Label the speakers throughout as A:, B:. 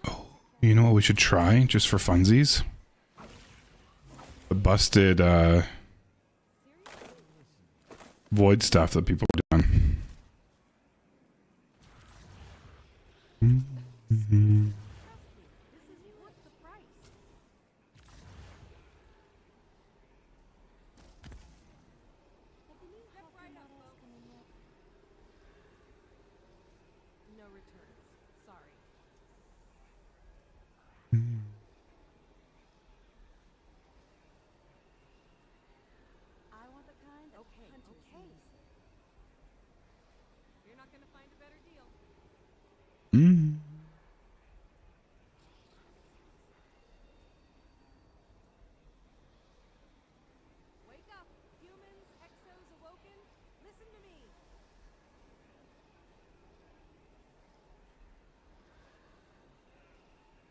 A: Oh, you know what we should try just for funsies? The busted void stuff that people are doing. Mm-hmm. Mm.
B: Wake up, humans, exos awoken. Listen to me.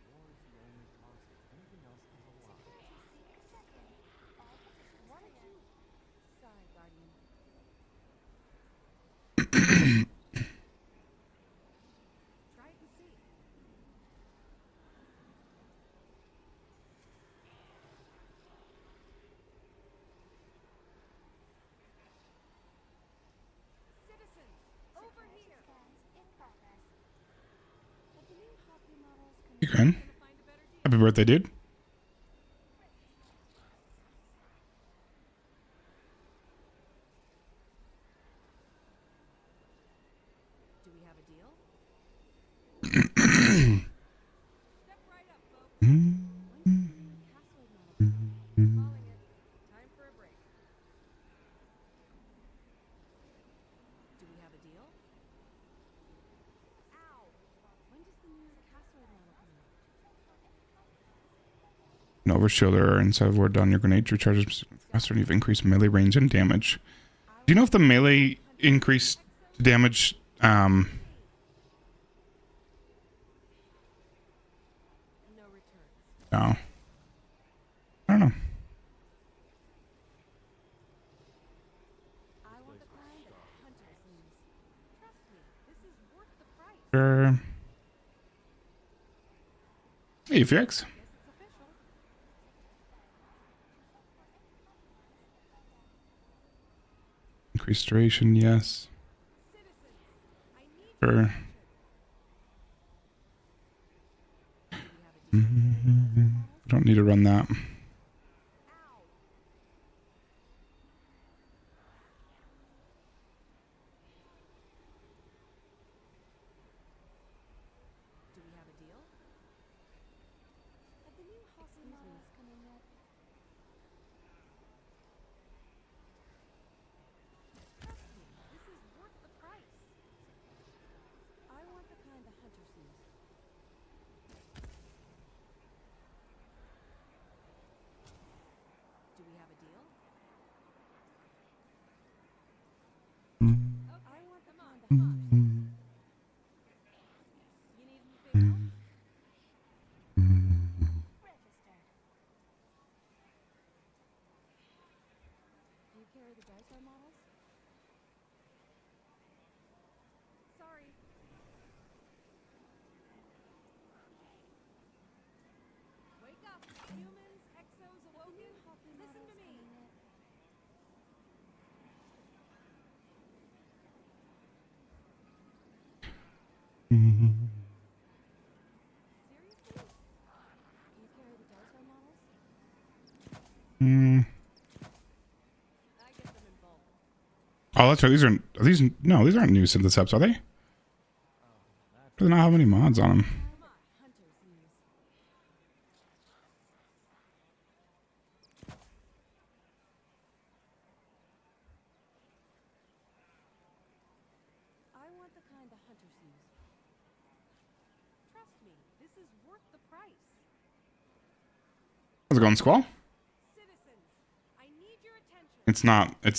B: War is the only constant. Anything else is a lie. All positions clear. Sorry, Guardian. Try it and see. Citizens, over here. In progress. But the new hockey models can
A: You can. Happy birthday, dude.
B: Do we have a deal? Step right up, folks. Calling it. Time for a break. Do we have a deal? Ow! When does the new castle model come out?
A: An overshielder inside of ward done. Your grenade recharges faster and you've increased melee range and damage. Do you know if the melee increased damage
B: No returns.
A: no. I don't know.
B: I want the kind that hunters use. Trust me, this is worth the price.
A: Sure. Hey, Fix.
B: Guess it's official.
A: Increased duration, yes.
B: Citizens, I need
A: Sure. I don't need to run that.
B: Ow! Do we have a deal? Have the new hockey models come in yet? Trust me, this is worth the price. I want the kind the hunters use. Do we have a deal? I want the kind the hunters use. You need anything else? Registered. Do you carry the Vesper models? Sorry. Wake up, humans, exos awoken. Listen to me. Seriously? Do you carry the Vesper models? I get them in bulk.
A: Oh, that's right. These these aren't new syntheseps, are they? Do they not have any mods on them?
B: Come on, hunters use. I want the kind the hunters use. Trust me, this is worth the price.
A: How's it going, Squall?
B: Citizens, I need your attention.
A: It's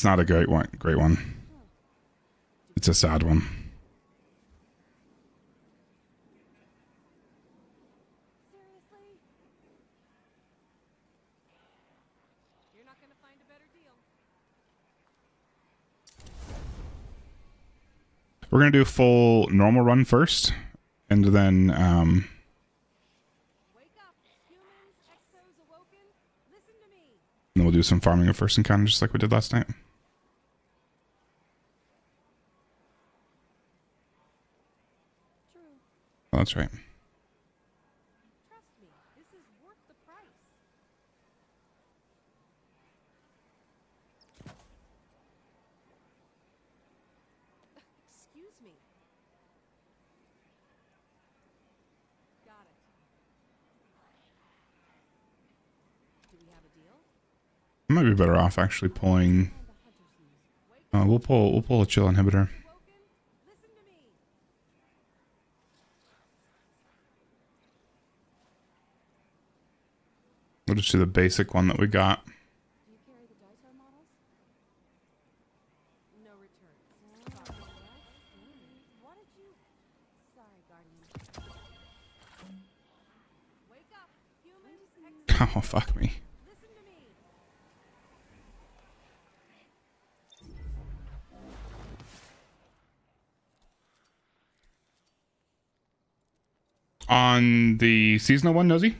A: not a great one. It's a sad one. We're going to do a full normal run first. And then,
B: Wake up, humans, exos awoken. Listen to me.
A: then we'll do some farming of first encounter just like we did last night.
B: True.
A: Oh, that's right.
B: Trust me, this is worth the price. Excuse me. Got it. Do we have a deal?
A: I might be better off actually pulling.
B: Find the hunter's news. Wake
A: We'll pull a chill inhibitor.
B: awoken. Listen to me.
A: We'll just do the basic one that we got.
B: Do you carry the Daitar models? No returns. Sorry. What did you... Sorry, Guardian. Wake up, humans.
A: Oh, fuck me.
B: Listen to me.
A: On the seasonal one, Nosy?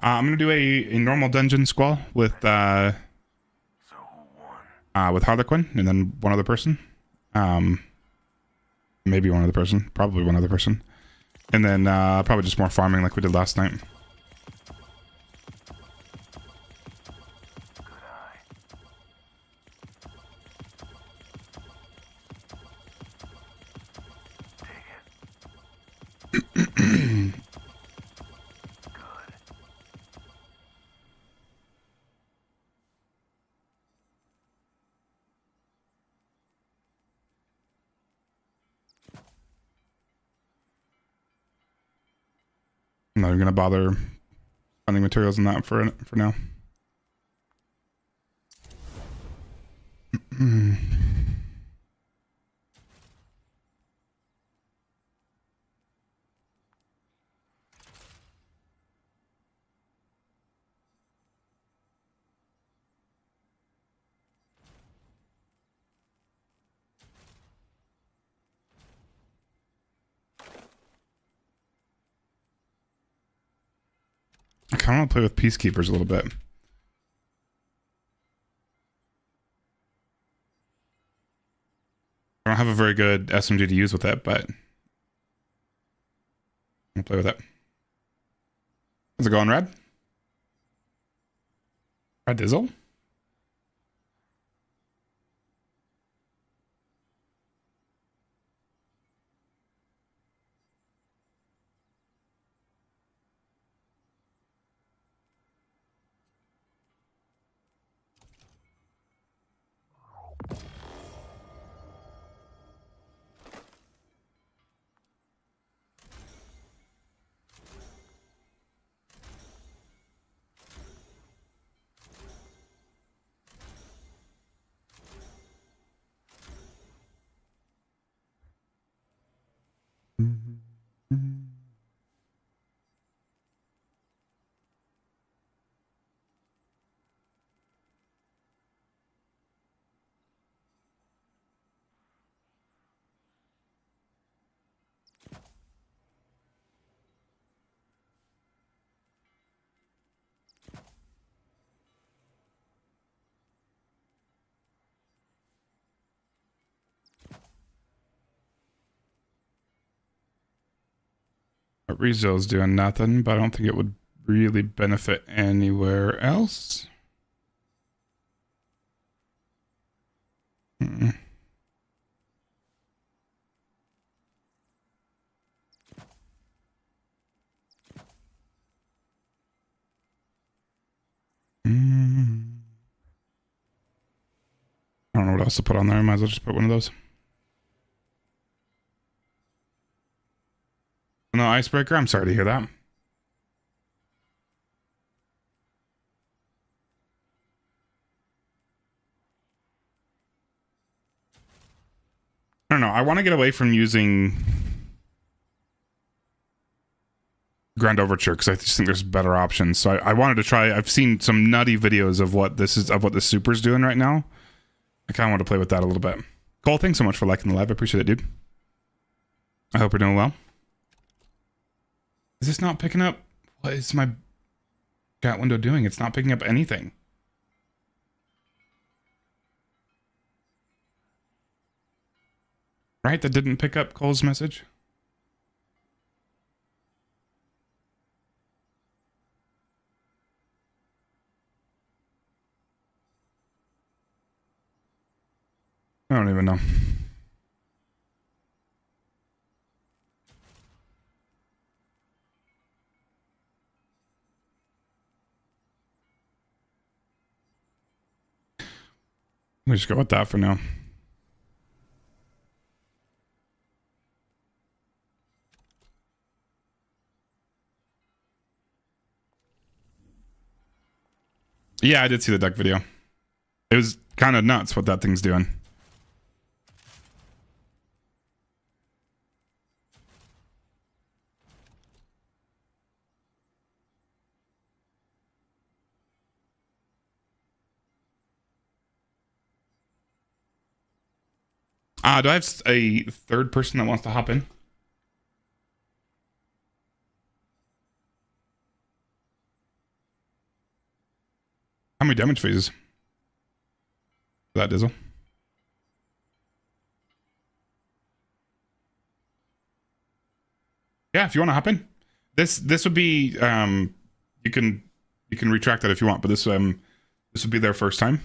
A: I'm gonna do a normal dungeon squall with Harlequin and then one other person. Maybe one other person, probably one other person, and then probably just more farming like we did last night. I'm not even gonna bother finding materials in that for now. I kind of want to play with peacekeepers a little bit. I don't have a very good SMG to use with it, but I'll play with it. How's it going, Red? Red Dizzle? Rezo's doing nothing, but I don't think it would really benefit anywhere else. Mm-mm. I don't know what else to put on there. I might as well just put one of those. No icebreaker? I'm sorry to hear that. I don't know. I want to get away from using Grand Overture because I just think there's better options. So I wanted to try. I've seen some nutty videos of what the Super's doing right now. I kind of want to play with that a little bit. Cole, thanks so much for liking the live. I appreciate it, dude. I hope you're doing well. Is this not picking up? What is my chat window doing? It's not picking up anything. Right? That didn't pick up Cole's message. I don't even know. Let me just go with that for now. Yeah, I did see the deck video. It was kind of nuts what that thing's doing. Do I have a third person that wants to hop in? How many damage phases? For that Dizzle. Yeah, if you want to hop in. This would be you can retract that if you want, but this would be their first time.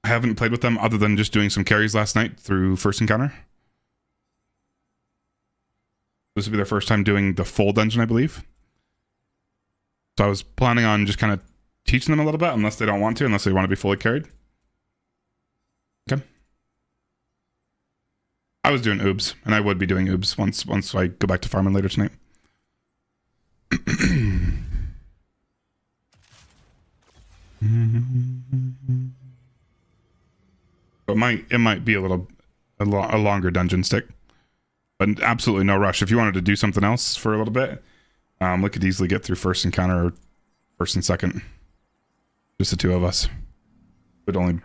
A: I haven't played with them other than just doing some carries last night through first encounter. This would be their first time doing the full dungeon, I believe. So I was planning on just kind of teaching them a little bit, unless they don't want to, unless they want to be fully carried. Okay. I was doing oobs, and I would be doing oobs once I go back to farming later tonight. But it might be a longer dungeon stick, but absolutely no rush. If you wanted to do something else for a little bit, we could easily get through first encounter or first and second. Just the two of us. But only,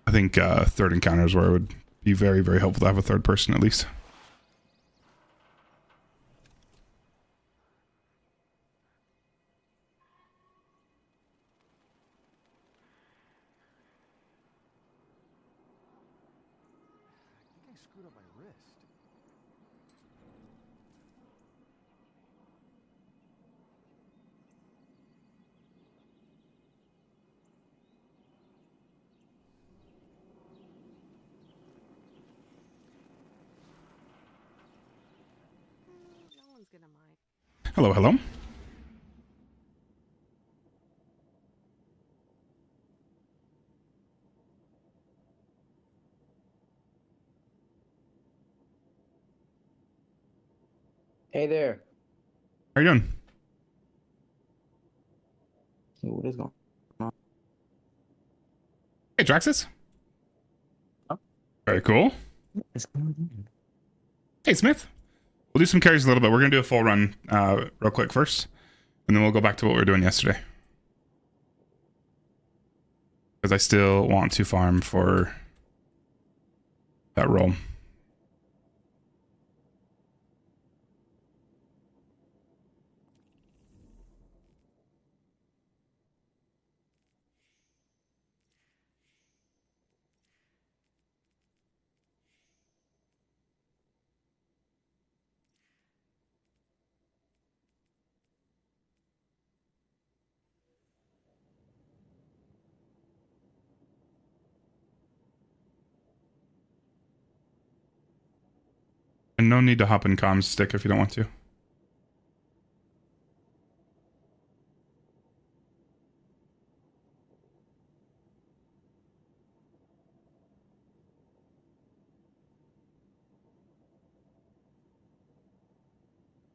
A: I think third encounter is where it would be very, very helpful to have a third person at least. Hello, hello.
C: Hey there.
A: How you doing?
C: Hey, what is going on?
A: Hey, Draxus.
C: Oh.
A: Very cool.
C: What is going on?
A: Hey, Smith. We'll do some carries a little bit. We're going to do a full run real quick first, and then we'll go back to what we were doing yesterday. Because I still want to farm for that role. And no need to hop in comms stick if you don't want to.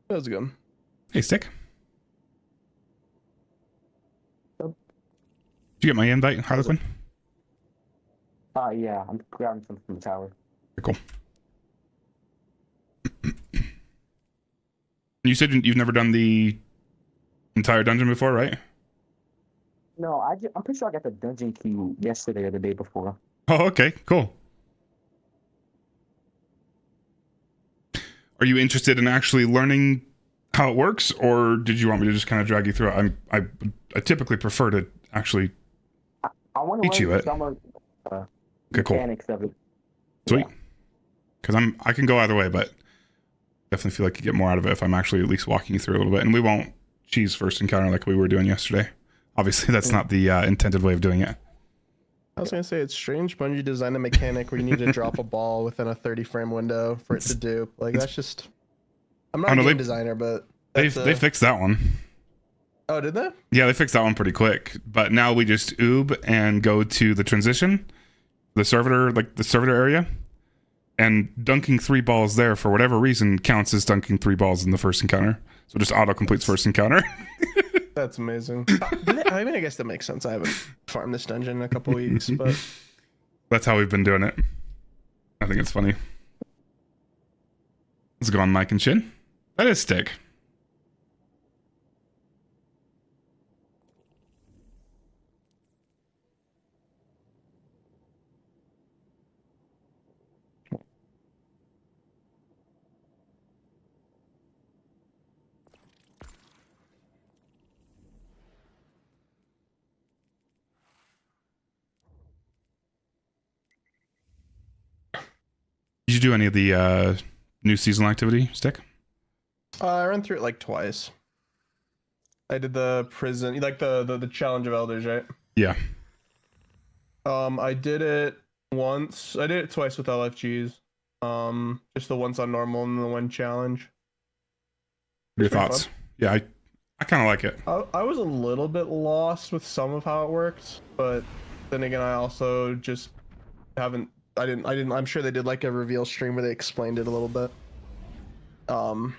D: How's it going?
A: Hey, Stick.
C: Yep.
A: Did you get my invite, Harlequin?
C: Yeah, I'm grabbing something from the tower.
A: Very cool. You said you've never done the entire dungeon before, right?
C: No, I'm pretty sure I got the dungeon key yesterday or the day before.
A: Oh, okay, cool. Are you interested in actually learning how it works, or did you want me to just kind of drag you through it? I typically prefer to actually
C: I want to
A: teach you
C: learn
A: it.
C: some of
A: Okay, cool.
C: mechanics of it.
A: Sweet. Because I can go either way, but definitely feel like you get more out of it if I'm actually at least walking you through a little bit. And we won't cheese first encounter like we were doing yesterday. Obviously, that's not the intended way of doing it.
D: I was gonna say it's strange Bungie designed a mechanic where you need to drop a ball within a 30 frame window for it to dupe. Like that's just. I'm not a game designer, but
A: They fixed that one.
D: Oh, did they?
A: Yeah, they fixed that one pretty quick. But now we just oob and go to the transition, the servitor area, and dunking 3 balls there for whatever reason counts as dunking 3 balls in the first encounter. So just auto completes first encounter.
D: That's amazing. I mean, I guess that makes sense. I haven't farmed this dungeon in a couple weeks, but
A: that's how we've been doing it. I think it's funny. Let's go on Mike and Shin. That is stick. Did you do any of the new seasonal activity, Stick?
D: I ran through it like twice. I did the prison, like the challenge of elders, right?
A: Yeah.
D: I did it once. I did it twice with LFGs. Just the once on normal and the one challenge.
A: Your thoughts?
D: Fun.
A: Yeah, I kind of like it.
D: I was a little bit lost with some of how it works, but then again, I also just haven't. I didn't. I'm sure they did like a reveal stream where they explained it a little bit. And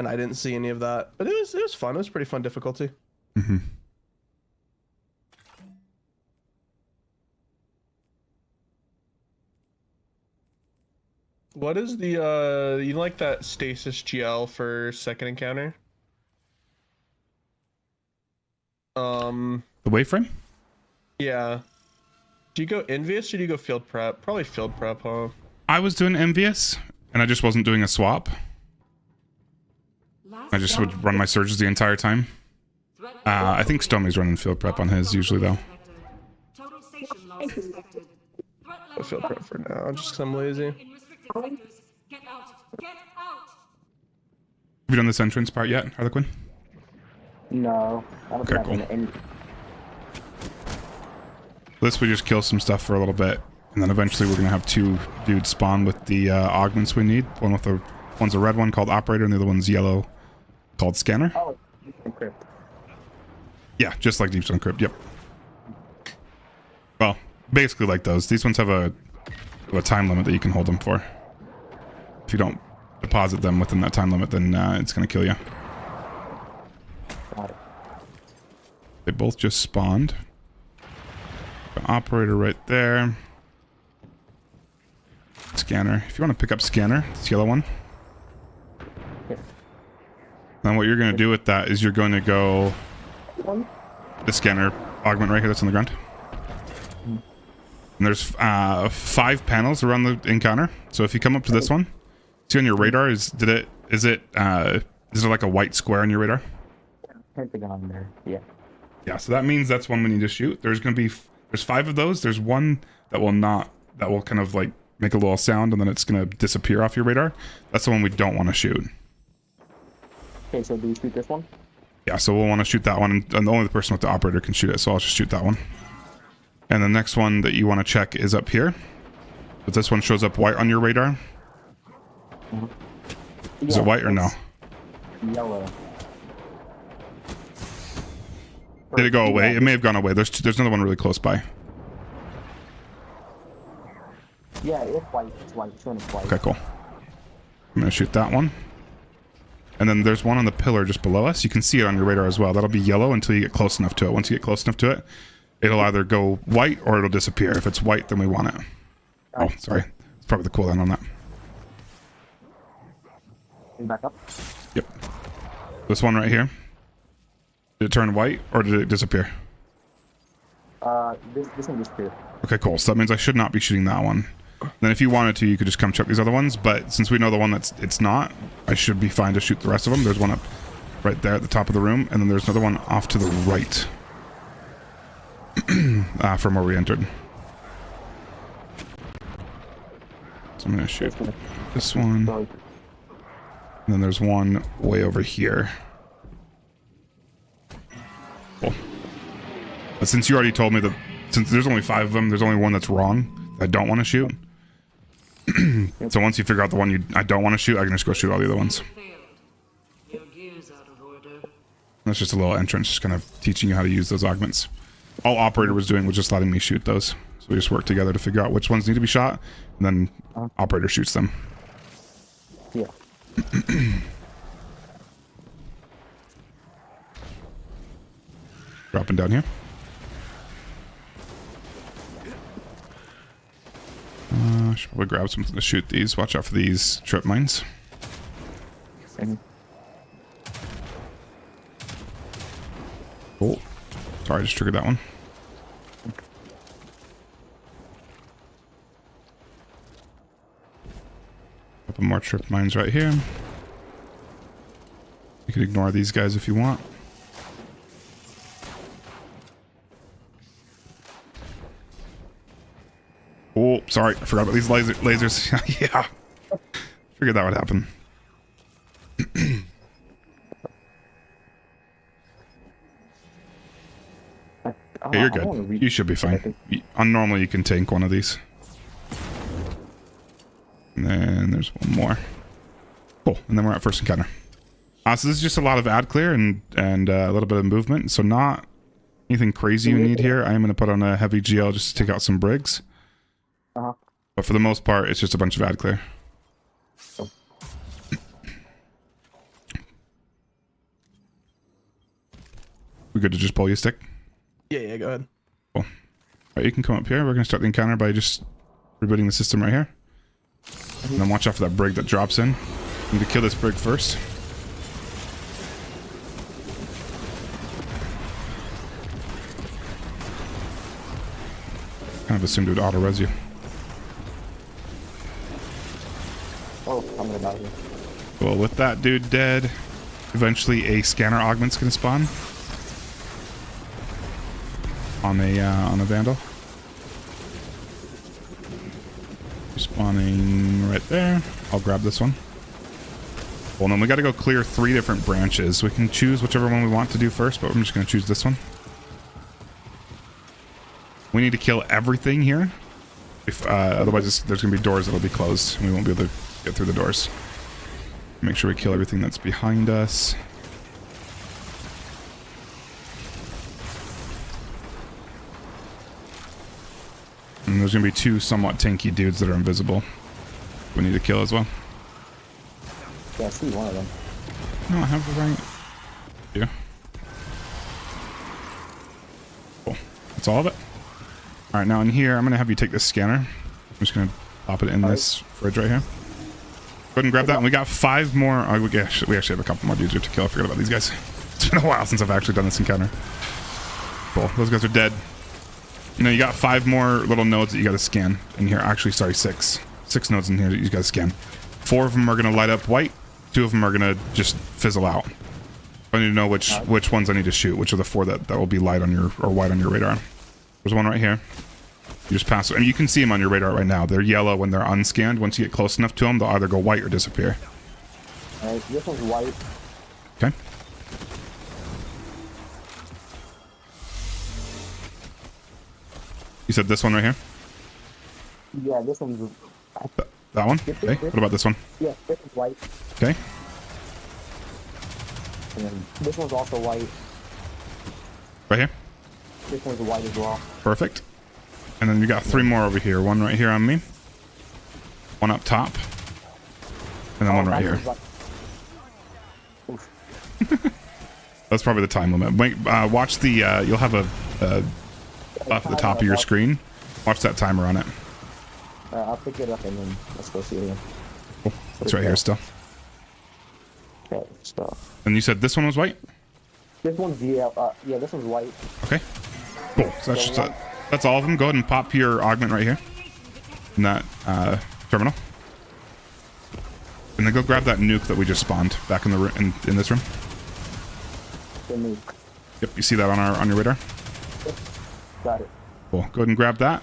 D: I didn't see any of that, but it was fun. It was pretty fun difficulty.
A: Mm-hmm.
D: What is the you like that stasis GL for second encounter?
A: The waveframe?
D: Yeah. Do you go envious or do you go field prep? Probably field prep, huh?
A: I was doing envious, and I just wasn't doing a swap. I just would run my surges the entire time. I think Stomy's running field prep on his usually though.
D: I'll field prep for now, just because I'm lazy.
A: Have you done this entrance part yet, Harlequin?
C: No. I don't
A: Okay,
C: think I've
A: cool.
C: done
A: This we just kill some stuff for a little bit, and then eventually we're gonna have 2 dudes spawn with the augments we need. One's a red one called operator, and the other one's yellow called scanner.
C: Oh, encrypt.
A: Yeah, just like Deep Stone Crypt. Yep. Well, basically like those. These ones have a time limit that you can hold them for. If you don't deposit them within that time limit, then it's gonna kill you.
C: Got it.
A: They both just spawned. The operator right there. Scanner. If you want to pick up scanner, this yellow one.
C: Yeah.
A: Then what you're going to do with that is you're going to go the scanner augment right here that's on the ground. And there's 5 panels around the encounter. So if you come up to this one, see on your radar, is there like a white square on your radar?
C: Pentagon there. Yeah.
A: Yeah, so that means that's one we need to shoot. There's 5 of those. There's one that will kind of like make a little sound and then it's going to disappear off your radar. That's the one we don't want to shoot.
C: Okay, so do we shoot this one?
A: Yeah, so we'll want to shoot that one, and the only person with the operator can shoot it, so I'll just shoot that one. And the next one that you want to check is up here. But this one shows up white on your radar. Is it white or no?
C: Yellow.
A: Did it go away? It may have gone away. There's another one really close by.
C: Yeah, it's white. It's white. It's white.
A: Okay, cool. I'm going to shoot that one. And then there's one on the pillar just below us. You can see it on your radar as well. That'll be yellow until you get close enough to it. Once you get close enough to it, it'll either go white or it'll disappear. If it's white, then we want it. Oh, sorry. It's probably the cooldown on that.
C: Back up.
A: Yep. This one right here. Did it turn white or did it disappear?
C: This one disappeared.
A: Okay, cool. So that means I should not be shooting that one. Then if you wanted to, you could just come check these other ones. But since we know the one it's not, I should be fine to shoot the rest of them. There's one up right there at the top of the room, and then there's another one off to the right from where we entered. So I'm gonna shoot this one.
C: Sorry.
A: And then there's one way over here. Cool. But since you already told me that, since there's only 5 of them, there's only one that's wrong, I don't want to shoot. So once you figure out the one I don't want to shoot, I can just go shoot all the other ones.
E: Your gear's out of order.
A: That's just a little entrance, just kind of teaching you how to use those augments. All Operator was doing was just letting me shoot those. So we just work together to figure out which ones need to be shot, and then Operator shoots them.
C: Yeah.
A: Dropping down here. Should probably grab something to shoot these. Watch out for these trip mines.
C: And
A: Cool. Sorry, I just triggered that one. Couple more trip mines right here. You can ignore these guys if you want. Oh, sorry. I forgot about these lasers. Yeah. Figured that would happen. Okay, you're good. You should be fine. Normally, you can tank one of these. And then there's one more. Cool. And then we're at first encounter. So this is just a lot of ad clear and a little bit of movement. So not anything crazy you need here. I am going to put on a heavy GL just to take out some brigs. But for the most part, it's just a bunch of ad clear. We good to just pull you a stick?
D: Yeah, go ahead.
A: Cool. Alright, you can come up here. We're going to start the encounter by just rebooting the system right here. And then watch out for that brig that drops in. We need to kill this brig first. Kind of assumed it would auto-res you.
C: Oh, I'm gonna die here.
A: Well, with that dude dead, eventually a scanner augment's gonna spawn on a Vandal. Spawning right there. I'll grab this one. Well, then we got to go clear 3 different branches. We can choose whichever one we want to do first, but I'm just gonna choose this one. We need to kill everything here. If otherwise, there's gonna be doors that'll be closed, and we won't be able to get through the doors. Make sure we kill everything that's behind us. And there's gonna be 2 somewhat tanky dudes that are invisible. We need to kill as well.
C: Yeah, I see one of them.
A: No, I have the right. Yeah. Cool. That's all of it. All right, now in here, I'm gonna have you take this scanner. I'm just gonna pop it in this fridge right here. Go ahead and grab that. And we got 5 more. We actually have a couple more dudes we have to kill. I forgot about these guys. It's been a while since I've actually done this encounter. Cool. Those guys are dead. You know, you got 5 more little nodes that you gotta scan in here. Actually, sorry, 6. 6 nodes in here that you gotta scan. 4 of them are gonna light up white. 2 of them are gonna just fizzle out. I need to know which ones I need to shoot. Which are the 4 that will be light on your or white on your radar. There's one right here. You just pass, and you can see them on your radar right now. They're yellow when they're unscanned. Once you get close enough to them, they'll either go white or disappear.
C: Alright, this one's white.
A: Okay. You said this one right here?
C: Yeah, this one's...
A: That one? Okay. What about this one?
C: Yeah, this one's white.
A: Okay.
C: And then this one's also white.
A: Right here?
C: This one's white as well.
A: Perfect. And then you got 3 more over here. One right here on me. One up top. And then one right here. That's probably the time limit. Wait, watch the, you'll have a buff at the top of your screen. Watch that timer on it.
C: I'll pick it up and then let's go see it again.
A: Cool. It's right here still.
C: Okay, so
A: And you said this one was white?
C: this one's yeah, this one's white.
A: Okay. Cool. So that's just that's all of them. Go ahead and pop your augment right here in that terminal. And then go grab that nuke that we just spawned back in the in this room.
C: The nuke.
A: Yep, you see that on your radar?
C: Got it.
A: Cool. Go ahead and grab that.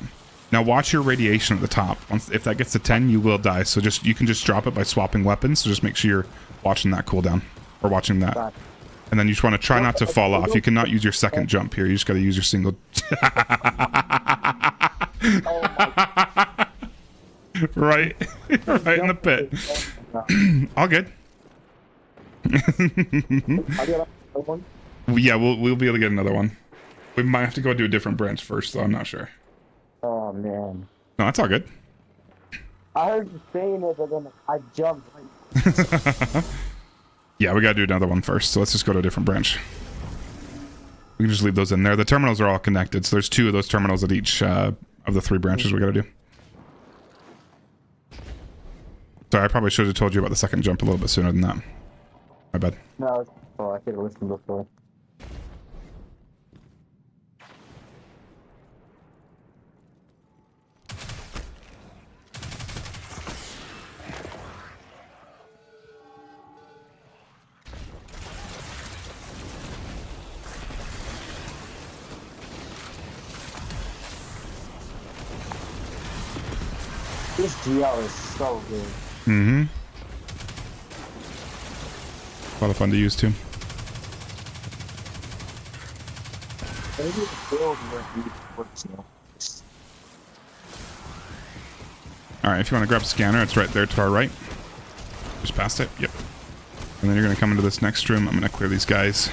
A: Now watch your radiation at the top. Once if that gets to 10, you will die. So you can just drop it by swapping weapons. So just make sure you're watching that cooldown or watching that.
C: Got it.
A: And then you just want to try not to fall off. You cannot use your second jump here. You just got to use your single.
C: Oh my
A: right, right in the pit. All good.
C: I'll get another one.
A: Yeah, we'll be able to get another one. We might have to go do a different branch first, though. I'm not sure.
C: Oh man.
A: No, that's all good.
C: I heard you saying it, but then I jumped. Like,
A: Yeah, we gotta do another one first, so let's just go to a different branch. We can just leave those in there. The terminals are all connected, so there's 2 of those terminals at each of the 3 branches we gotta do. Sorry, I probably should have told you about the second jump a little bit sooner than that. My bad.
C: no, oh, I could have listened before. This GL is so good.
A: Mm-hmm. A lot of fun to use, too.
C: Maybe the build where he works now.
A: Alright, if you want to grab a scanner, it's right there to our right. Just past it. Yep. And then you're going to come into this next room. I'm going to clear these guys.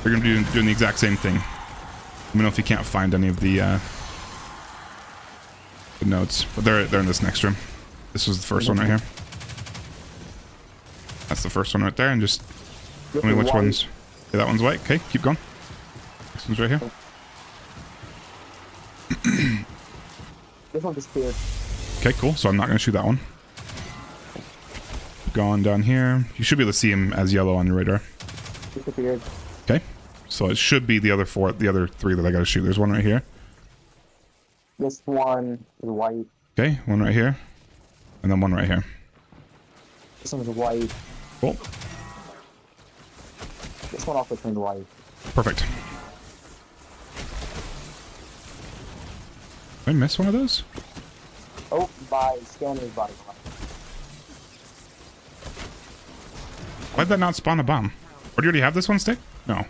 A: They're going to be doing the exact same thing. Let me know if you can't find any of the nodes. But they're in this next room. This was the first one right here. That's the first one right there. And just tell me which one's... Okay, that one's white. Okay, keep going. This one's right here.
C: This one disappeared.
A: Okay, cool. So I'm not going to shoot that one. Going down here. You should be able to see him as yellow on your radar.
C: Disappeared.
A: Okay. So it should be the other 3 that I got to shoot. There's one right here.
C: This one is white.
A: Okay, one right here. And then one right here.
C: This one's white.
A: Cool.
C: This one also turned white.
A: Perfect. Did I miss one of those?
C: Oh, by scanner's body.
A: Why'd that not spawn a bomb? Or do you already have this one stick? No.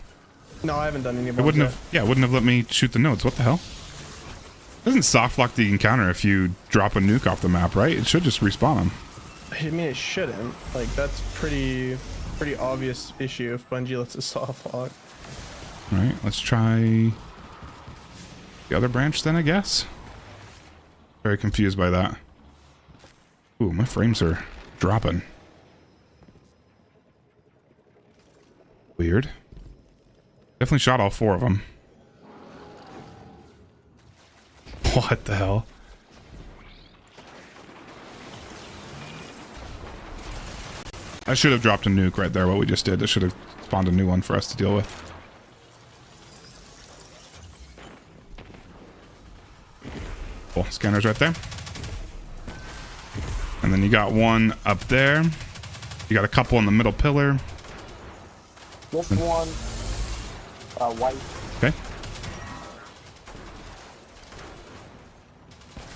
D: No, I haven't done any.
A: It wouldn't have. Yeah, it wouldn't have let me shoot the nodes. What the hell? It doesn't soft lock the encounter if you drop a nuke off the map, right? It should just respawn them.
D: I mean, it shouldn't. Like, that's pretty obvious issue if Bungie lets it soft lock.
A: All right, let's try the other branch then, I guess. Very confused by that. Ooh, my frames are dropping. Weird. Definitely shot all 4 of them. What the hell? I should have dropped a nuke right there, what we just did. It should have spawned a new one for us to deal with. Cool, scanner's right there. And then you got one up there. You got a couple in the middle pillar.
C: This one, white.
A: Okay.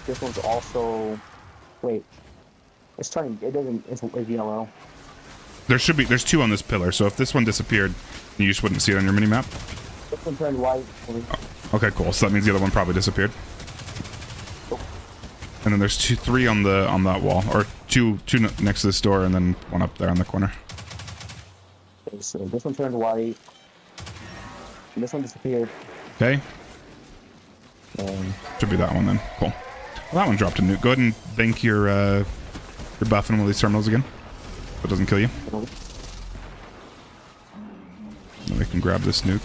C: This one's also. Wait. It's turning. It doesn't. It's yellow.
A: There's 2 on this pillar, so if this one disappeared, you just wouldn't see it on your minimap.
C: This one turned white.
A: Oh, okay, cool. So that means the other one probably disappeared. And then there's 3 on that wall, or two next to this door, and then one up there on the corner.
C: Okay, so this one turned white. And this one disappeared.
A: Okay,
C: And
A: should be that one then. Cool. Well, that one dropped a nuke. Go ahead and bank your buff in one of these terminals again, so it doesn't kill you. Then we can grab this nuke.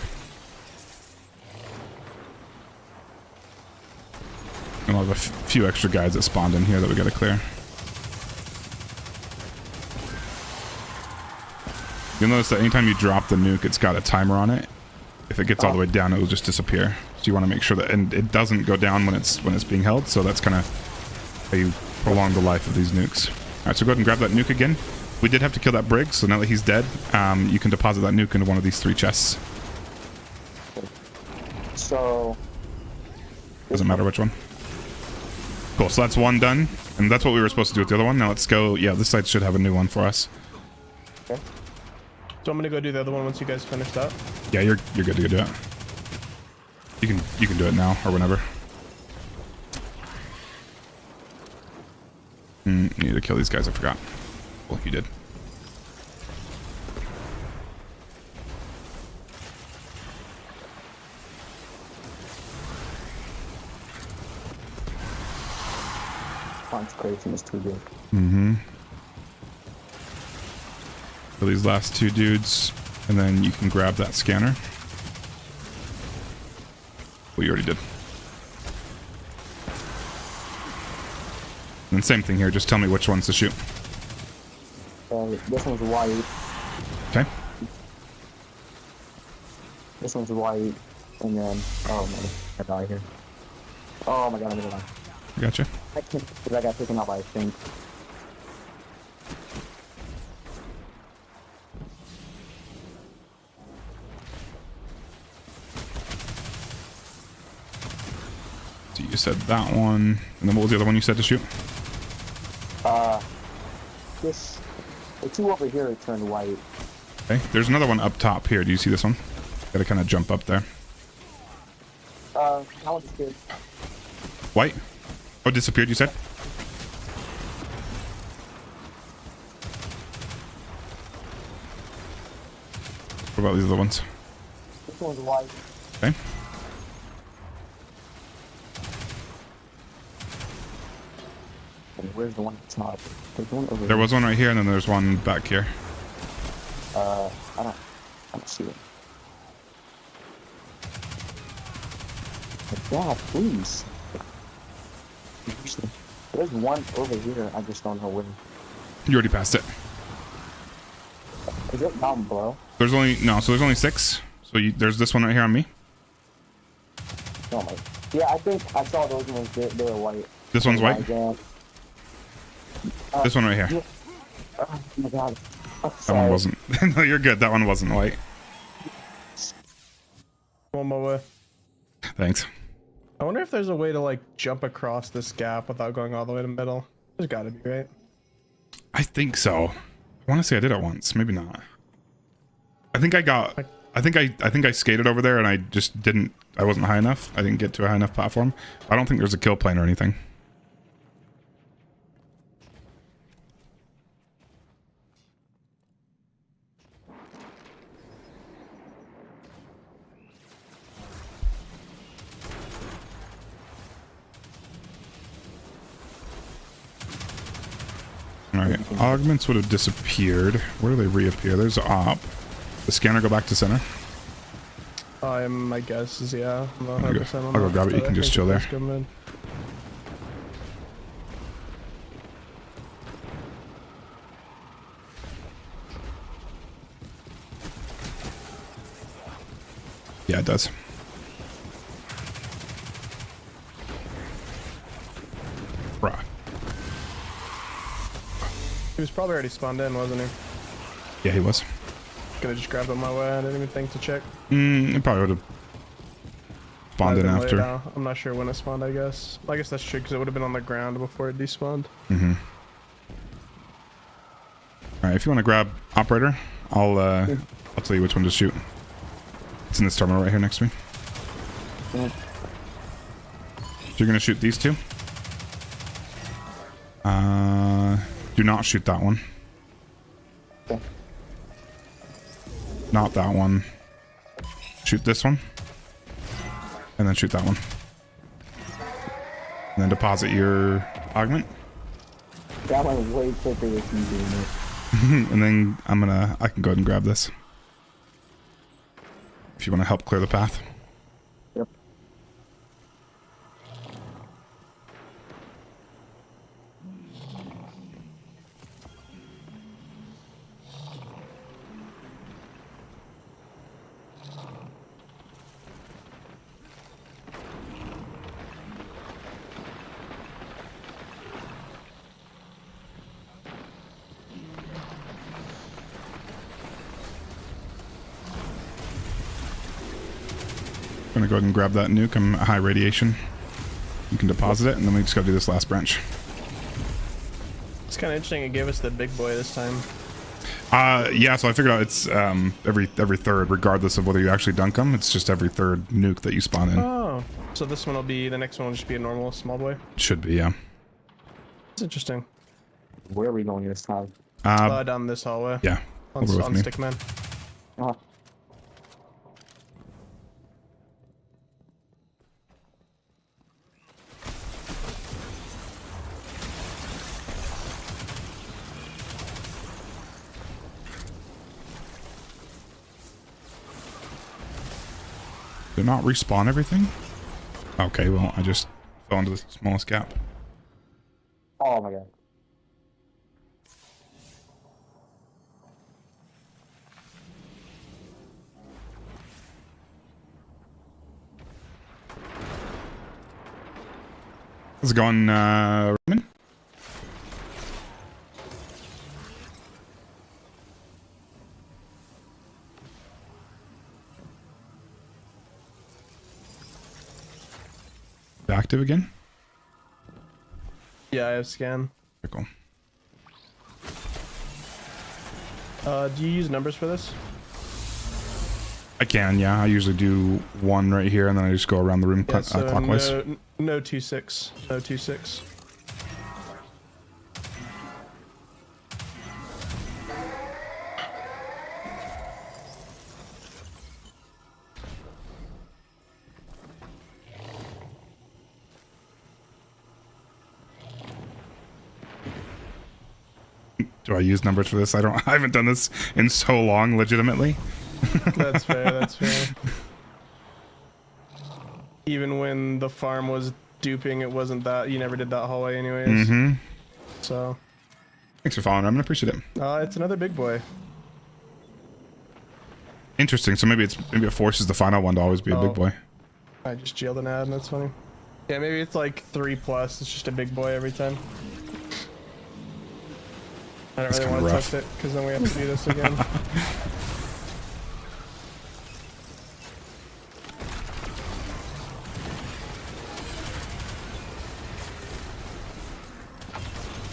A: And I'll have a few extra guys that spawned in here that we gotta clear. You'll notice that anytime you drop the nuke, it's got a timer on it. If it gets all the way down, it will just disappear. So you want to make sure that, and it doesn't go down when it's being held. So that's kind of how you prolong the life of these nukes. All right, so go ahead and grab that nuke again. We did have to kill that brig, so now that he's dead, you can deposit that nuke into one of these 3 chests.
C: So
A: Doesn't matter which one. Cool, so that's one done. And that's what we were supposed to do with the other one. Now let's go. Yeah, this side should have a new one for us.
C: okay.
D: So I'm gonna go do the other one once you guys finish that.
A: Yeah, you're good to go do it. You can do it now or whenever. You need to kill these guys, I forgot. Well, you did.
C: Consecration is too good.
A: Mm-hmm. For these last 2 dudes, and then you can grab that scanner. Well, you already did. And same thing here, just tell me which ones to shoot.
C: This one's white.
A: Okay.
C: This one's white. And then, oh man, I die here. Oh my god, I'm gonna die.
A: Gotcha.
C: I can't, because I got taken out by a thing.
A: So you said that one, and then what was the other one you said to shoot?
C: The 2 over here turned white.
A: Okay, there's another one up top here. Do you see this one? Gotta kind of jump up there.
C: That one just did.
A: White? Oh, disappeared, you said? What about these other ones?
C: This one's white.
A: Okay.
C: And where's the one at the top? There's one over
A: There
C: here.
A: was one right here, and then there's one back here.
C: I don't see it. God, please. There's one over here. I just don't know where.
A: You already passed it.
C: Is it down below?
A: There's only, no, so there's only 6. So there's this one right here on me.
C: Oh my. Yeah, I think I saw those ones. They were white.
A: This one's
C: Oh my
A: white.
C: God.
A: This one right here.
C: Yeah. Oh my god. I'm
A: That
C: sorry.
A: one wasn't. No, you're good. That one wasn't white.
D: One more way.
A: Thanks.
D: I wonder if there's a way to like jump across this gap without going all the way to middle. There's gotta be, right?
A: I think so. I want to say I did it once. Maybe not. I think I skated over there and I just didn't. I wasn't high enough. I didn't get to a high enough platform. I don't think there's a kill plane or anything. Alright, augments would have disappeared. Where do they reappear? There's op. The scanner go back to center.
D: My guess is yeah. I'm not
A: I'll go-
D: 100% on
A: I'll go
D: that,
A: grab it, you
D: but
A: can
D: I
A: just
D: think
A: chill there.
D: that's good, man.
A: Yeah, it does. Bruh.
D: He was probably already spawned in, wasn't he?
A: Yeah, he was.
D: Gonna just grab it my way. I didn't even think to check.
A: It probably would have spawned
D: Might
A: in
D: have been laid
A: after.
D: out. I'm not sure when it spawned, I guess. I guess that's true because it would have been on the ground before it despawned.
A: Mm-hmm. Alright, if you want to grab operator, I'll tell you which one to shoot. It's in this terminal right here next to me.
C: Yeah.
A: So you're gonna shoot these 2. Do not shoot that one.
C: Okay.
A: Not that one. Shoot this one. And then shoot that one. And then deposit your augment.
C: That one was way quicker with you doing it.
A: And then I can go ahead and grab this. If you want to help clear the path.
C: Yep.
A: gonna go ahead and grab that nuke. I'm at high radiation. You can deposit it, and then we just gotta do this last branch.
D: It's kind of interesting. It gave us the big boy this time.
A: Yeah, so I figured out it's every third, regardless of whether you actually dunk them. It's just every third nuke that you spawn in.
D: Oh, so this one will be, the next one will just be a normal small boy.
A: Should be, yeah.
D: It's interesting.
C: Where are we going this time?
D: Down this hallway.
A: Yeah,
D: On,
A: over with
D: on
A: me.
D: Stickman.
C: Uh,
A: Did it not respawn everything? Okay, well, I just fell into the smallest gap.
C: oh my god.
A: How's it going, Raymond? Active again?
D: Yeah, I have scan.
A: Very cool.
D: Do you use numbers for this?
A: I can, yeah. I usually do one right here, and then I just go around the room
D: Yeah, so
A: clockwise.
D: no 2-6. No 2-6.
A: Do I use numbers for this? I haven't done this in so long, legitimately.
D: That's fair, that's fair. Even when the farm was duping, it wasn't that, you never did that hallway anyways.
A: Mm-hmm.
D: So,
A: Thanks for following. I'm gonna appreciate it.
D: it's another big boy.
A: Interesting. So maybe it forces the final one to always be a big
D: Oh.
A: boy.
D: I just jailed an ad, and that's funny. Yeah, maybe it's like 3+. It's just a big boy every time. I don't
A: That's
D: really
A: kinda
D: want to
A: rough.
D: test it, because then we have to do this again.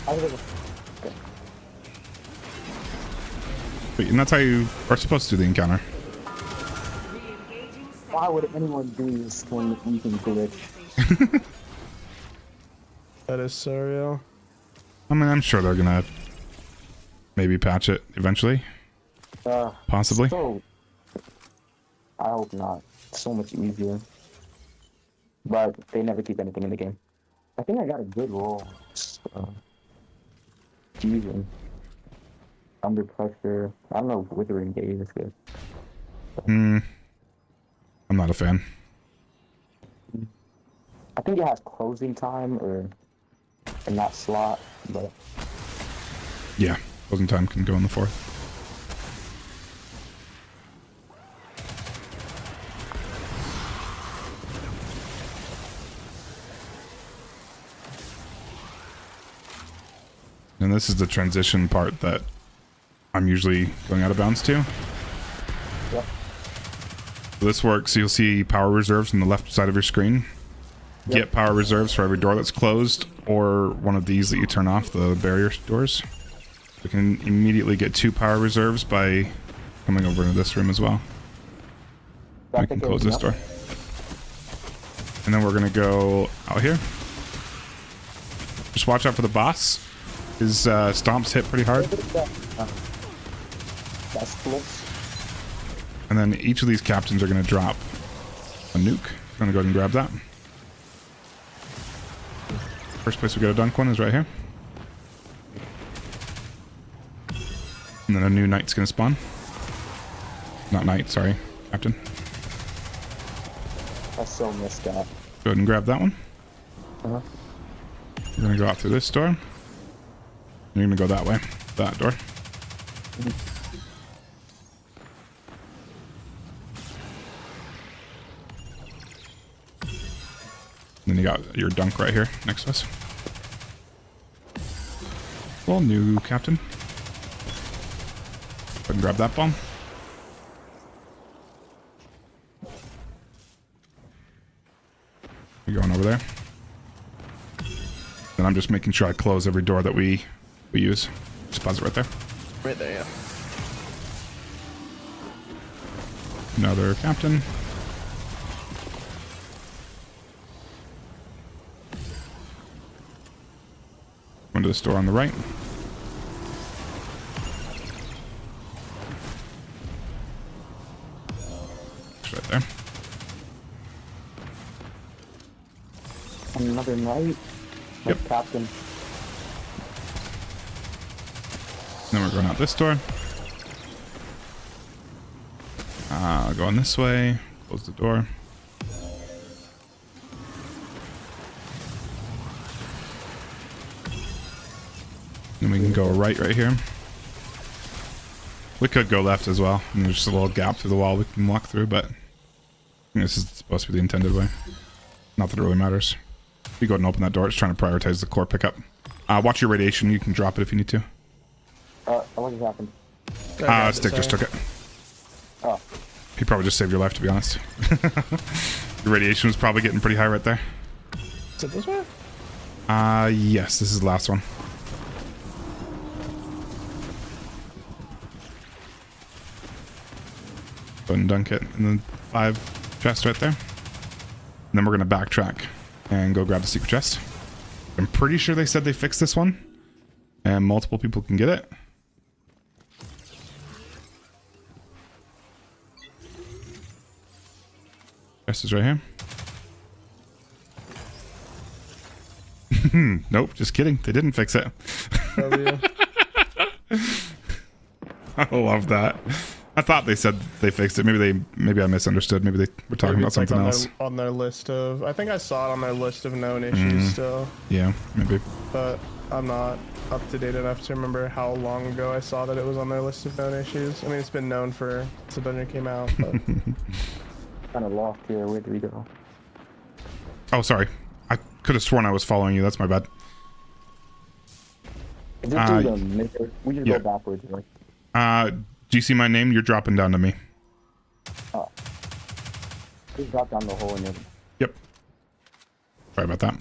C: I was like,
A: Wait, and that's how you are supposed to do the encounter.
E: Re-engaging
C: why would anyone do this when you can glitch?
D: That is so real.
A: I mean, I'm sure they're gonna maybe patch it eventually. Possibly.
C: So, I hope not. It's so much easier. But they never keep anything in the game. I think I got a good roll. Fusion. Under pressure. I don't know if withering gauge is good.
A: I'm not a fan.
C: I think it has closing time or in that slot, but
A: Yeah, closing time can go in the fourth. And this is the transition part that I'm usually going out of bounds to.
C: yep.
A: This works. You'll see power reserves on the left side of your screen.
C: Yep.
A: Get power reserves for every door that's closed, or one of these that you turn off, the barrier doors. You can immediately get 2 power reserves by coming over into this room as well.
C: So
A: I can close this door. And then we're gonna go out here. Just watch out for the boss. His stomps hit pretty hard.
C: That splits.
A: And then each of these captains are gonna drop a nuke. I'm gonna go ahead and grab that. First place we gotta dunk one is right here. And then a new knight's gonna spawn. Not knight, sorry, captain.
C: I so missed that.
A: Go ahead and grab that one.
C: Uh-huh.
A: We're gonna go out through this door. You're gonna go that way, that door. Then you got your dunk right here next to us. Well, new captain. Go ahead and grab that bomb. We're going over there. And I'm just making sure I close every door that we use. Just pause it right there.
D: Right there, yeah.
A: Another captain. Going to this door on the right. It's right there.
C: Another night.
A: Yep.
C: Captain.
A: Then we're going out this door. Going this way. Close the door. Then we can go right here. We could go left as well. And there's just a little gap through the wall we can walk through, but I think this is supposed to be the intended way. Not that it really matters. If you go ahead and open that door, it's trying to prioritize the core pickup. Watch your radiation. You can drop it if you need to.
C: What just happened?
A: Stick just took it.
C: Oh.
A: He probably just saved your life, to be honest. Your radiation was probably getting pretty high right there.
D: Is it this way?
A: Yes, this is the last one. Go ahead and dunk it. And then 5 chests right there. And then we're going to backtrack and go grab the secret chest. I'm pretty sure they said they fixed this one. And multiple people can get it. Chest is right here. Nope, just kidding. They didn't fix it.
D: Oh, yeah.
A: I love that. I thought they said they fixed it. Maybe I misunderstood. Maybe they were talking
D: Maybe
A: about
D: it's like
A: something
D: on
A: else.
D: on their list of. I think I saw it on their list of known issues still,
A: Yeah, maybe.
D: but I'm not up to date enough to remember how long ago I saw that it was on their list of known issues. I mean, it's been known for since the dungeon came out. But
C: Kind of lost here. Where do we go?
A: Oh, sorry. I could have sworn I was following you. That's my bad.
C: Is it through the mirror? We just
A: yeah.
C: go backwards. Like,
A: Do you see my name? You're dropping down to me.
C: oh. Just drop down the hole and then
A: Yep. Sorry about that.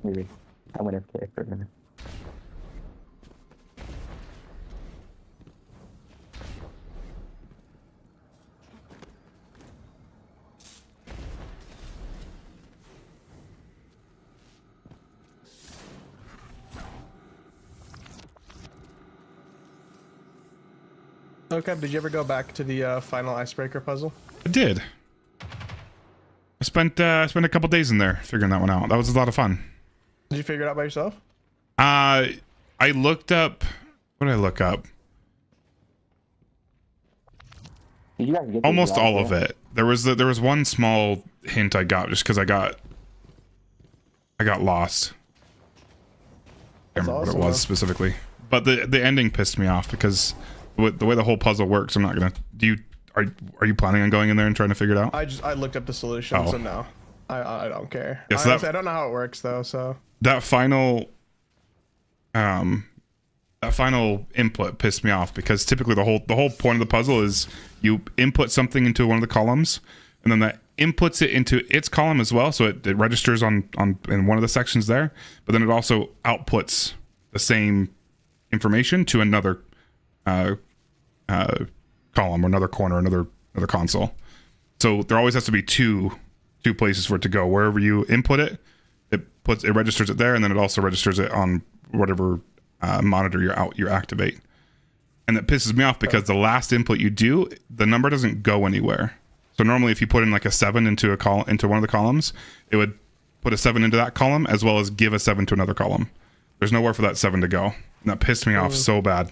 C: maybe. I went FK for a minute.
D: okay, did you ever go back to the final icebreaker puzzle?
A: I did. I spent a couple days in there figuring that one out. That was a lot of fun.
D: Did you figure it out by yourself?
A: I looked up. What did I look up?
C: Did you guys get
A: Almost
C: these
A: all
C: last
A: of it. There was one small hint I got just because I got lost. I can't remember
D: awesome,
A: what it was
D: though.
A: specifically, but the ending pissed me off because the way the whole puzzle works. I'm not gonna. Are you planning on going in there and trying to figure it out?
D: I looked up the solution,
A: Oh.
D: so no, I don't care.
A: Yeah, so
D: Honestly, I don't know how it works though, so.
A: That final input pissed me off because typically the whole point of the puzzle is you input something into one of the columns and then that inputs it into its column as well, so it registers on in one of the sections there, but then it also outputs the same information to another column or another corner, another console. So there always has to be two places for it to go. Wherever you input it, it registers it there, and then it also registers it on whatever monitor you activate. And that pisses me off because the last input you do, the number doesn't go anywhere. So normally, if you put in like a 7 into one of the columns, it would put a 7 into that column as well as give a 7 to another column. There's nowhere for that 7 to go, and that pissed me off so bad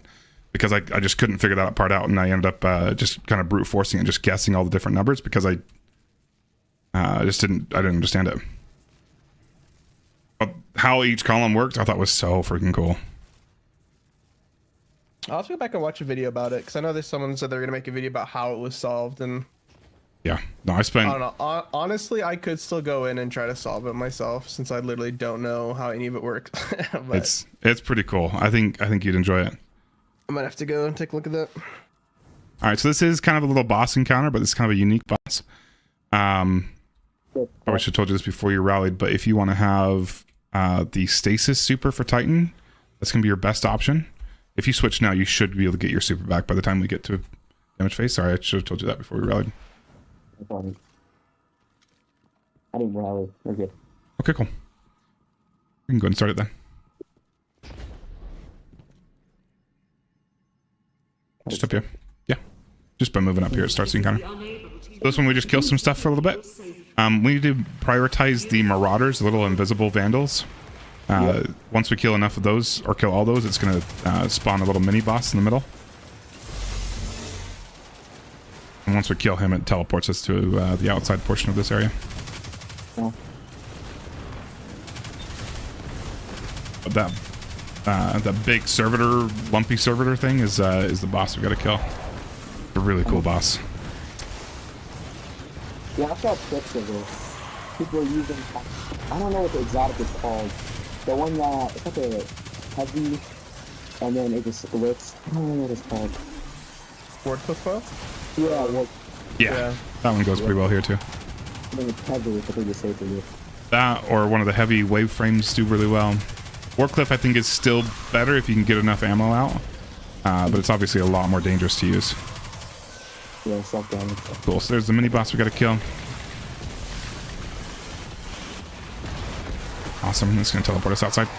A: because I just couldn't figure that part out, and I ended up just kind of brute forcing and just guessing all the different numbers because I didn't understand it. But how each column worked, I thought was so freaking cool.
D: I'll have to go back and watch a video about it because I know there's someone said they're gonna make a video about how it was solved, and
A: Yeah, no, I spent.
D: I don't know. Honestly, I could still go in and try to solve it myself since I literally don't know how any of it works. But
A: It's pretty cool. I think you'd enjoy it.
D: I might have to go and take a look at that.
A: All right, so this is kind of a little boss encounter, but it's kind of a unique boss.
C: Yeah,
A: Probably should have told you this before you rallied, but if you want to have the stasis super for Titan, that's going to be your best option. If you switch now, you should be able to get your super back by the time we get to damage phase. Sorry, I should have told you that before we rallied.
C: No problem. I didn't rally. We're good.
A: Okay, cool. We can go ahead and start it then. Just up here. Yeah. Just by moving up here, it starts the encounter. This one, we just kill some stuff for a little bit. We need to prioritize the Marauders, the little invisible vandals. Once we kill enough of those, or kill all those, it's going to spawn a little mini boss in the middle. And once we kill him, it teleports us to the outside portion of this area.
C: Oh.
A: But that big servitor, lumpy servitor thing is the boss we got to kill. A really cool boss.
C: Yeah, I saw clips of this. People are using, I don't know what the exotic is called. The one that, it's like a heavy, and then it just splits. I don't know what it's called.
D: Fortifa?
C: Yeah, well,
A: Yeah, that one goes pretty well here too.
C: I think it's heavy, it's a big safe to do.
A: That or one of the heavy wave frames do really well. Warcliffe I think is still better if you can get enough ammo out, but it's obviously a lot more dangerous to use.
C: Yeah, self-damage.
A: Cool, so there's the mini boss we gotta kill. Awesome, it's gonna teleport us outside.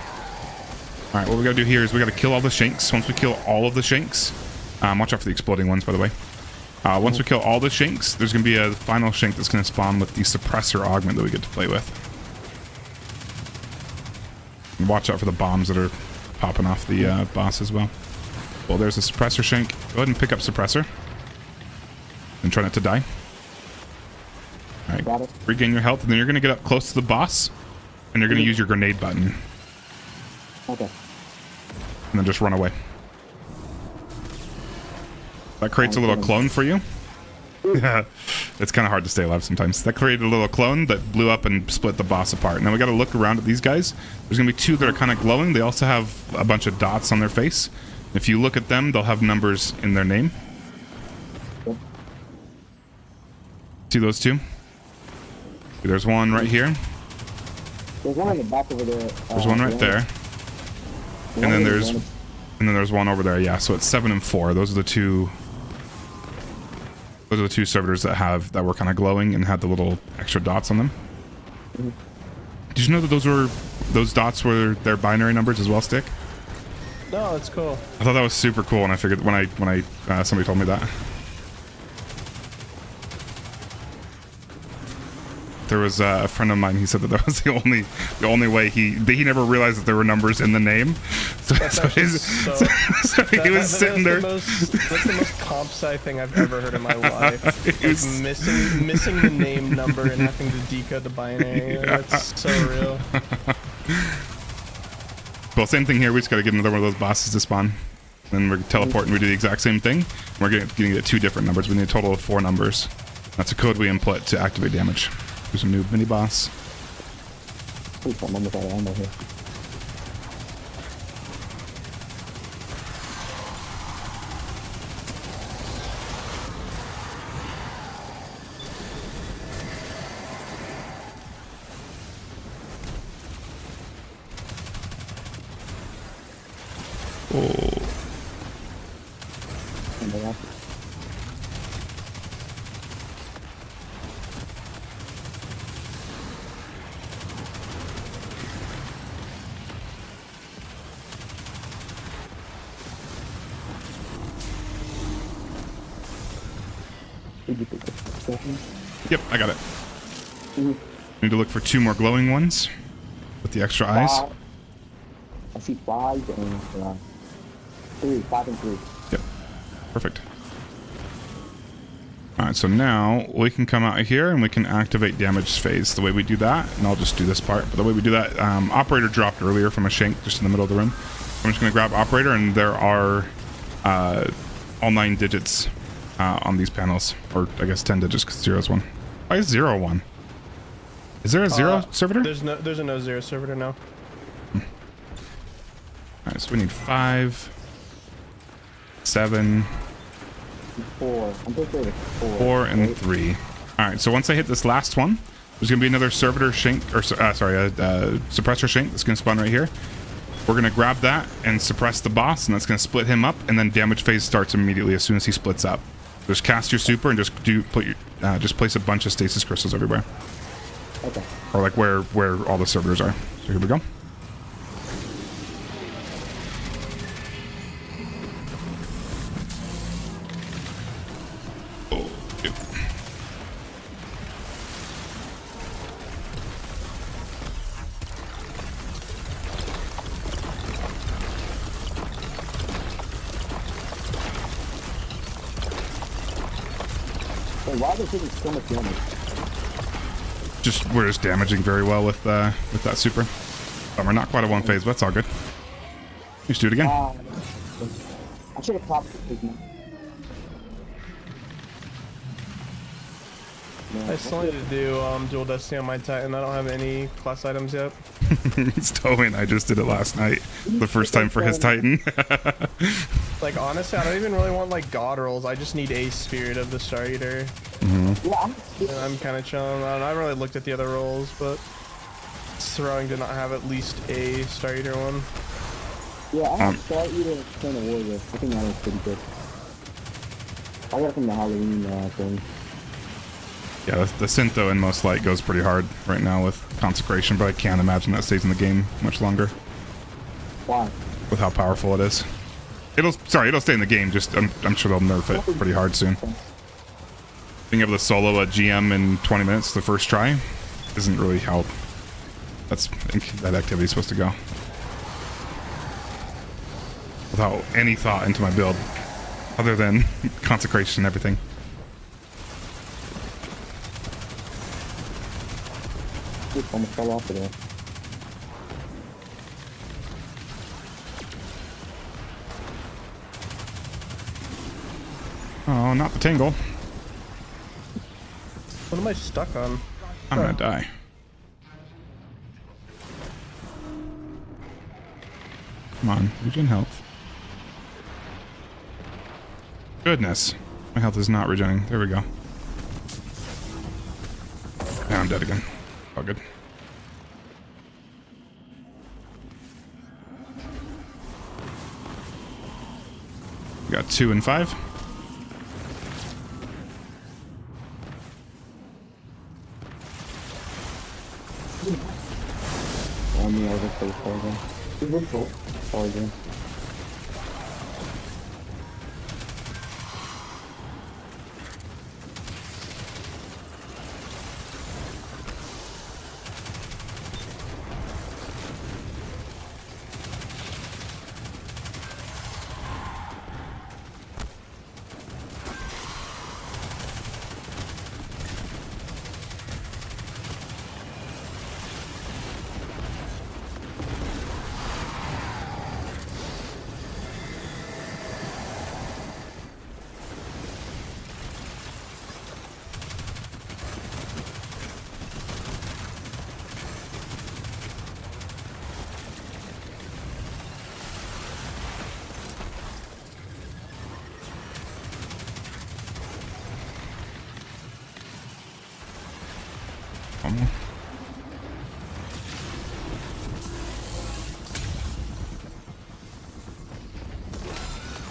A: Alright, what we gotta do here is we gotta kill all the Shanks. Once we kill all of the Shanks, watch out for the exploding ones by the way. Once we kill all the Shanks, there's gonna be a final Shank that's gonna spawn with the suppressor augment that we get to play with. And watch out for the bombs that are popping off the boss as well. Well, there's a suppressor Shank. Go ahead and pick up suppressor. And try not to die. Alright, regain your health, and then you're gonna get up close to the boss, and you're gonna use your grenade button.
C: Okay.
A: And then just run away. That creates a little clone for you. Yeah, it's kind of hard to stay alive sometimes. That created a little clone that blew up and split the boss apart. Now we got to look around at these guys. There's gonna be two that are kind of glowing. They also have a bunch of dots on their face. If you look at them, they'll have numbers in their name. See those two? There's one right here.
C: There's one in the back over there.
A: There's one right there. And then there's one over there. Yeah, so it's 7 and 4. Those are the two. Those are the two servitors that were kind of glowing and had the little extra dots on them.
C: Mm-hmm.
A: Did you know that those dots were their binary numbers as well, Stick?
D: No, that's cool.
A: I thought that was super cool, and I figured when somebody told me that. There was a friend of mine. He said that was the only way he never realized that there were numbers in the name. So he was sitting there.
D: That's the most comp sci thing I've ever heard in my life.
A: He was
D: missing the name number and having to decode the binary.
A: Yeah.
D: That's so real.
A: Well, same thing here. We just got to get another one of those bosses to spawn. Then we're teleporting. We do the exact same thing. We're getting to get 2 different numbers. We need a total of 4 numbers. That's a code we input to activate damage. There's a new mini boss.
C: Please don't remember that ammo here.
A: Oh. Yep, I got it. Need to look for 2 more glowing ones with the extra eyes.
C: I see 5 and 3. 5 and 3.
A: Yep, perfect. Alright, so now we can come out here and we can activate damage phase. The way we do that, and I'll just do this part, but the way we do that, operator dropped earlier from a shank just in the middle of the room. I'm just going to grab operator, and there are all 9 digits on these panels, or I guess 10 digits because 0 is 1. Why is 0 1? Is there a 0 servitor?
D: There's a no 0 servitor now.
A: Alright, so we need 5, 7,
C: 4. I'm pretty sure it's 4.
A: 4, and 3. Alright, so once I hit this last one, There's gonna be another servitor shank, or suppressor shank that's gonna spawn right here. We're gonna grab that and suppress the boss, and that's gonna split him up, and then damage phase starts immediately as soon as he splits up. Just cast your super and just place a bunch of stasis crystals everywhere.
C: Okay.
A: Or like where all the servitors are. So here we go. Oh, yep.
C: So why are they taking so much damage?
A: We're just damaging very well with that super. We're not quite at one phase, but that's all good. Let's do it again.
C: I should have popped it.
D: I still need to do dual destiny on my Titan. I don't have any class items yet.
A: Stowe and I just did it last night. The first time for his Titan.
D: Like honestly, I don't even really want like god rolls. I just need a spirit of the Star Eater.
C: Yeah,
D: I'm kind of chilling. I haven't really looked at the other rolls, but throwing did not have at least a Star Eater one.
C: yeah, I have Star Eater and Turn of Warrior. I think that was pretty good. I got it from the Halloween thing.
A: Yeah, the Syntho and Most Light goes pretty hard right now with Consecration, but I can't imagine that stays in the game much longer
C: Why?
A: with how powerful it is. It'll stay in the game, just I'm sure they'll nerf it pretty hard soon. Being able to solo a GM in 20 minutes the first try isn't really how that activity is supposed to go. Without any thought into my build, other than Consecration and everything.
C: It almost fell off of there.
A: Oh, not the Tangle.
D: What am I stuck on?
A: I'm gonna die. Come on, regen health. Goodness. My health is not regenerating. There we go. Now I'm dead again. All good. We got 2 and 5.
C: On the other face again. Again.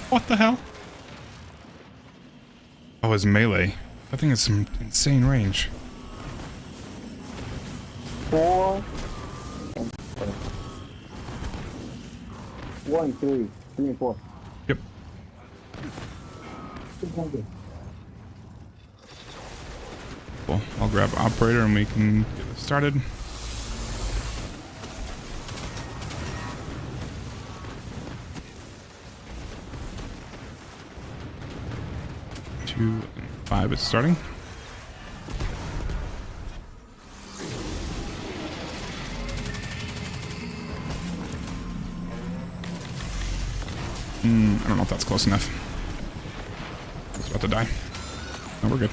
A: What the hell? Oh, his melee. I think it's some insane range.
C: 4 and 4. 1 and 3. 3 and 4.
A: Yep. Cool. I'll grab operator and we can get this started. Two and 5 is starting. I don't know if that's close enough. It's about to die. No, we're good.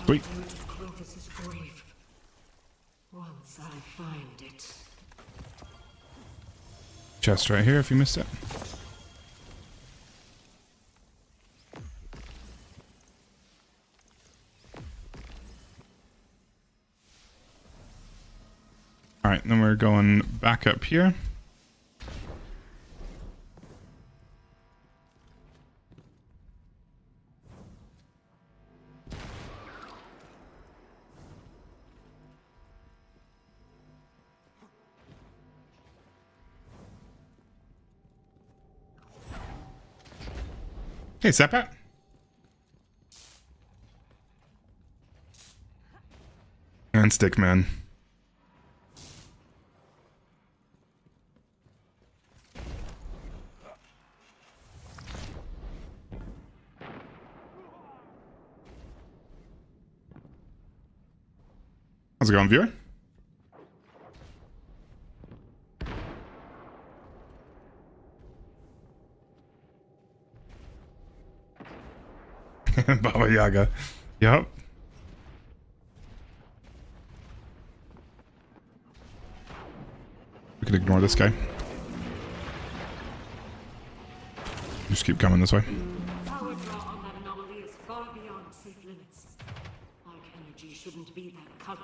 A: Sweet.
E: Crotas's grave. Once I find it.
A: Chest right here if you missed it. All right, then we're going back up here. Hey, Sepat. And Stickman. How's it going, viewer? Baba Yaga. Yep. We can ignore this guy. Just keep coming this way.
E: Power draw on that anomaly is far beyond safe limits. Arc energy shouldn't be that color.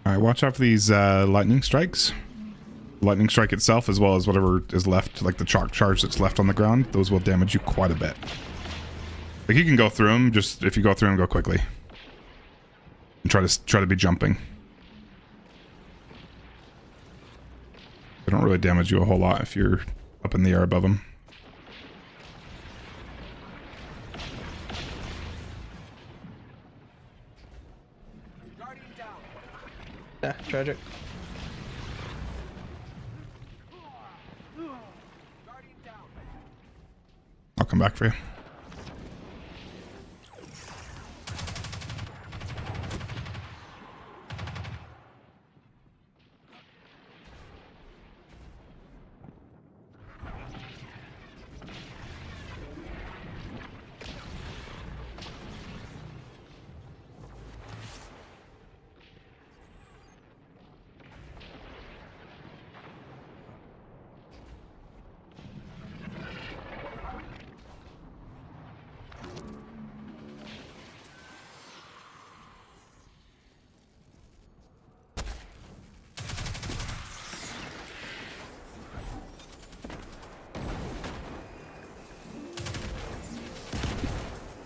A: All right, watch out for these lightning strikes. Lightning strike itself, as well as whatever is left, like the chalk charge that's left on the ground, those will damage you quite a bit. Like you can go through them, just if you go through them, go quickly. And try to be jumping. They don't really damage you a whole lot if you're up in the air above them.
D: Yeah, tragic.
A: I'll come back for you.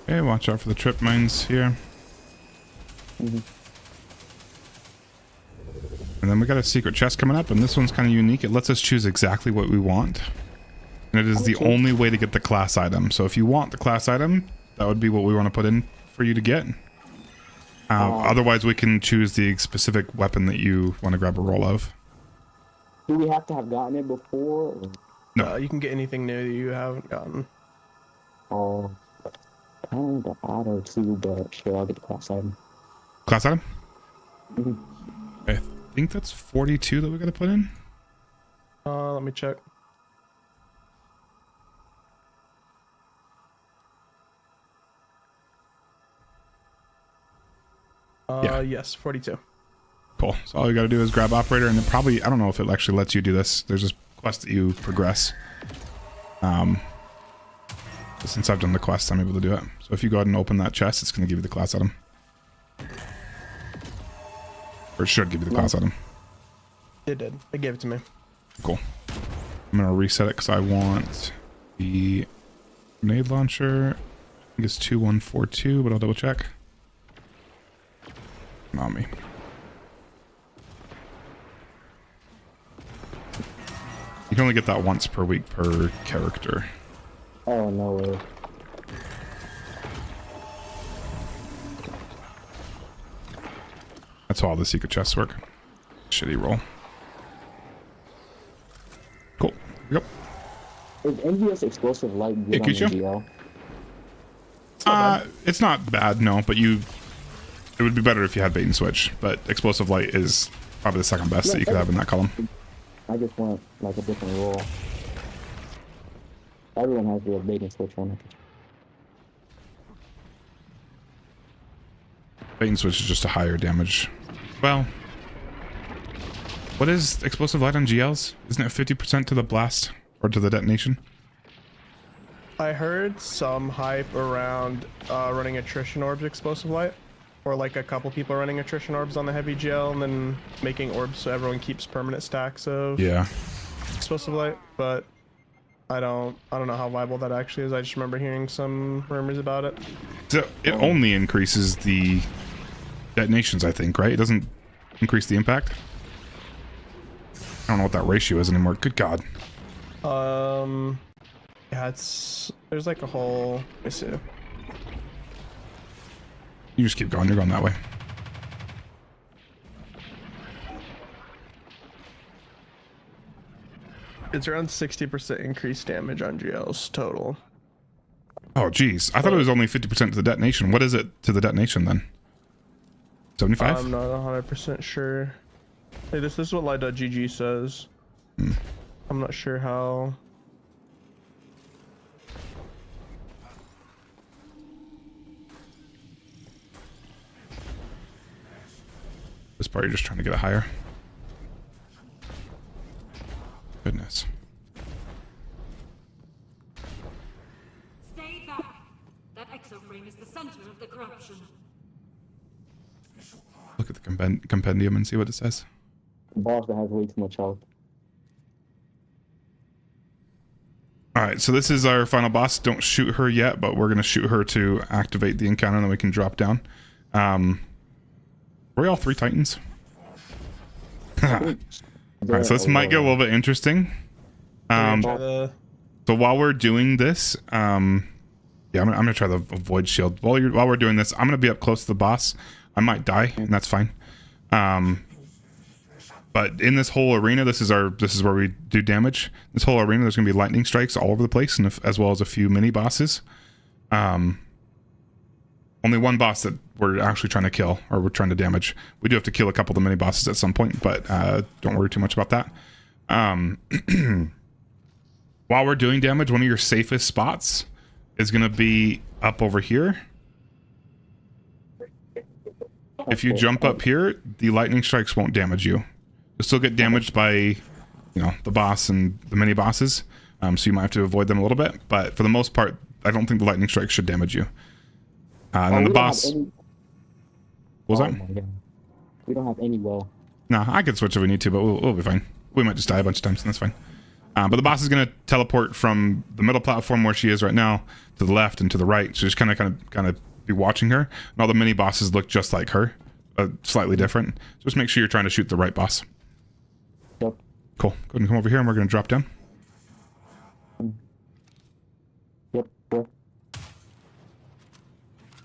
A: Okay, watch out for the trip mines here.
C: Mm-hmm.
A: And then we got a secret chest coming up, and this one's kind of unique. It lets us choose exactly what we want. And it is the only way to get the class item. So if you want the class item, that would be what we want to put in for you to get. Otherwise, we can choose the specific weapon that you want to grab a roll of.
C: Do we have to have gotten it before? Or?
A: No.
D: You can get anything new that you haven't gotten.
C: Oh, kind of auto too, but sure, I'll get the class item.
A: Class item?
C: Mm-hmm.
A: I think that's 42 that we got to put in.
D: Let me check.
A: Yeah.
D: Yes, 42.
A: Cool. So all you got to do is grab operator, and then probably, I don't know if it actually lets you do this. There's this quest that you progress. Since I've done the quest, I'm able to do it. So if you go ahead and open that chest, it's going to give you the class item. Or it should give you the class item.
D: It did. It gave it to me.
A: Cool. I'm going to reset it because I want the grenade launcher. I think it's 2142, but I'll double check. Not me. You can only get that once per week per character.
C: Oh, no way.
A: That's how all the secret chests work. Shitty roll. Cool. Here we go.
C: Is envious explosive light good on
A: Kicho?
C: NGL?
A: It's not bad, no, but it would be better if you had bait and switch, but explosive light is probably the second best that you could have in that column.
C: I just want like a different roll. Everyone has the bait and switch on it.
A: Bait and switch is just a higher damage. Well, what is explosive light on GLs? Isn't it 50% to the blast or to the detonation?
D: I heard some hype around running attrition orbs explosive light, or like a couple people running attrition orbs on the heavy GL and then making orbs so everyone keeps permanent stacks of
A: Yeah.
D: explosive light. But I don't know how viable that actually is. I just remember hearing some rumors about it.
A: So it only increases the detonations, I think, right? It doesn't increase the impact. I don't know what that ratio is anymore. Good God.
D: Yeah, there's like a whole. Let me see.
A: You just keep going. You're going that way.
D: It's around 60% increased damage on GLs total.
A: Oh, geez. I thought it was only 50% to the detonation. What is it to the detonation then? 75?
D: I'm not 100% sure. Hey, this is what light.gg says. I'm not sure how.
A: This part you're just trying to get it higher. Goodness.
E: Stay back. That exoframe is the center of the corruption.
A: Look at the compendium and see what it says.
C: Boss that has way too much health.
A: Alright, so this is our final boss. Don't shoot her yet, but we're going to shoot her to activate the encounter and then we can drop down. Were we all 3 titans? Alright, so this might get a little bit interesting. So while we're doing this, yeah, I'm gonna try the avoid shield. While we're doing this, I'm gonna be up close to the boss. I might die, and that's fine. But in this whole arena, this is where we do damage. This whole arena, there's gonna be lightning strikes all over the place, and as well as a few mini bosses. Only one boss that we're actually trying to kill, or we're trying to damage. We do have to kill a couple of the mini bosses at some point, but don't worry too much about that. While we're doing damage, one of your safest spots is going to be up over here. If you jump up here, the lightning strikes won't damage you. You'll still get damaged by, you know, the boss and the mini bosses, so you might have to avoid them a little bit. But for the most part, I don't think the lightning strikes should damage you. And then the boss. What was that?
C: My God. We don't have any will.
A: No, I could switch if we need to, but we'll be fine. We might just die a bunch of times, and that's fine. But the boss is going to teleport from the middle platform where she is right now to the left and to the right. So just kind of be watching her. And all the mini bosses look just like her, slightly different. So just make sure you're trying to shoot the right boss.
C: Yep.
A: Cool. Go ahead and come over here, and we're going to drop down.
C: Yep. Yep.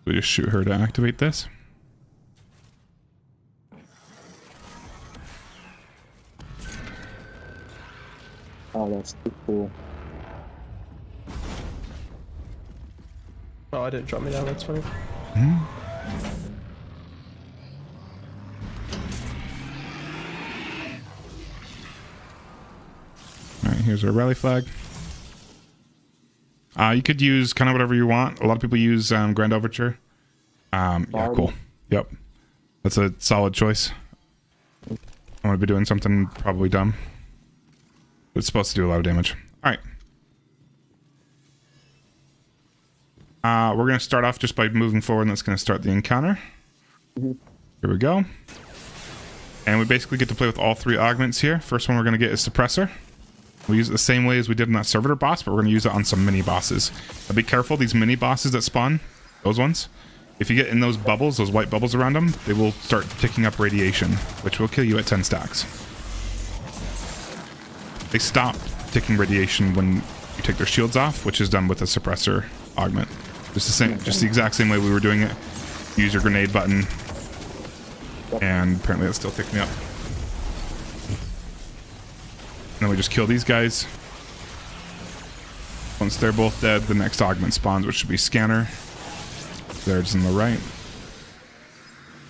A: We just shoot her to activate this.
C: Oh, that's too cool.
D: Oh, I didn't drop me down. That's funny.
A: All right, here's our rally flag. You could use kind of whatever you want. A lot of people use Grand Overture. Yeah, cool. Yep. That's a solid choice. I'm going to be doing something probably dumb. It's supposed to do a lot of damage. All right. We're going to start off just by moving forward, and that's going to start the encounter. Here we go. And we basically get to play with all 3 augments here. First one we're going to get is Suppressor. We'll use it the same way as we did in that servitor boss, but we're going to use it on some mini bosses. Now be careful, these mini bosses that spawn, those ones, if you get in those bubbles, those white bubbles around them, they will start ticking up radiation, which will kill you at 10 stacks. They stop ticking radiation when you take their shields off, which is done with a suppressor augment. Just the exact same way we were doing it. Use your grenade button, and apparently that's still ticking me up. And then we just kill these guys. Once they're both dead, the next augment spawns, which should be Scanner. There's on the right.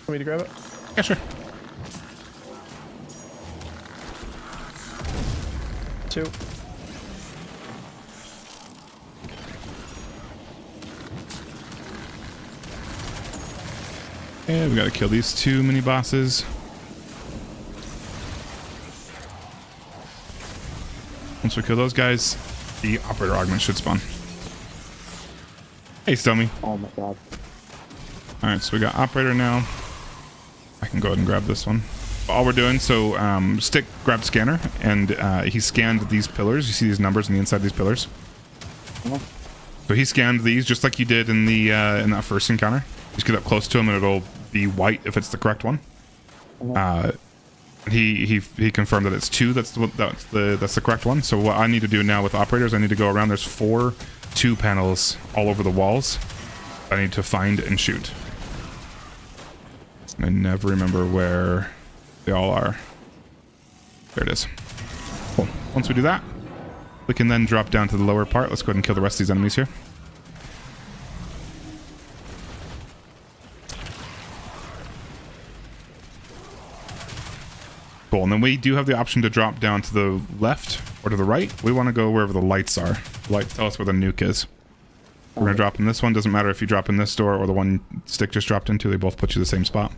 D: Want me to grab it?
A: Yeah, sure.
D: 2.
A: Okay, we gotta kill these 2 mini bosses. Once we kill those guys, the operator augment should spawn. Hey, Stommy.
C: Oh my god.
A: Alright, so we got operator now. I can go ahead and grab this one. All we're doing, so Stick grabbed scanner, and he scanned these pillars. You see these numbers on the inside of these pillars? So he scanned these just like you did in the in that first encounter. Just get up close to him and it'll be white if it's the correct one. He confirmed that it's 2. That's the correct one. So what I need to do now with operators, I need to go around. There's 4 2 panels all over the walls. I need to find and shoot. I never remember where they all are. There it is. Cool. Once we do that, we can then drop down to the lower part. Let's go ahead and kill the rest of these enemies here. Cool, and then we do have the option to drop down to the left or to the right. We want to go wherever the lights are. The lights tell us where the nuke is. We're going to drop in this one. Doesn't matter if you drop in this door or the one Stick just dropped into. They both put you the same spot.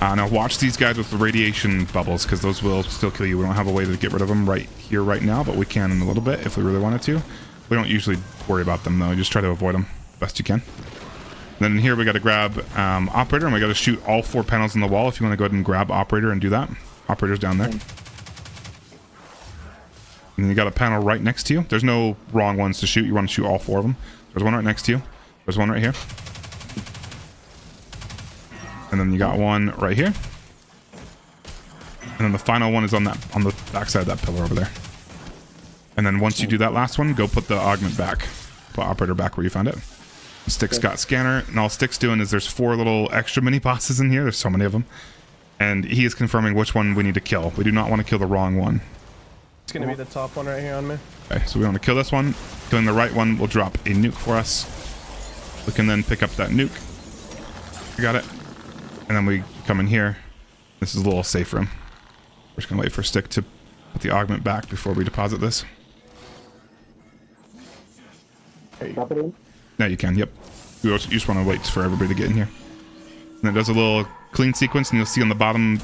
A: Now watch these guys with the radiation bubbles, because those will still kill you. We don't have a way to get rid of them right here, right now, but we can in a little bit if we really wanted to. We don't usually worry about them, though. You just try to avoid them best you can. And then in here, we got to grab operator, and we got to shoot all 4 panels on the wall. If you want to go ahead and grab operator and do that. Operator's down there. And then you got a panel right next to you. There's no wrong ones to shoot. You want to shoot all 4 of them. There's one right next to you. There's one right here. And then you got one right here. And then the final one is on the backside of that pillar over there. And then once you do that last one, go put the augment back. Put operator back where you found it. Stick's got scanner, and all Stick's doing is there's 4 little extra mini bosses in here. There's so many of them. And he is confirming which one we need to kill. We do not want to kill the wrong one.
D: It's gonna be the top one right here on me.
A: Okay, so we want to kill this one. Killing the right one will drop a nuke for us. We can then pick up that nuke. We got it. And then we come in here. This is a little safe room. We're just gonna wait for Stick to put the augment back before we deposit this.
C: Drop it in?
A: Yeah, you can, yep. You just want to wait for everybody to get in here. And it does a little clean sequence, and you'll see on the bottom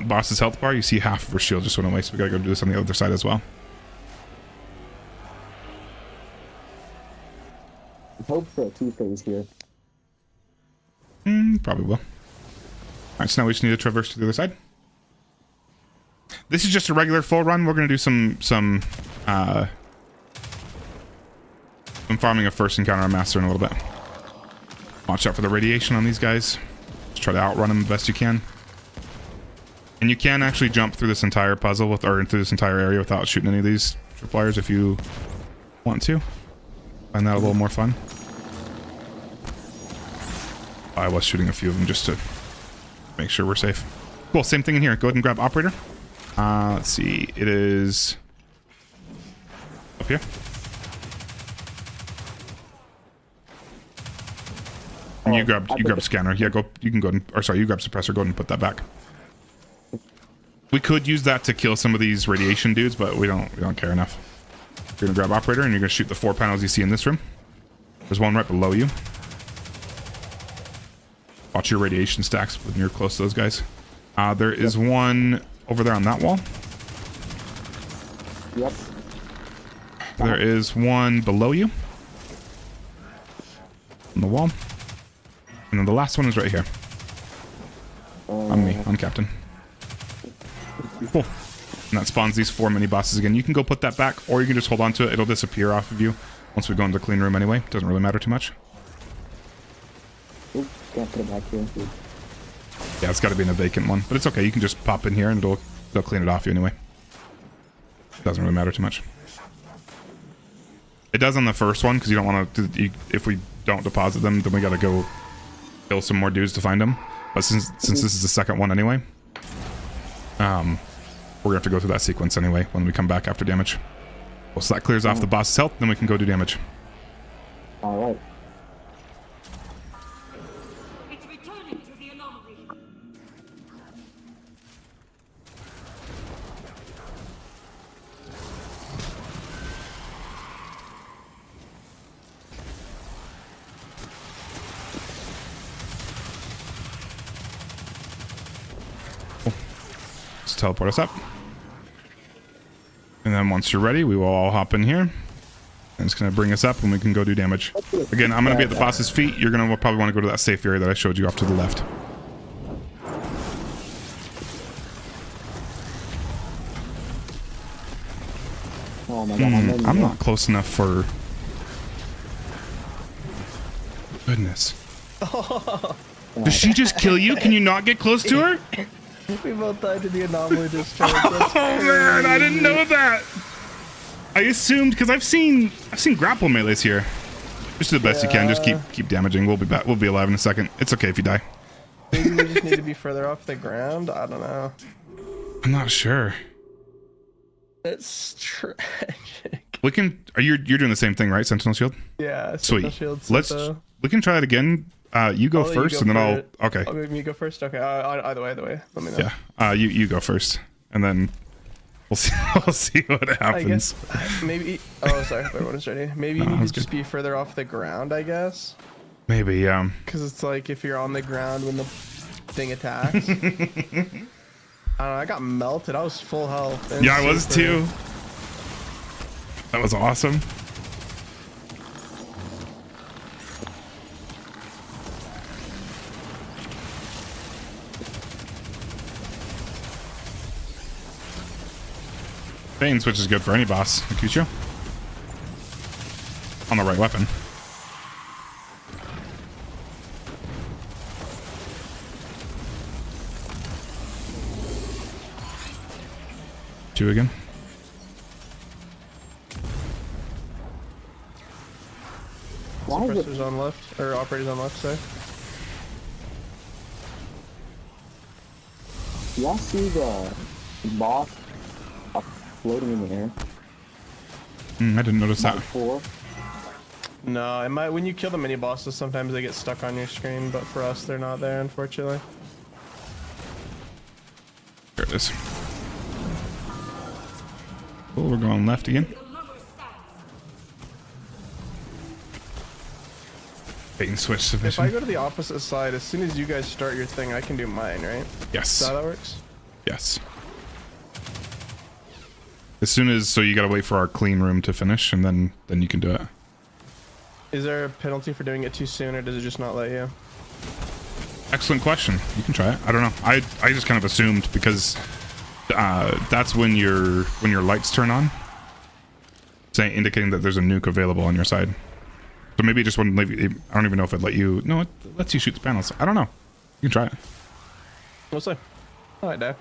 A: boss's health bar, you see half of her shield just went away, so we gotta go do this on the other side as well.
C: I hope for a 2-phase here.
A: Probably will. Alright, so now we just need to traverse to the other side. This is just a regular full run. We're gonna do some farming of first encounter on master in a little bit. Watch out for the radiation on these guys. Just try to outrun them the best you can. And you can actually jump through this entire puzzle or through this entire area without shooting any of these tripwires if you want to. Find that a little more fun. I was shooting a few of them just to make sure we're safe. Cool, same thing in here. Go ahead and grab operator. Let's see. It is up here. And you grab scanner. Yeah, go. You can go and, or sorry, you grab suppressor. Go ahead and put that back. We could use that to kill some of these radiation dudes, but we don't care enough. You're gonna grab operator, and you're gonna shoot the 4 panels you see in this room. There's one right below you. Watch your radiation stacks when you're close to those guys. There is one over there on that wall.
C: Yep.
A: There is one below you on the wall. And then the last one is right here. On me, on Captain. Cool. And that spawns these 4 mini bosses again. You can go put that back, or you can just hold on to it. It'll disappear off of you once we go into the clean room anyway. Doesn't really matter too much.
C: Oops, can't put it back here.
A: Yeah, it's got to be in a vacant one. But it's okay. You can just pop in here and they'll clean it off you anyway. Doesn't really matter too much. It does on the first one, because you don't want to... If we don't deposit them, then we got to go kill some more dudes to find them. But since this is the second one anyway, we're going to have to go through that sequence anyway when we come back after damage. Well, so that clears off the boss's health, then we can go do damage.
C: Alright.
E: It's returning to the anomaly.
A: Just teleport us up. And then once you're ready, we will all hop in here. And it's going to bring us up and we can go do damage. Again, I'm going to be at the boss's feet. You're going to probably want to go to that safe area that I showed you off to the left.
C: Oh my god,
A: I'm not close enough for... Goodness. Does she just kill you? Can you not get close to her?
D: We both died to the anomaly discharge.
A: Oh man, I didn't know that. I assumed because I've seen grapple melees here. Just do the best you can. Just keep damaging. We'll be back. We'll be alive in a second. It's okay if you die.
D: Maybe we just need to be further off the ground. I don't know.
A: I'm not sure.
D: It's tragic.
A: We can. You're doing the same thing, right? Sentinel shield.
D: Yeah.
A: Sweet.
D: Shield,
A: We can try it again. You go first, and then I'll. Okay.
D: Oh, me go first. Okay. Either way. Let me know.
A: Yeah. You go first, and then we'll see. We'll see what happens.
D: I guess maybe. Oh, sorry. Everyone is ready. Maybe you need to just be further off the ground. I guess.
A: Maybe.
D: Because it's like if you're on the ground when the thing attacks. I don't know. I got melted. I was full health.
A: Yeah, I was too. That was awesome. Bane switch is good for any boss, Akucho. On the right weapon. Two again.
D: Suppressors on left, or operators on left, sorry.
C: Y'all see the boss floating in the air?
A: I didn't notice that.
C: Before?
D: No, it might. When you kill the mini bosses, sometimes they get stuck on your screen, but for us, they're not there, unfortunately.
A: There it is. Cool, we're going left again. Bait and switch submission.
D: If I go to the opposite side, as soon as you guys start your thing, I can do mine, right?
A: Yes.
D: Is that how that works?
A: Yes. As soon as, so you gotta wait for our clean room to finish, and then you can do it.
D: Is there a penalty for doing it too soon, or does it just not let you?
A: Excellent question. You can try it. I don't know. I just kind of assumed because that's when your lights turn on, saying indicating that there's a nuke available on your side. So maybe it just wouldn't leave you. I don't even know if it let you. No, it lets you shoot the panels. I don't know. You can try it.
D: We'll see. I might die.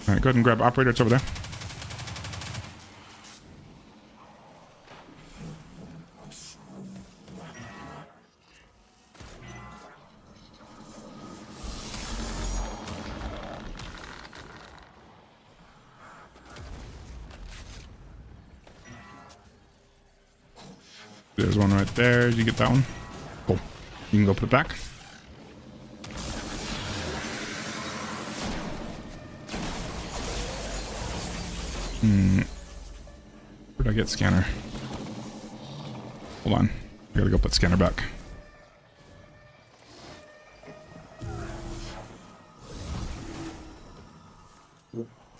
A: All right, go ahead and grab operator. It's over there. There's one right there. Did you get that one? Cool. You can go put it back. Where'd I get scanner? Hold on. I gotta go put scanner back.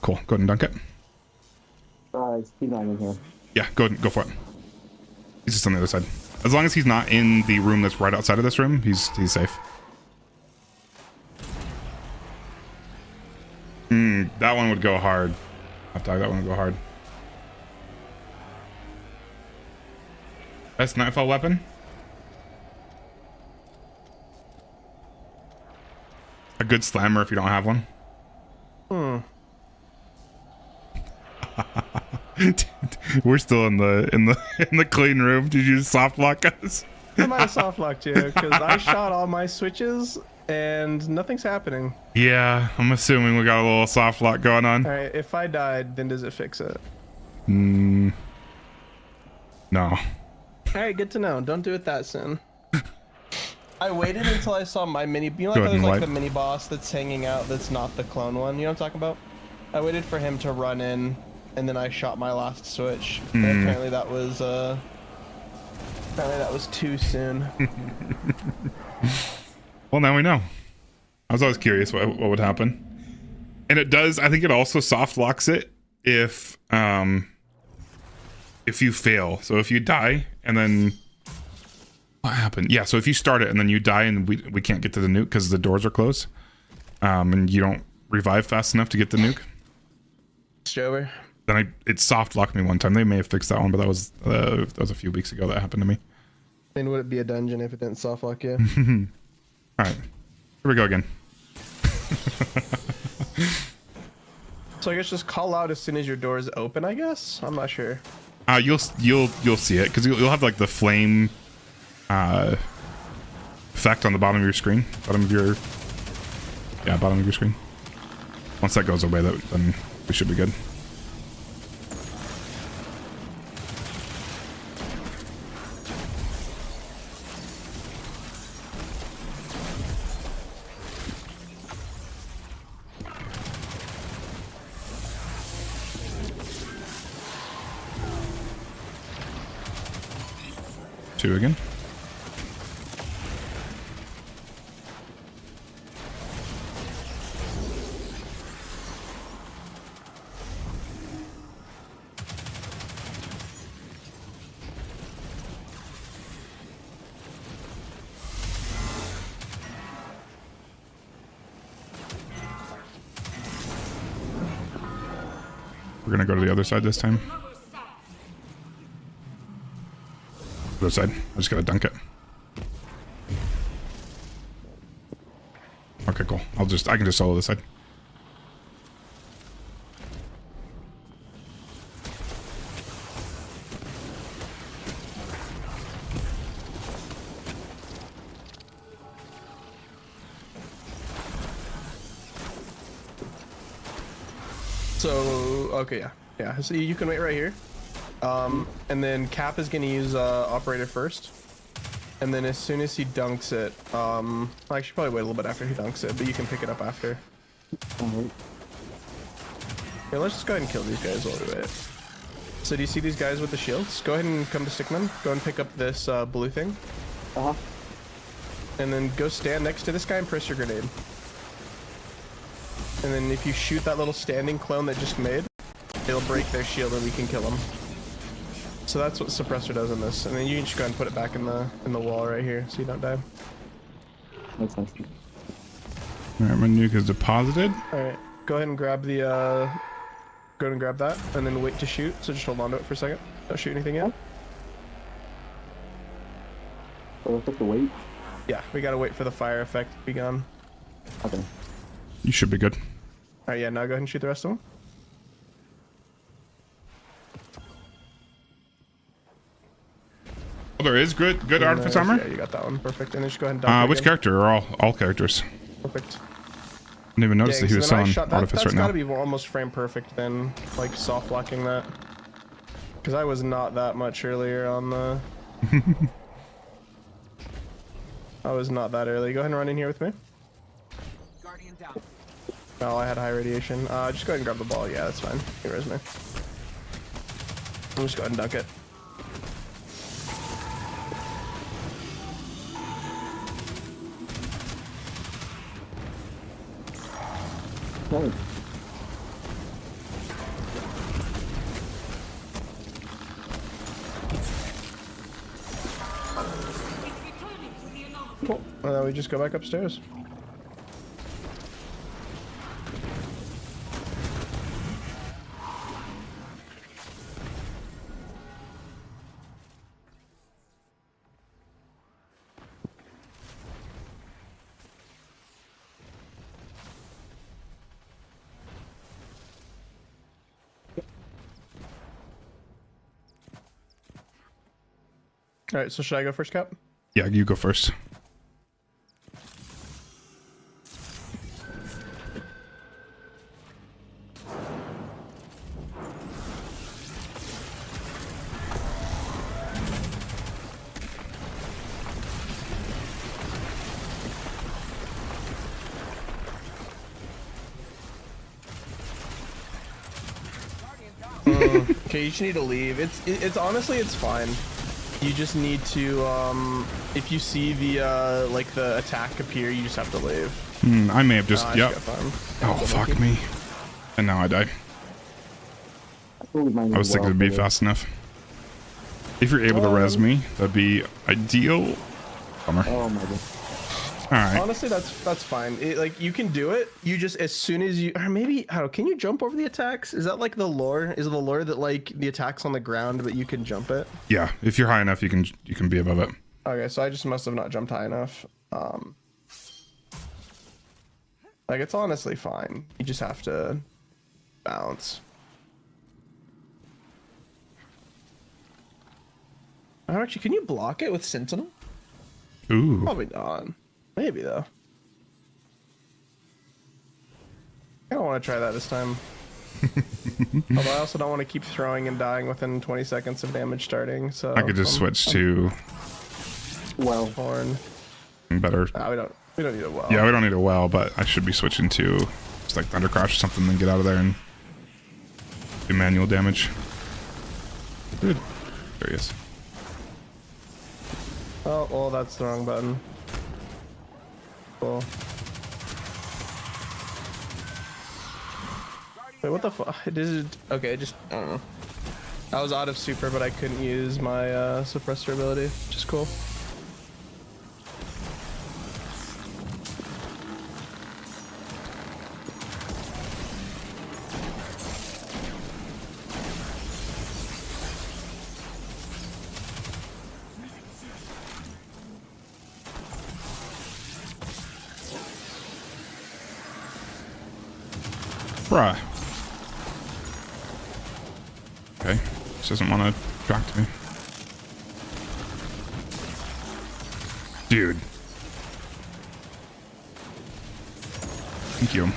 A: Cool. Go ahead and dunk it.
C: He's not in here.
A: Yeah, go ahead, go for it. He's just on the other side. As long as he's not in the room that's right outside of this room, he's safe. That one would go hard. Hot dog, that one would go hard. Best nightfall weapon? A good slammer if you don't have one. We're still in the clean room. Did you soft lock us?
D: I might have soft locked you because I shot all my switches and nothing's happening.
A: Yeah, I'm assuming we got a little soft lock going on.
D: All right, if I died, then does it fix it?
A: No.
D: All right, good to know. Don't do it that soon. I waited until I saw my mini. You know, like there's like the mini boss that's hanging out. That's not the clone one. You know what I'm talking about? I waited for him to run in, and then I shot my last switch. And apparently that was too soon.
A: Well, now we know. I was always curious what would happen. And it does. I think it also soft locks it if you fail. So if you die and then what happened? Yeah. So if you start it and then you die and we can't get to the nuke because the doors are closed, and you don't revive fast enough to get the nuke,
D: It's over.
A: then it soft locked me one time. They may have fixed that one, but that was a few weeks ago that happened to me.
D: And would it be a dungeon if it didn't soft lock you?
A: All right, here we go again.
D: So I guess just call out as soon as your doors open, I guess? I'm not sure.
A: You'll see it because you'll have like the flame effect on the bottom of your screen, bottom of your screen. Once that goes away, then we should be good. Two again. We're gonna go to the other side this time. Other side. I just gotta dunk it. Okay, cool. I can just solo this side.
D: So, okay, yeah. So you can wait right here. And then Cap is gonna use operator first. And then as soon as he dunks it, I should probably wait a little bit after he dunks it, but you can pick it up after.
C: Alright.
D: Here, let's just go ahead and kill these guys while we wait. So do you see these guys with the shields? Go ahead and come to Stickman. Go and pick up this blue thing.
C: Uh-huh.
D: And then go stand next to this guy and press your grenade. And then if you shoot that little standing clone that just made, it'll break their shield and we can kill them. So that's what suppressor does in this. And then you can just go ahead and put it back in the wall right here so you don't die.
C: Makes sense.
A: Alright, my nuke is deposited.
D: Alright, go ahead and grab the go ahead and grab that and then wait to shoot. So just hold on to it for a second. Don't shoot anything yet.
C: So we'll have to wait.
D: Yeah, we gotta wait for the fire effect to be gone.
C: Okay.
A: You should be good.
D: Alright, yeah, now go ahead and shoot the rest of them.
A: Oh, there is good artifice armor.
D: Yeah, you got that one. Perfect. And then just go ahead and dunk it
A: Which
D: again.
A: character or all characters?
D: Perfect.
A: I didn't even notice that he was selling artifice
D: that's
A: right now.
D: gotta be almost frame perfect then, like soft locking that. Because I was not that much earlier on the... I was not that early. Go ahead and run in here with me.
F: Guardian down.
D: Oh, I had high radiation. Just go ahead and grab the ball. Yeah, that's fine. Here, where's me? I'll just go ahead and dunk it.
C: Okay.
D: Cool. And then we just go back upstairs. All right, so should I go first, Cap?
A: Yeah, you go first.
D: Okay, you just need to leave. It's honestly, it's fine. You just need to, if you see the, like the attack appear, you just have to leave.
A: I may have just,
D: I
A: yep.
D: just got farmed.
A: Oh, fuck me. And now I die.
C: I believe mine
A: I was
C: as
A: thinking
C: well,
A: it'd be
C: but
A: fast enough. If you're able to res me, that'd be ideal. Bummer.
C: oh my god.
A: Alright.
D: Honestly, that's fine. Like you can do it. You just as soon as you, or maybe how can you jump over the attacks? Is that like the lore? Is the lore that like the attack's on the ground but you can jump it?
A: Yeah, if you're high enough, you can be above it.
D: Okay, so I just must have not jumped high enough. Like it's honestly fine. You just have to bounce. Oh, actually, can you block it with Sentinel?
A: Ooh.
D: Probably not. Maybe though. I don't want to try that this time. Although I also don't want to keep throwing and dying within 20 seconds of damage starting. So
A: I could just switch to
C: Well,
D: horn.
A: better.
D: We don't need a well.
A: Yeah, we don't need a well, but I should be switching to just like Thunder Crash or something, then get out of there and do manual damage. Good. There he is.
D: Oh, well, that's the wrong button. Cool. Wait, what the fuck? Okay, just, I don't know. I was out of super, but I couldn't use my suppressor ability, which is cool.
A: Bruh. Okay. This doesn't want to track to me. Dude. Thank you.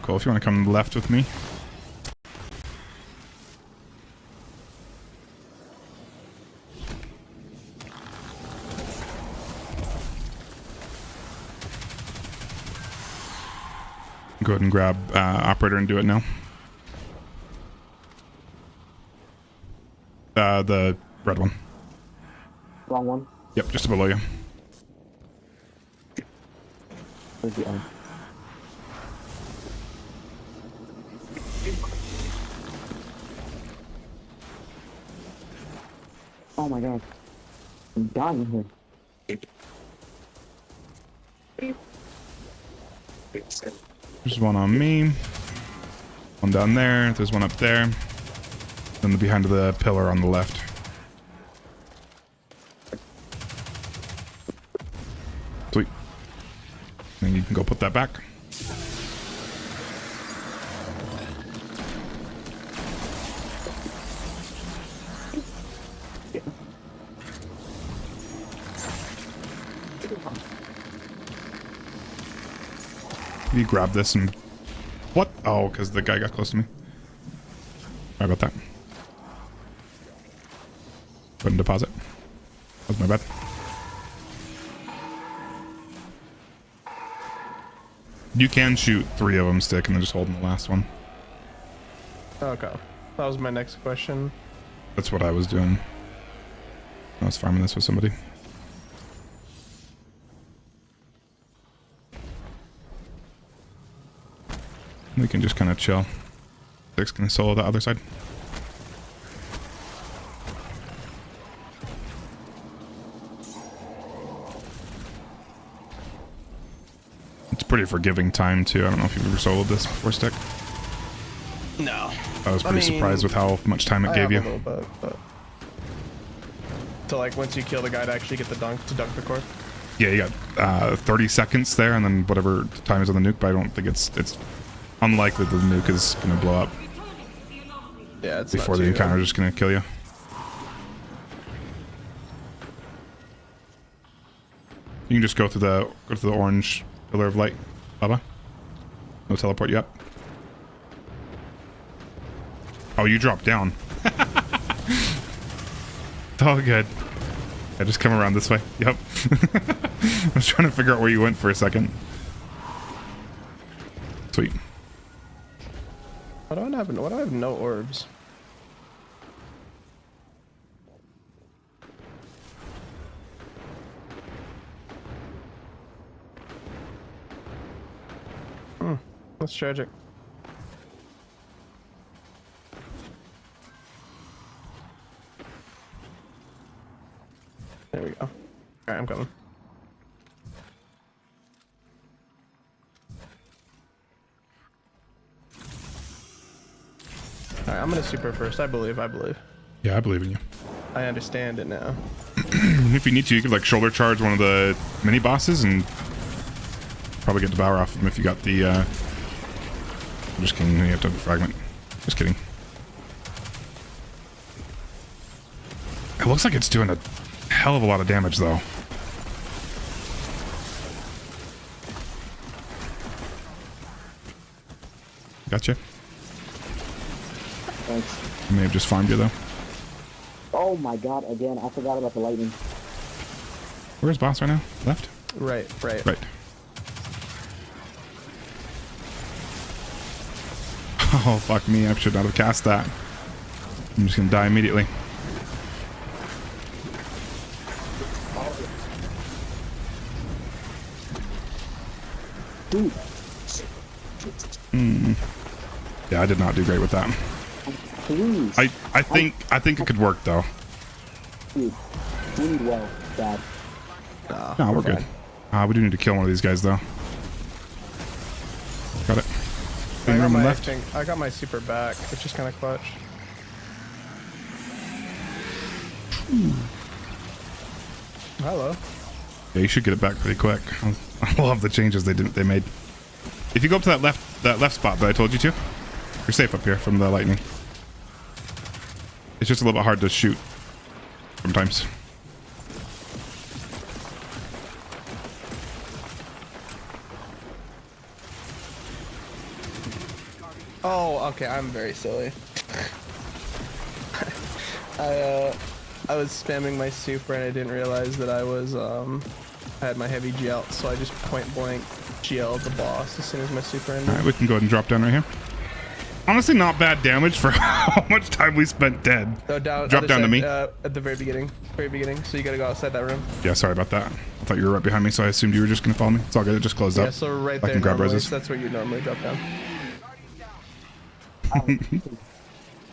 A: Cool, if you want to come left with me. Go ahead and grab operator and do it now. The red one.
C: wrong one.
A: Yep, just below you.
C: Where's the other? Oh my god. I'm dying here.
A: There's one on me. One down there. There's one up there. Then the behind of the pillar on the left. Sweet. Then you can go put that back. You grab this and... What? Oh, because the guy got close to me. Sorry about that. Go ahead and deposit. That was my bad. You can shoot 3 of them stick and then just hold in the last one.
D: Okay. That was my next question.
A: That's what I was doing. I was farming this with somebody. We can just kind of chill. Six can solo the other side. It's pretty forgiving time too. I don't know if you've ever soloed this before, Stick.
D: No.
A: I was pretty surprised with how much time it gave you.
D: A little bit, but... So like once you kill the guy to actually get the dunk to dunk the core.
A: Yeah, you got 30 seconds there, and then whatever time is on the nuke. But I don't think it's unlikely that the nuke is going to blow up
D: Yeah, it's
A: before
D: not
A: the
D: too
A: encounter is just going to kill you. You can just go to the orange pillar of light, Baba. No teleport you up. Oh, you dropped down. It's all good. Yeah, just come around this way. Yep. I was trying to figure out where you went for a second. Sweet.
D: Why do I have no orbs? That's tragic. There we go. Alright, I'm coming. Alright, I'm gonna super first. I believe.
A: Yeah, I believe in you.
D: I understand it now.
A: If you need to, you could like shoulder charge one of the mini bosses and probably get Devour off him if you got the I'm just kidding, you have to have a fragment. Just kidding. It looks like it's doing a hell of a lot of damage though. Gotcha.
C: Thanks.
A: I may have just farmed you though.
C: Oh my god, again, I forgot about the lightning.
A: Where's boss right now? Left?
D: Right.
A: Right. Oh, fuck me. I should not have cast that. I'm just gonna die immediately.
C: Dude.
A: Yeah, I did not do great with that.
C: Please.
A: I think it could work though.
C: Dude. Bleed well, bad.
A: No, we're good. We do need to kill one of these guys though. Got it. Room left.
D: I got my super back, which is kind of clutch. Hello.
A: Yeah, you should get it back pretty quick. I love the changes they made. If you go up to that left spot that I told you to, you're safe up here from the lightning. It's just a little bit hard to shoot sometimes.
D: Oh, okay. I'm very silly. I was spamming my super and I didn't realize that I had my heavy G out, so I just point blank GL'd the boss as soon as my super ended.
A: All right, we can go ahead and drop down right here. Honestly, not bad damage for how much time we spent dead.
D: Oh,
A: Drop down to me.
D: At the very beginning. So you gotta go outside that room.
A: Yeah, sorry about that. I thought you were right behind me, so I assumed you were just gonna follow me. It's all good. It just closed up.
D: Yeah, so right
A: I
D: there.
A: can grab
D: Normally,
A: roses.
D: that's where you normally drop down.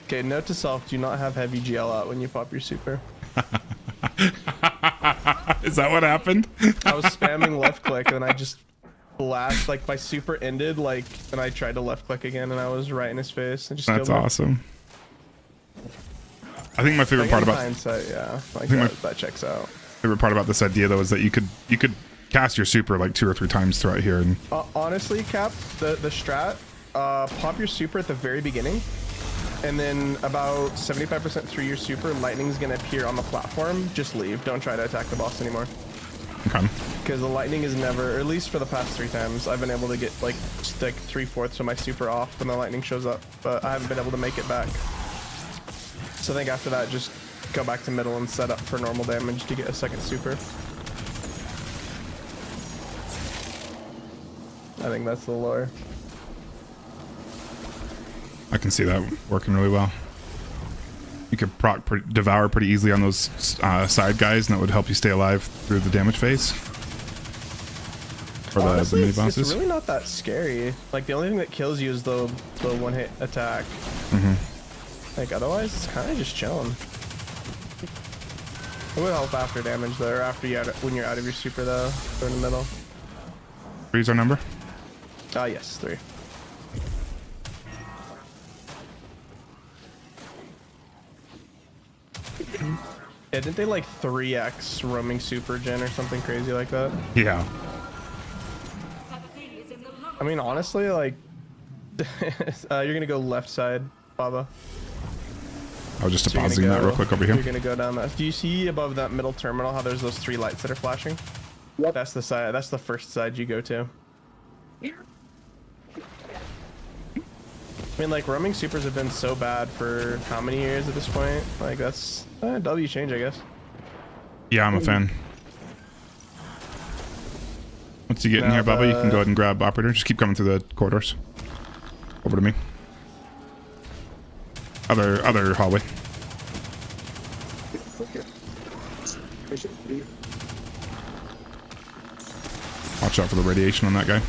D: Okay, note to self: do not have heavy GL out when you pop your super.
A: Is that what happened?
D: I was spamming left click and I just flashed, like my super ended, like, and I tried to left click again and I was right in his face and just
A: That's
D: killed him.
A: awesome. I think my favorite
D: Like,
A: part
D: in
A: about
D: hindsight, yeah, like
A: think
D: that checks out.
A: this idea though is that you could cast your super like 2 or 3 times throughout here, and
D: Honestly, Cap, the strat, pop your super at the very beginning, and then about 75% through your super, lightning's gonna appear on the platform. Just leave. Don't try to attack the boss anymore.
A: okay.
D: Because the lightning is never, or at least for the past 3 times, I've been able to get like 3/4 of my super off when the lightning shows up, but I haven't been able to make it back. So I think after that, just go back to middle and set up for normal damage to get a second super. I think that's the lore.
A: I can see that working really well. You could devour pretty easily on those side guys, and that would help you stay alive through the damage phase. For
D: Honestly,
A: the mini bosses.
D: it's really not that scary. Like the only thing that kills you is the one-hit attack. Like otherwise, it's kind of just chilling. It would help after damage though, or after when you're out of your super though, or in the middle.
A: 3's our number.
D: Yes, 3. Yeah, didn't they like 3x roaming super gen or something crazy like that?
A: Yeah.
D: I mean, honestly, like, you're gonna go left side, Baba.
A: I was just
D: So you're gonna
A: depositing that real quick over here.
D: You're gonna go down that. Do you see above that middle terminal how there's those 3 lights that are flashing?
C: Yep.
D: That's the side. That's the first side you go to. I mean, like, roaming supers have been so bad for how many years at this point? Like, that's W change, I guess.
A: Yeah, I'm a fan. Once you get in
D: Now
A: here, Bubba, you can
D: the-
A: go ahead and grab operator. Just keep coming through the corridors. Over to me. Other hallway. Watch out for the radiation on that guy.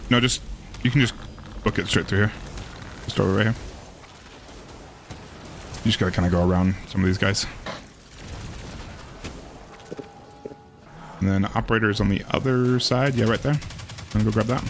A: No, just you can just book it straight through here. Just over right here. You just gotta kind of go around some of these guys. And then operator's on the other side. Yeah, right there. I'm gonna go grab that.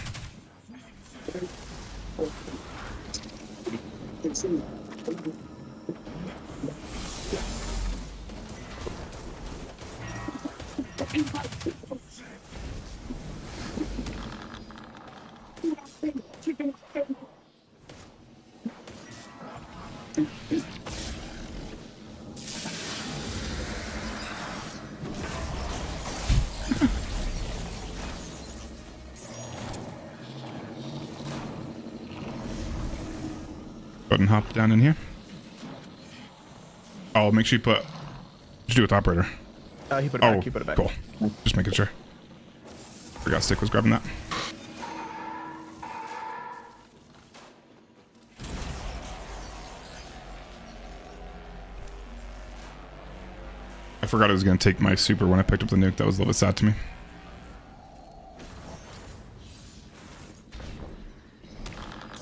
A: Go ahead and hop down in here. Oh, make sure you put. Just do it with operator.
D: He put it back. He put it back.
A: Cool. Just making sure. Forgot Stick was grabbing that. I forgot I was going to take my super when I picked up the nuke. That was a little bit sad to me.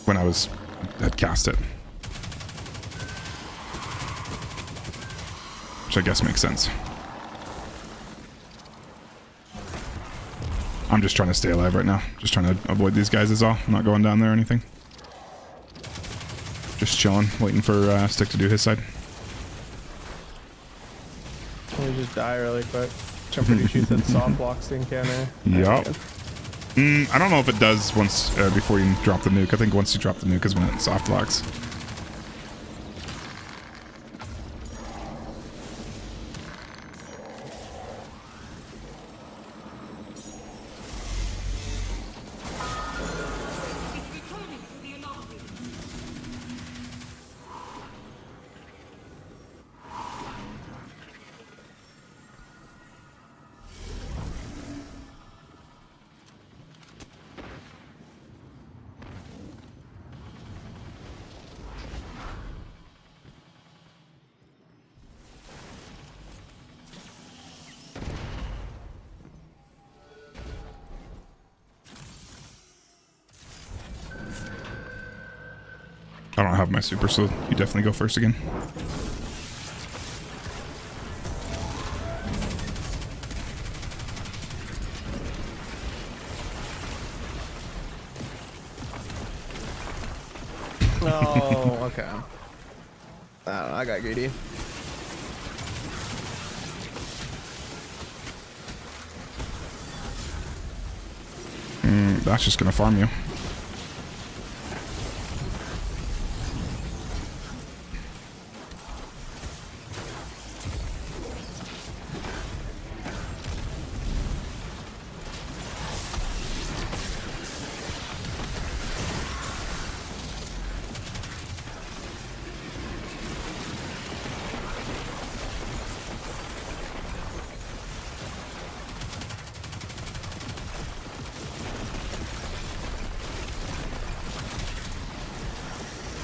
A: When I had cast it. Which I guess makes sense. I'm just trying to stay alive right now. Just trying to avoid these guys is all. I'm not going down there or anything. Just chilling, waiting for Stick to do his side.
D: Let me just die really quick. I'm pretty sure that soft blocks the encounter.
A: Yup. I don't know if it does once before you drop the nuke. I think once you drop the nuke is when it soft locks.
E: It's returning to the anomaly.
A: I don't have my super, so you definitely go first again.
D: Oh, okay. I don't know, I got greedy.
A: That's just gonna farm you.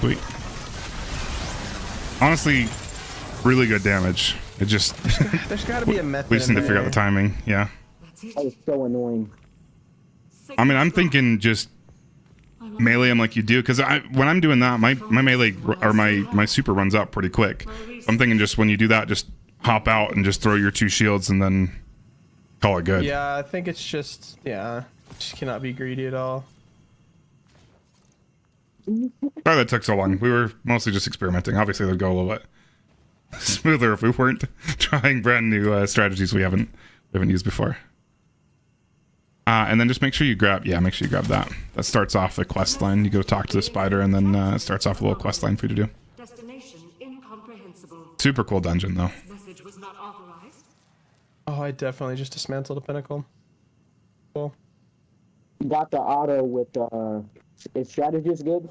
A: Sweet. Honestly, really good damage. It just
D: There's got to be a method.
A: we just need to
D: in
A: figure out
D: there.
A: the timing. Yeah.
E: That's it.
C: That was so annoying.
A: I mean, I'm thinking just melee him like you do, because when I'm doing that, my melee or my super runs out pretty quick. I'm thinking just when you do that, just hop out and just throw your two shields and then call it good.
D: Yeah, I think it's just just cannot be greedy at all.
A: Sorry that took so long. We were mostly just experimenting. Obviously, it'd go a little bit smoother if we weren't trying brand new strategies we haven't used before. And then just make sure you grab that. That starts off a quest line. You go talk to the spider, and then it starts off a little quest line for you to do.
E: Destination incomprehensible.
A: Super cool dungeon though.
E: Message was not authorized.
D: Oh, I definitely just dismantled a pinnacle. Cool.
C: Got the auto with is strategist good?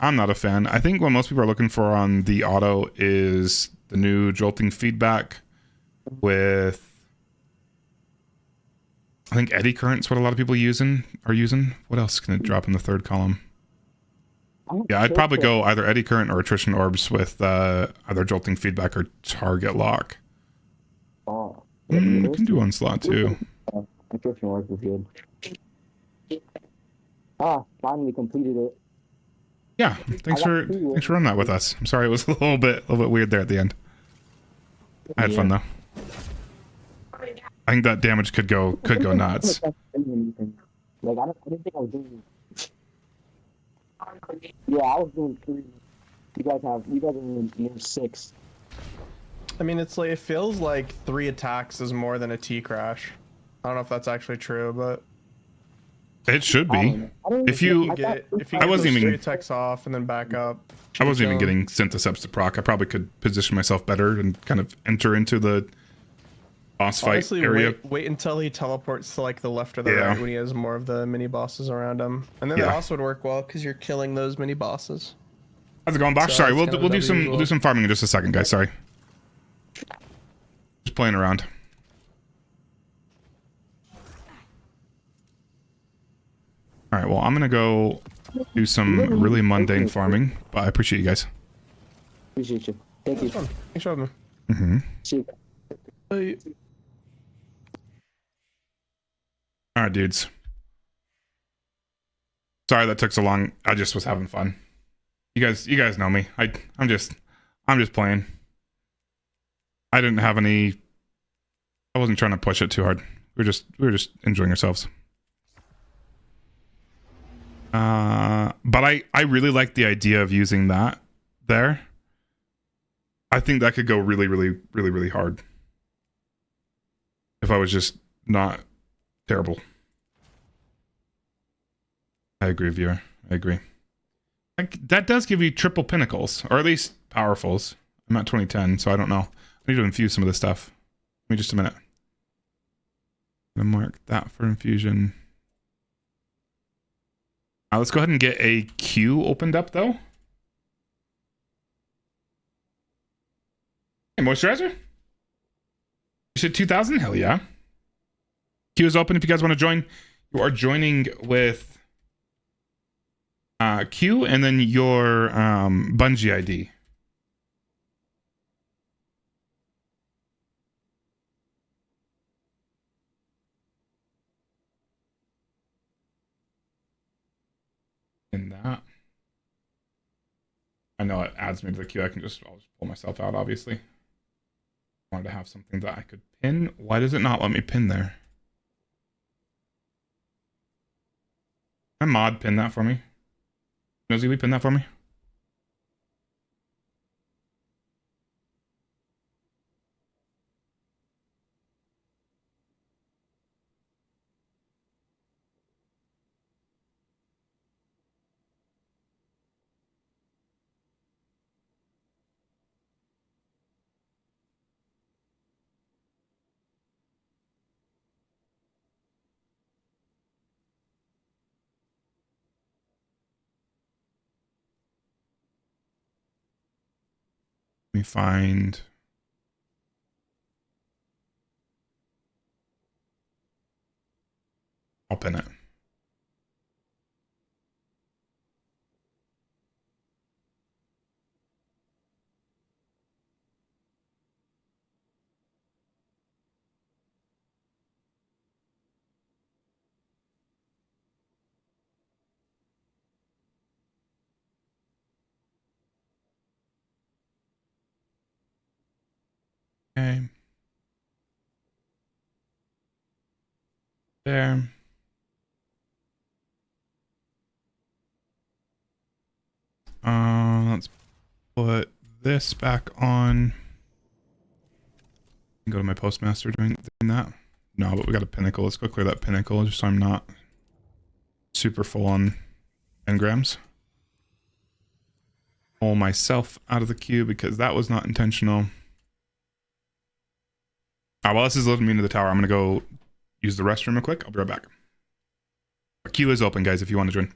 A: I'm not a fan. I think what most people are looking for on the auto is the new jolting feedback with, I think eddy current's what a lot of people are using. What else can it drop in the third column? Yeah, I'd probably go either eddy current or attrition orbs with either jolting feedback or target lock.
C: Oh.
A: You can do one slot too.
C: Attrition work is good. Ah, finally completed it.
A: Yeah, thanks for running that with us. I'm sorry it was a little bit weird there at the end. I had fun though. I think that damage could go nuts.
C: Like I didn't think I was doing. Yeah, I was doing 3. You guys are in near 6.
D: I mean, it's like, it feels like 3 attacks is more than a T crash. I don't know if that's actually true, but
A: It should be. If you
D: get
A: I wasn't
D: those
A: even-
D: 3 attacks off and then back up.
A: I wasn't even
D: chilling.
A: getting Syntheseps to proc. I probably could position myself better and kind of enter into the boss fight
D: Honestly,
A: area.
D: wait until he teleports to like the left or the
A: Yeah.
D: right when he has more of the mini bosses around him, and then that
A: Yeah.
D: also would work well because you're killing those mini bosses.
A: How's it going, Bosch?
D: So
A: Sorry,
D: it's
A: we'll
D: kind of
A: do
D: W
A: some
D: as well.
A: we'll do some farming in just a second, guys. Sorry. Just playing around. All right, well, I'm gonna go do some really mundane farming, but I appreciate you guys.
C: Appreciate you. Thank you.
D: Thanks for having me.
A: Mm-hmm.
C: See you.
D: Bye.
A: All right, dudes. Sorry that took so long. I just was having fun. You guys know me. I'm just playing. I didn't have any. I wasn't trying to push it too hard. We were just enjoying ourselves. But I really like the idea of using that there. I think that could go really hard. If I was just not terrible. I agree, viewer. I agree. That does give you triple pinnacles, or at least powerfuls. I'm at 2010, so I don't know. I need to infuse some of this stuff. Give me just a minute. I'm gonna mark that for infusion. Let's go ahead and get a queue opened up, though. Hey, moisturizer? You said 2,000? Hell yeah. Queue is open if you guys want to join. You are joining with Q and then your Bungie ID. In that. I know it adds me to the queue. I'll just pull myself out, obviously. I wanted to have something that I could pin. Why does it not let me pin there? Can I mod pin that for me? Nosy, will you pin that for me? Let me find. I'll pin it. Okay. There. Let's put this back on. Go to my postmaster doing that. No, but we got a pinnacle. Let's go clear that pinnacle just so I'm not super full on engrams. Pull myself out of the queue because that was not intentional. While this is loading me into the tower, I'm going to go use the restroom real quick. I'll be right back. Our queue is open, guys, if you want to join.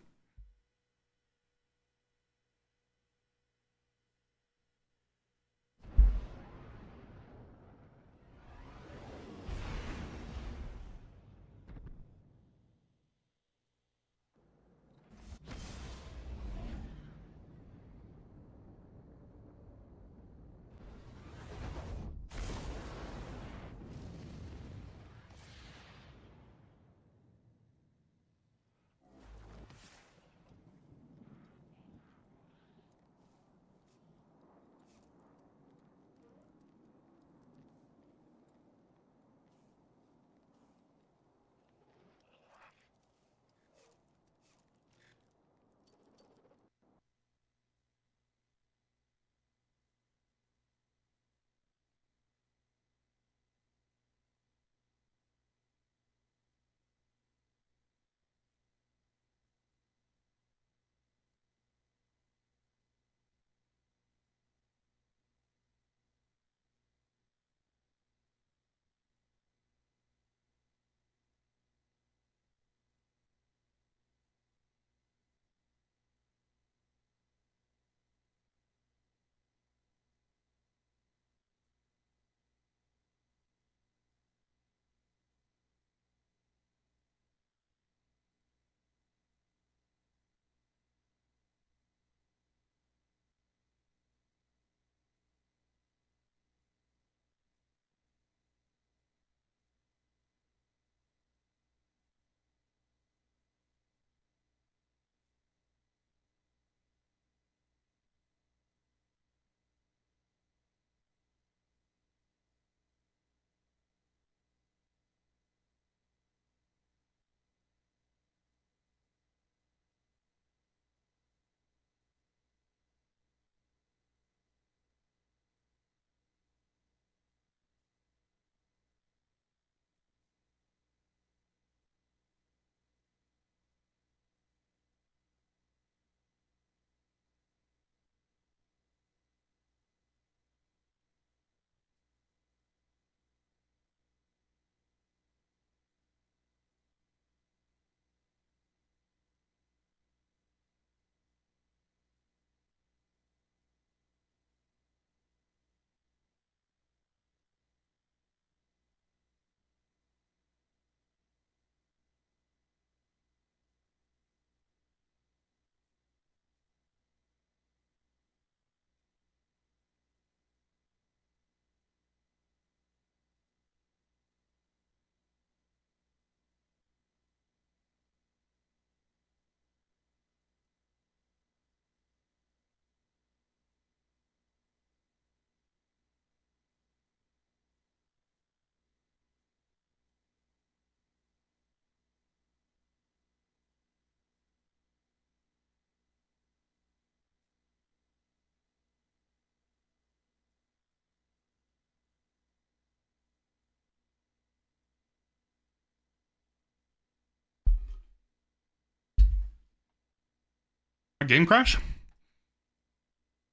A: game crash?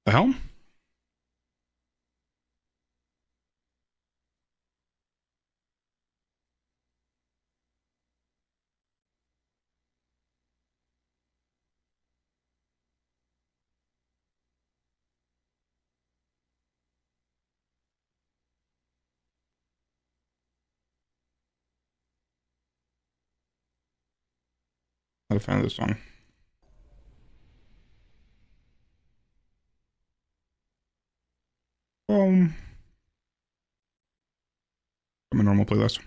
A: The hell? Not a fan of this song. My normal playlist.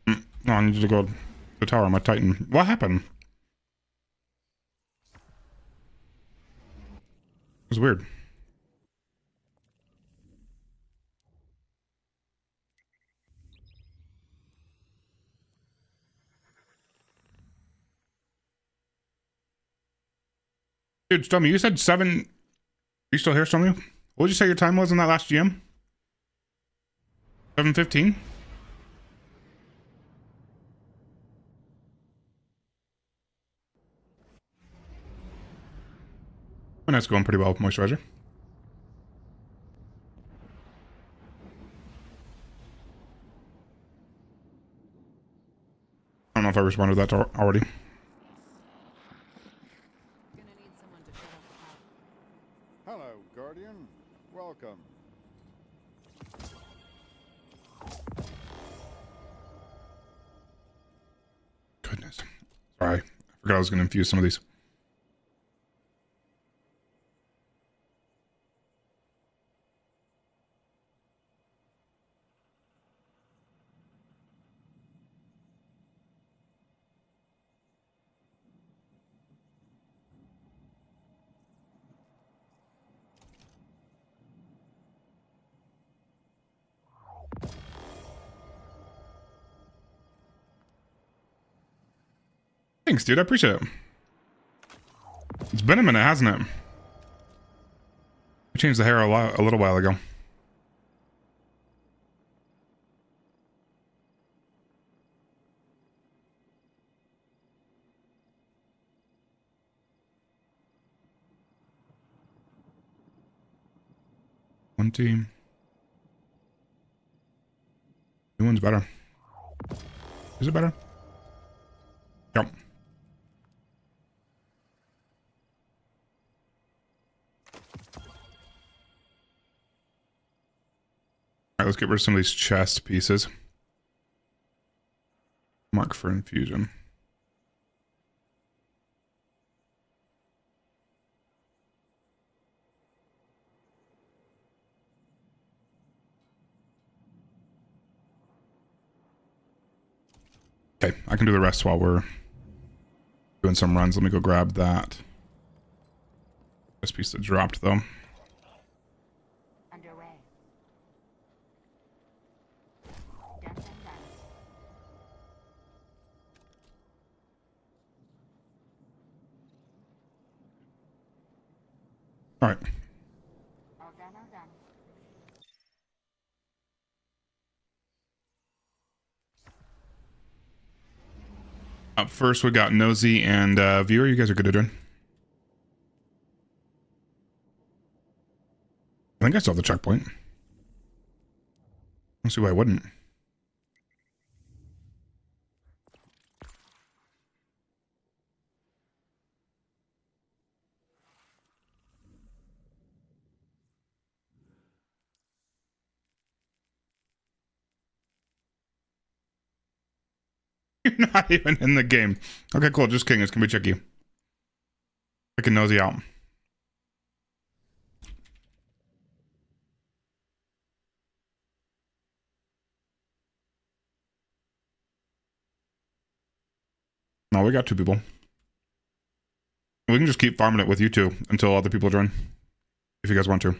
A: No, I need to go to the tower on my Titan. What happened? It was weird. Dude, Stommy, you said 7. Are you still here, Stommy? What did you say your time was in that last GM? 7:15? And that's going pretty well with moisturizer. I don't know if I responded to that already.
B: Gonna need someone to shut up the
G: Hello, Guardian. Welcome.
A: Goodness. Sorry. I forgot I was going to infuse some of these. Thanks, dude. I appreciate it. It's been a minute, hasn't it? I changed the hair a little while ago. One team. New one's better. Is it better? Yep. Alright, let's get rid of some of these chest pieces. Mark for infusion. Okay, I can do the rest while we're doing some runs. Let me go grab that. This piece that dropped though.
B: underway. Done, done, done.
A: Alright.
B: All done, all done.
A: Up first we got Nosy and Viewer. You guys are good at doing. I think I still have the checkpoint. I don't see why I wouldn't. You're not even in the game. Okay, cool. Just kidding. It's gonna be tricky. Picking Nosy out. No, we got 2 people. We can just keep farming it with you two until other people join. If you guys want to.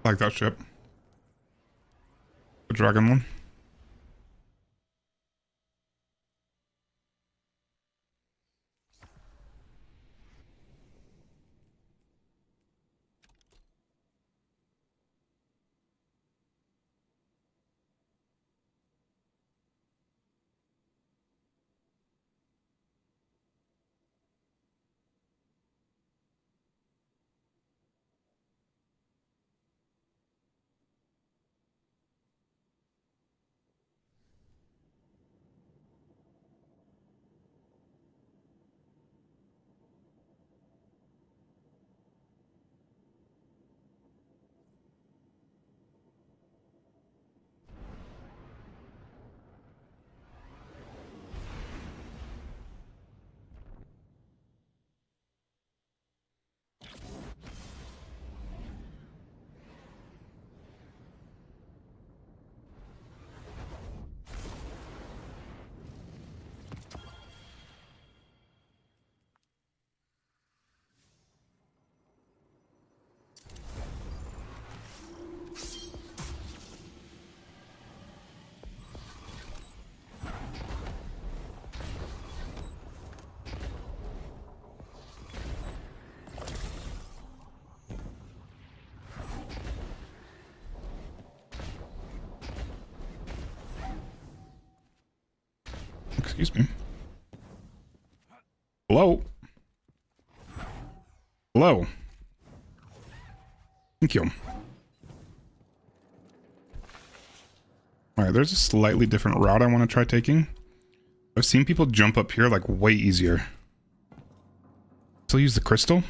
A: Like that ship. The dragon one. Excuse me. Hello? Hello? Thank you. Alright, there's a slightly different route I want to try taking. I've seen people jump up here like way easier. Still use the crystal?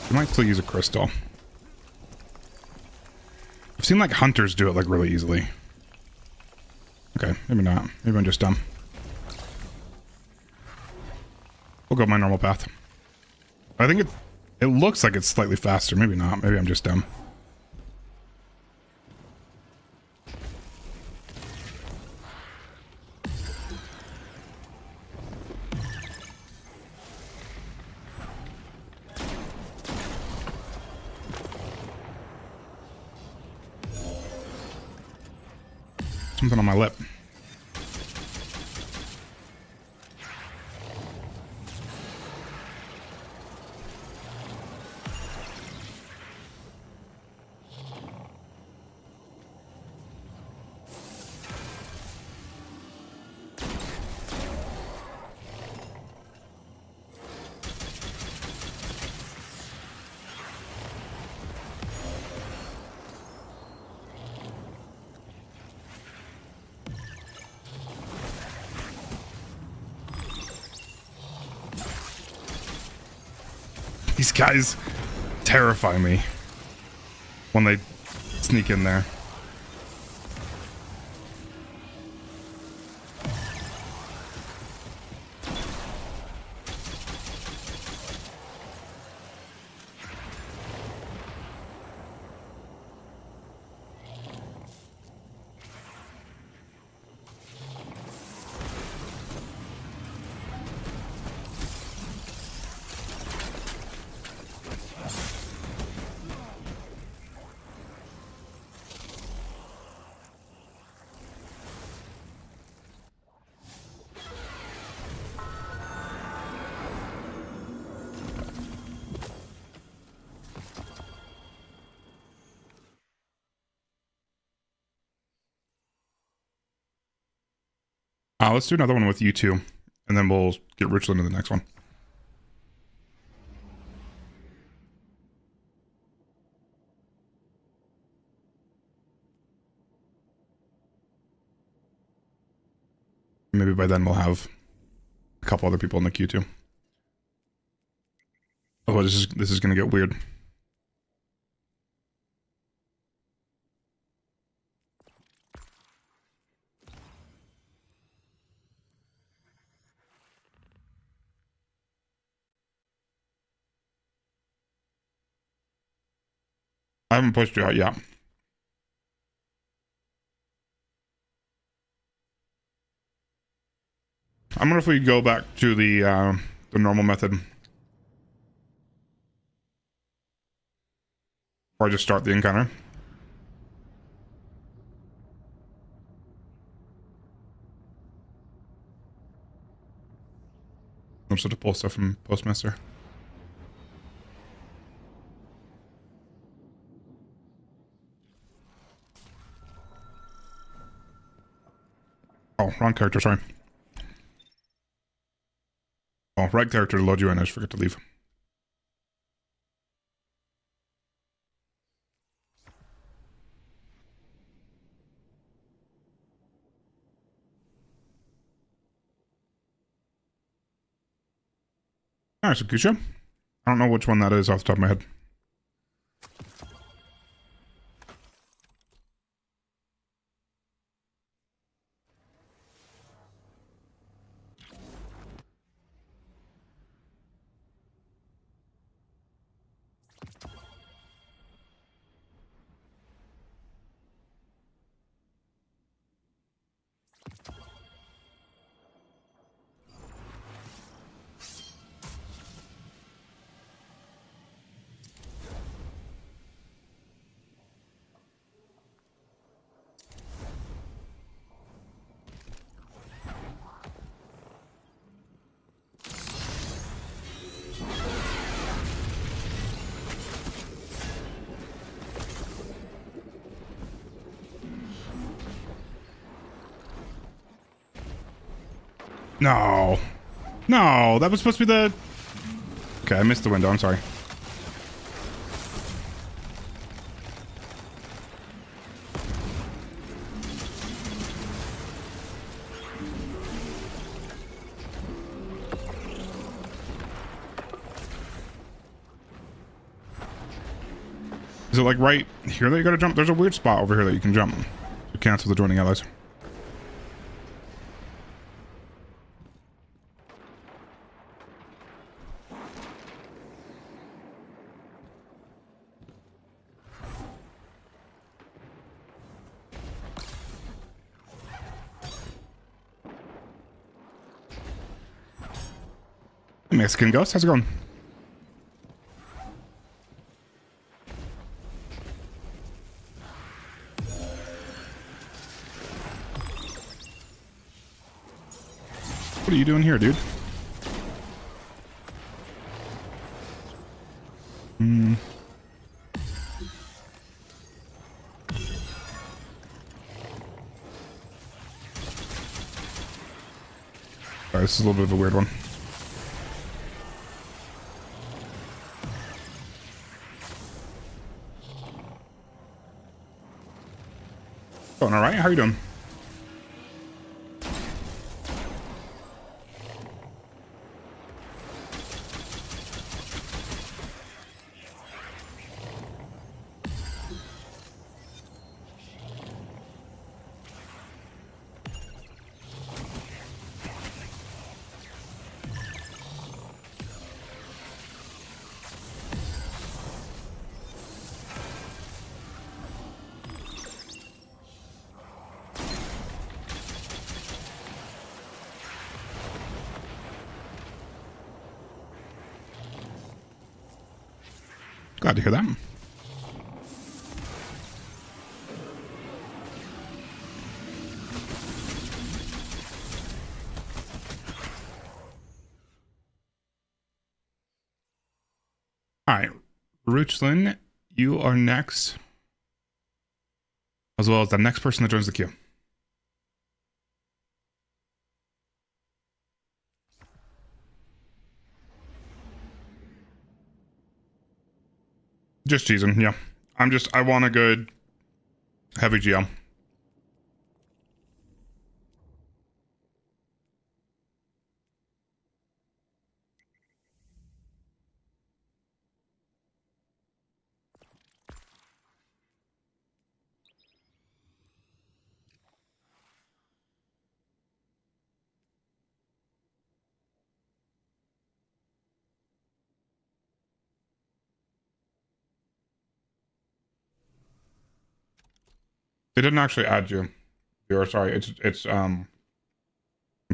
A: I might still use a crystal. I've seen like hunters do it like really easily. Okay, maybe not. Maybe I'm just dumb. We'll go my normal path. I think it looks like it's slightly faster. Maybe not. Maybe I'm just dumb. Something on my lip. These guys terrify me when they sneak in there. Let's do another one with you two, and then we'll get Richland in the next one. Maybe by then we'll have a couple other people in the queue too. Oh, this is gonna get weird. I haven't pushed you out yet. I'm gonna if we go back to the normal method. Or just start the encounter. I'm supposed to pull stuff from Postmaster. Oh, wrong character, sorry. Oh, right character to load you in, I just forget to leave. Alright, so Kusha. I don't know which one that is off the top of my head. No. No, that was supposed to be the... Okay, I missed the window, I'm sorry. Is it like right here that you gotta jump? There's a weird spot over here that you can jump to cancel the joining allies. Mexican Ghost, how's it going? What are you doing here, dude? Alright, this is a little bit of a weird one. Going alright? How are you doing? Glad to hear that. Alright, Ruchlin, you are next. As well as the next person that joins the queue. Just cheesing, yeah. I want a good heavy GL. They didn't actually add you. You're sorry. It's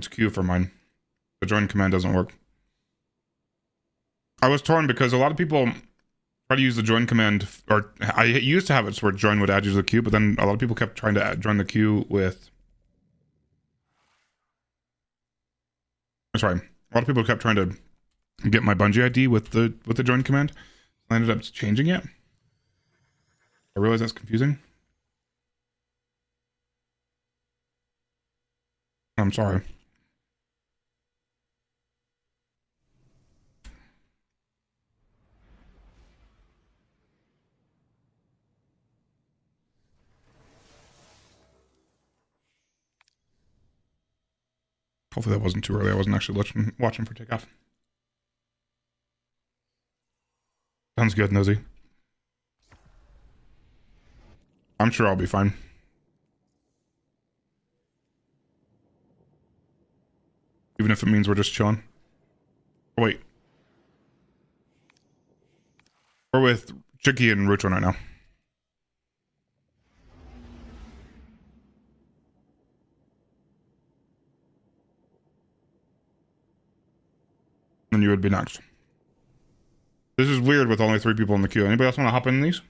A: Q for mine. The join command doesn't work. I was torn because a lot of people try to use the join command, or I used to have it where join would add you to the queue, but then a lot of people kept trying to join the queue with. Sorry, a lot of people kept trying to get my Bungie ID with the join command. I ended up changing it. I realize that's confusing. I'm sorry. Hopefully that wasn't too early. I wasn't actually watching for takeoff. Sounds good, Nosy. I'm sure I'll be fine. Even if it means we're just chilling. Oh, wait. We're with Chicky and Ruchon right now. And you would be next. This is weird with only 3 people in the queue. Anybody else want to hop in these?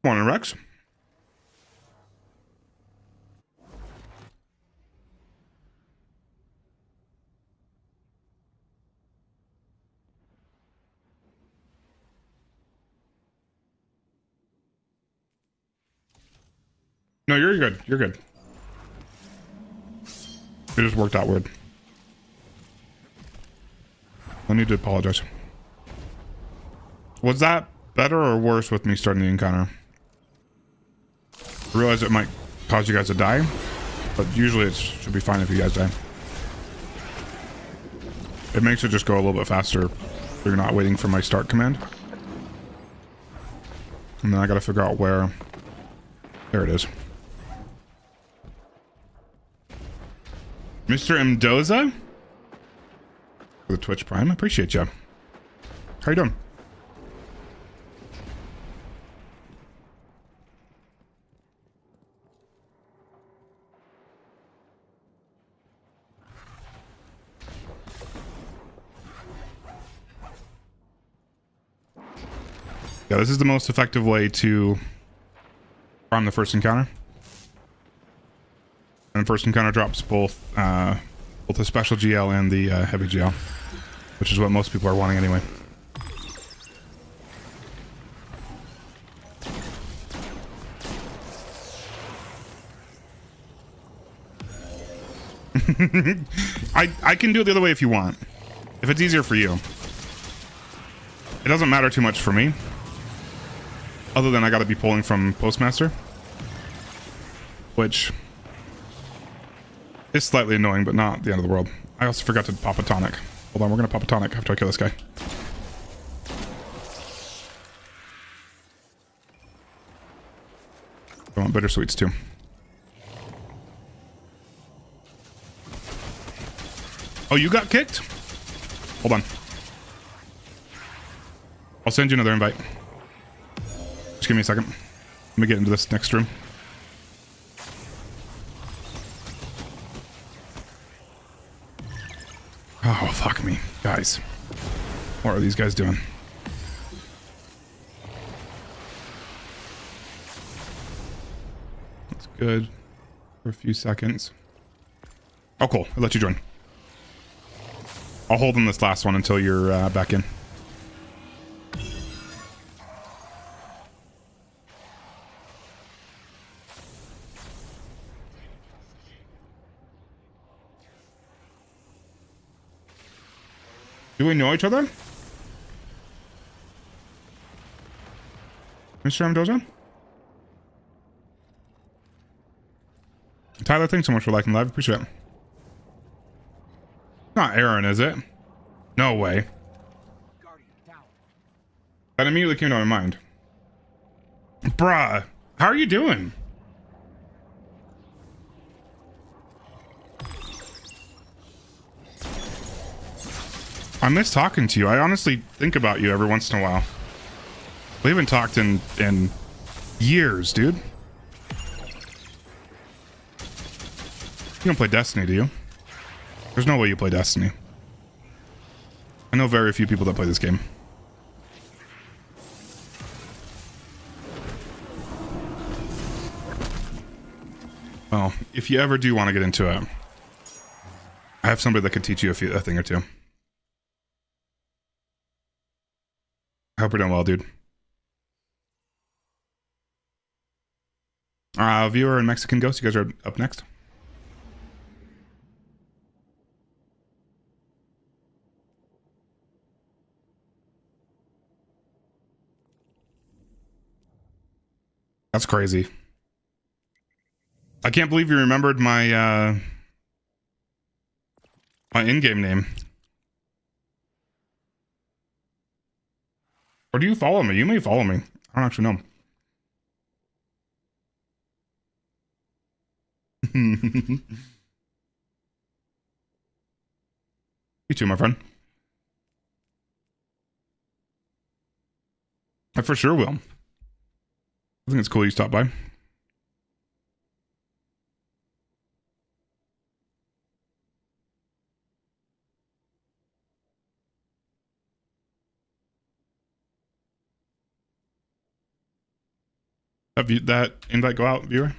A: Come on in, Rex. No, you're good. You're good. It just worked out weird. I need to apologize. Was that better or worse with me starting the encounter? I realize it might cause you guys to die, but usually it should be fine if you guys die. It makes it just go a little bit faster if you're not waiting for my start command. And then I gotta figure out where... There it is. Mr. Mendoza? For the Twitch Prime, I appreciate you. How you doing? Yeah, this is the most effective way to farm the first encounter. And the first encounter drops both the special GL and the heavy GL, which is what most people are wanting anyway. I can do it the other way if you want. If it's easier for you. It doesn't matter too much for me. Other than I gotta be pulling from Postmaster. Which is slightly annoying, but not the end of the world. I also forgot to pop a tonic. Hold on, we're gonna pop a tonic after I kill this guy. I want bittersweets too. Oh, you got kicked? Hold on. I'll send you another invite. Just give me a second. Let me get into this next room. Oh, fuck me. Guys. What are these guys doing? That's good. For a few seconds. Oh, cool. I'll let you join. I'll hold on this last one until you're back in. Do we know each other? Mr. Mendoza? Tyler, thanks so much for liking live. Appreciate it. Not Aaron, is it? No way. That immediately came to my mind. Bruh, how are you doing? I miss talking to you. I honestly think about you every once in a while. We haven't talked in years, dude. You don't play Destiny, do you? There's no way you play Destiny. I know very few people that play this game. Well, if you ever do want to get into it, I have somebody that could teach you a thing or two. I hope you're doing well, dude. Viewer and Mexican Ghost, you guys are up next. That's crazy. I can't believe you remembered my my in-game name. Or do you follow me? You may follow me. I don't actually know. You too, my friend. I for sure will. I think it's cool you stopped by. Have you that invite go out, viewer?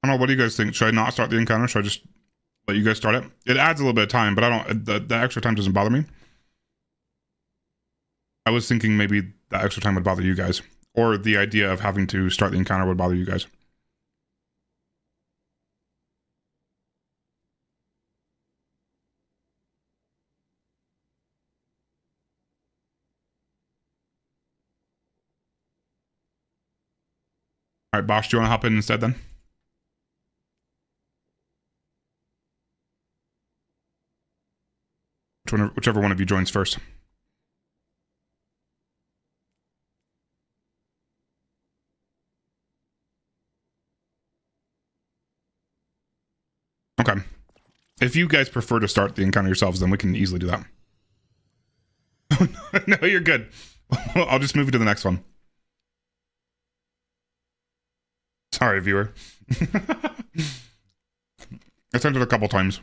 A: I don't know. What do you guys think? Should I not start the encounter? Should I just let you guys start it? It adds a little bit of time, but I don't. The extra time doesn't bother me. I was thinking maybe the extra time would bother you guys, or the idea of having to start the encounter would bother you guys. All right, Bosch, do you want to hop in instead then? Whichever one of you joins first. Okay. If you guys prefer to start the encounter yourselves, then we can easily do that. No, you're good. I'll just move you to the next one. Sorry, viewer. I sent it a couple times.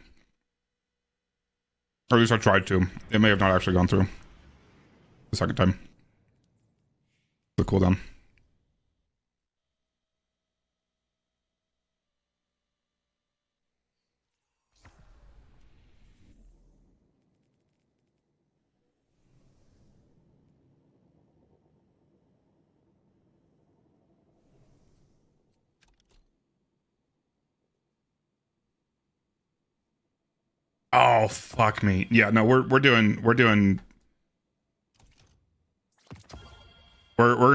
A: Or at least I tried to. It may have not actually gone through. The second time. The cooldown. Oh, fuck me. Yeah, no, we're gonna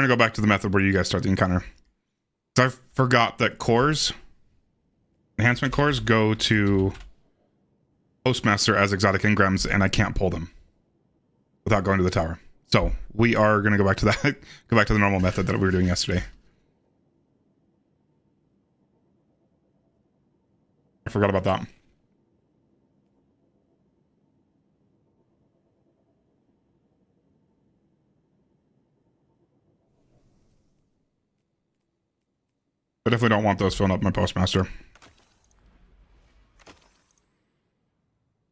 A: go back to the method where you guys start the encounter. So I forgot that cores, enhancement cores, go to Postmaster as exotic engrams, and I can't pull them without going to the tower. So we are gonna go back to that, go back to the normal method that we were doing yesterday. I forgot about that. I definitely don't want those filling up my Postmaster. In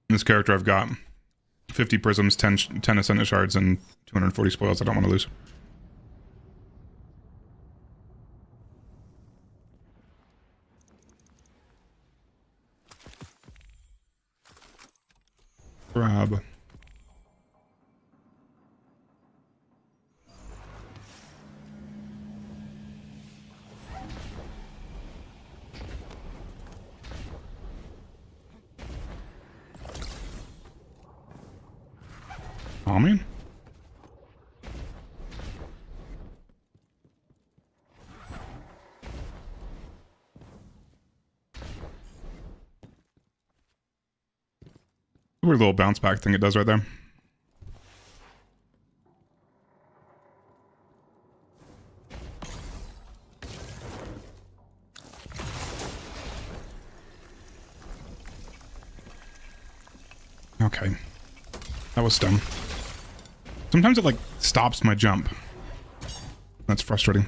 A: this character, I've got 50 prisms, 10 Ascendant shards, and 240 spoils I don't want to lose. Grab. Oh, man. Weird little bounce back thing it does right there. Okay. That was dumb. Sometimes it like stops my jump. That's frustrating.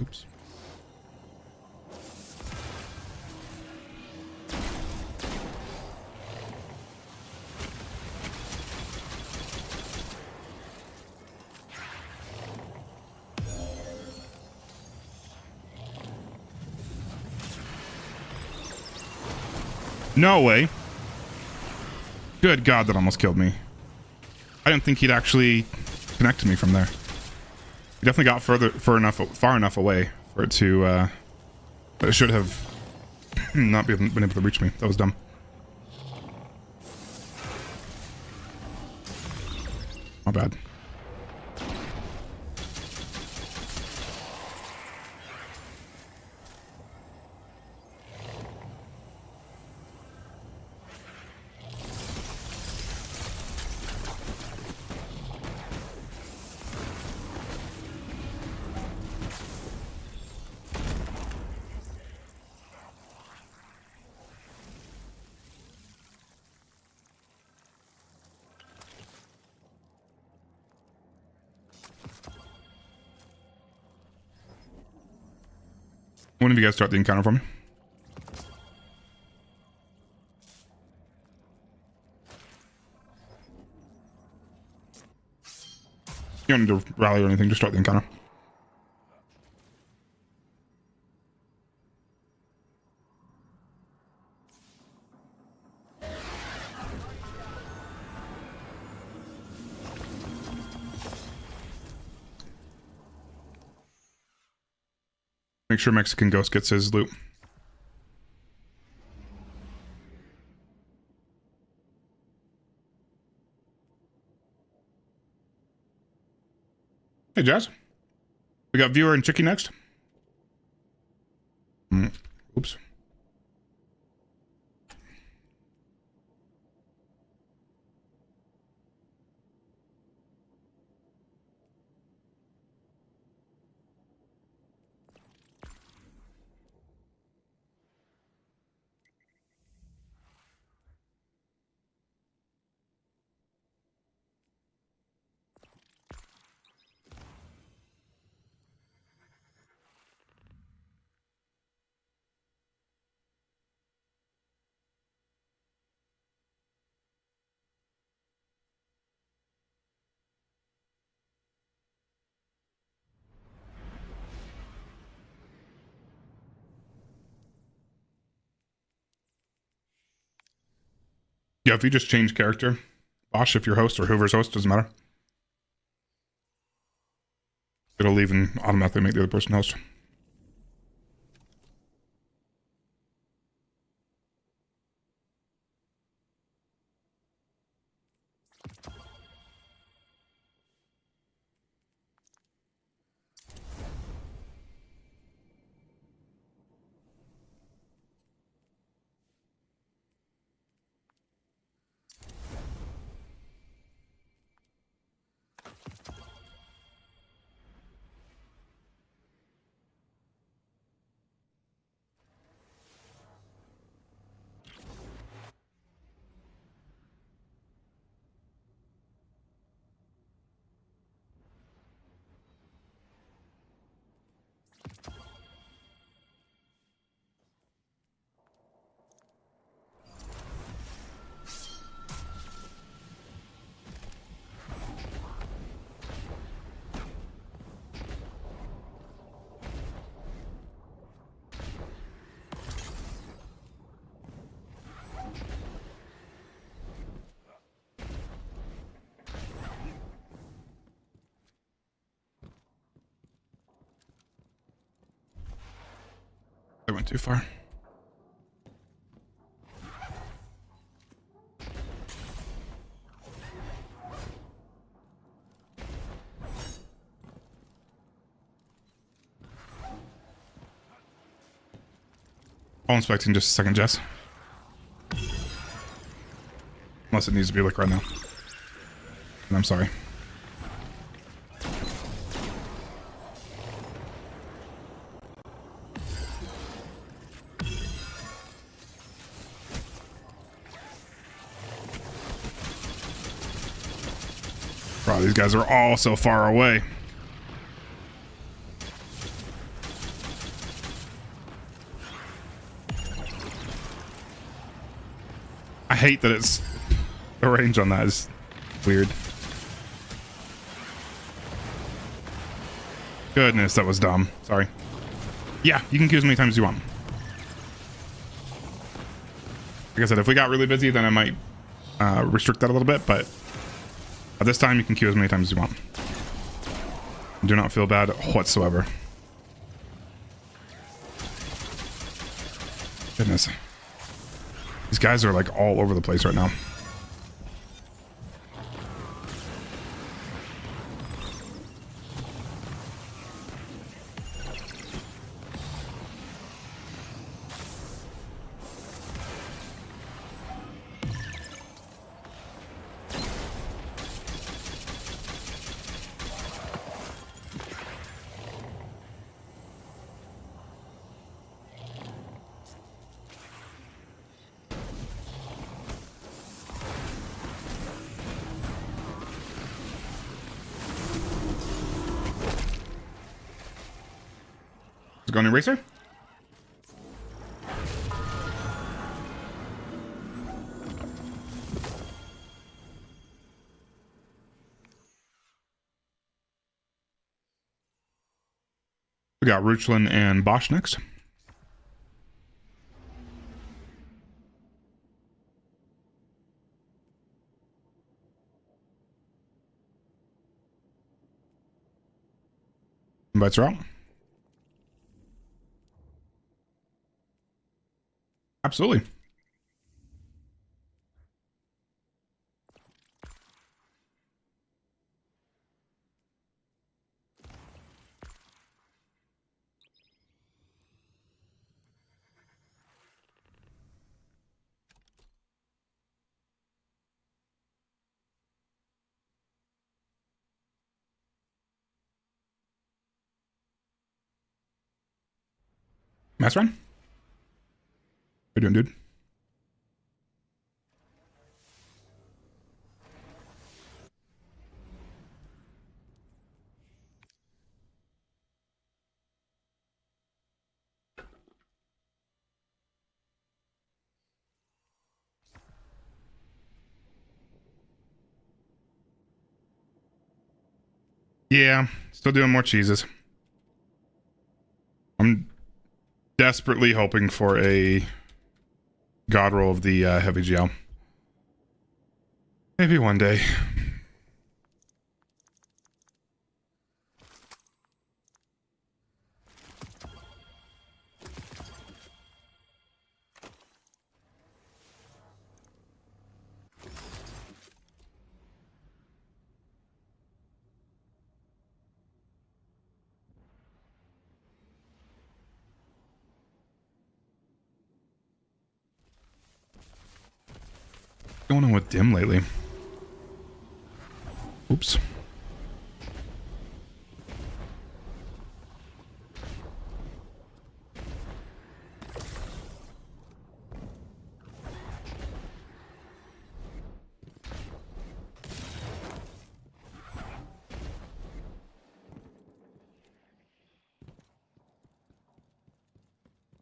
A: Oops. No way. Good God, that almost killed me. I didn't think he'd actually connect to me from there. He definitely got far enough away for it to, it should have not been able to reach me. That was dumb. My bad. One of you guys start the encounter for me. You don't need to rally or anything, just start the encounter. Make sure Mexican Ghost gets his loot. Hey, Jazz. We got Viewer and Chicky next. Oops. Yeah, if you just change character, Bosh, if you're host or whoever's host, doesn't matter. It'll leave and automatically make the other person host. I went too far. I'll inspect in just a second, Jess. Unless it needs to be like right now. And I'm sorry. Bro, these guys are all so far away. I hate that it's the range on that is weird. Goodness, that was dumb. Sorry. Yeah, you can queue as many times as you want. Like I said, if we got really busy, then I might restrict that a little bit, but at this time, you can queue as many times as you want. Do not feel bad whatsoever. Goodness. These guys are like all over the place right now. Is it going to racer? We got Ruchlin and Bosch next. Invites are out. Absolutely. Mass run? How you doing, dude? Yeah, still doing more cheeses. I'm desperately hoping for a god roll of the heavy gel. Maybe one day. What's going on with Dim lately? Oops.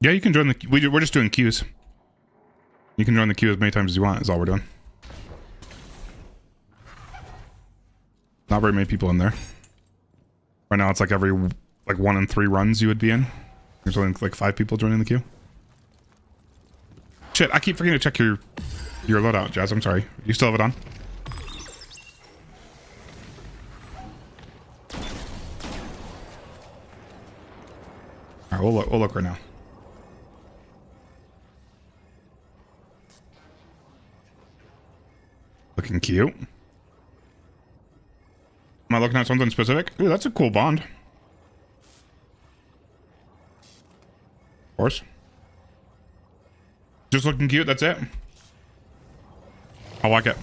A: Yeah, you can join the... We're just doing queues. You can join the queue as many times as you want, is all we're doing. Not very many people in there. Right now it's like every... like 1 in 3 runs you would be in. There's only like 5 people joining the queue. Shit, I keep forgetting to check your loadout, Jazz. I'm sorry. You still have it on? Alright, we'll look right now. Looking cute. Am I looking at something specific? Ooh, that's a cool bond. Of course. Just looking cute, that's it. I like it.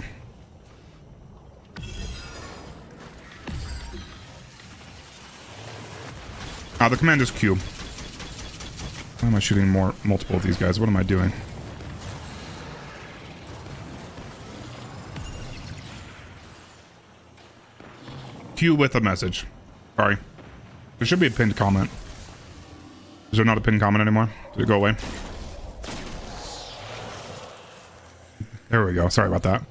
A: The command is Q. Why am I shooting multiple of these guys? What am I doing? Q with a message. Sorry. There should be a pinned comment. Is there not a pinned comment anymore? Did it go away? There we go. Sorry about that.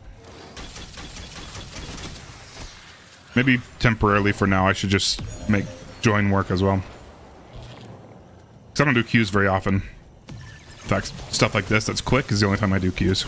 A: Maybe temporarily for now, I should just make join work as well. Because I don't do Qs very often. In fact, stuff like this that's quick is the only time I do Qs.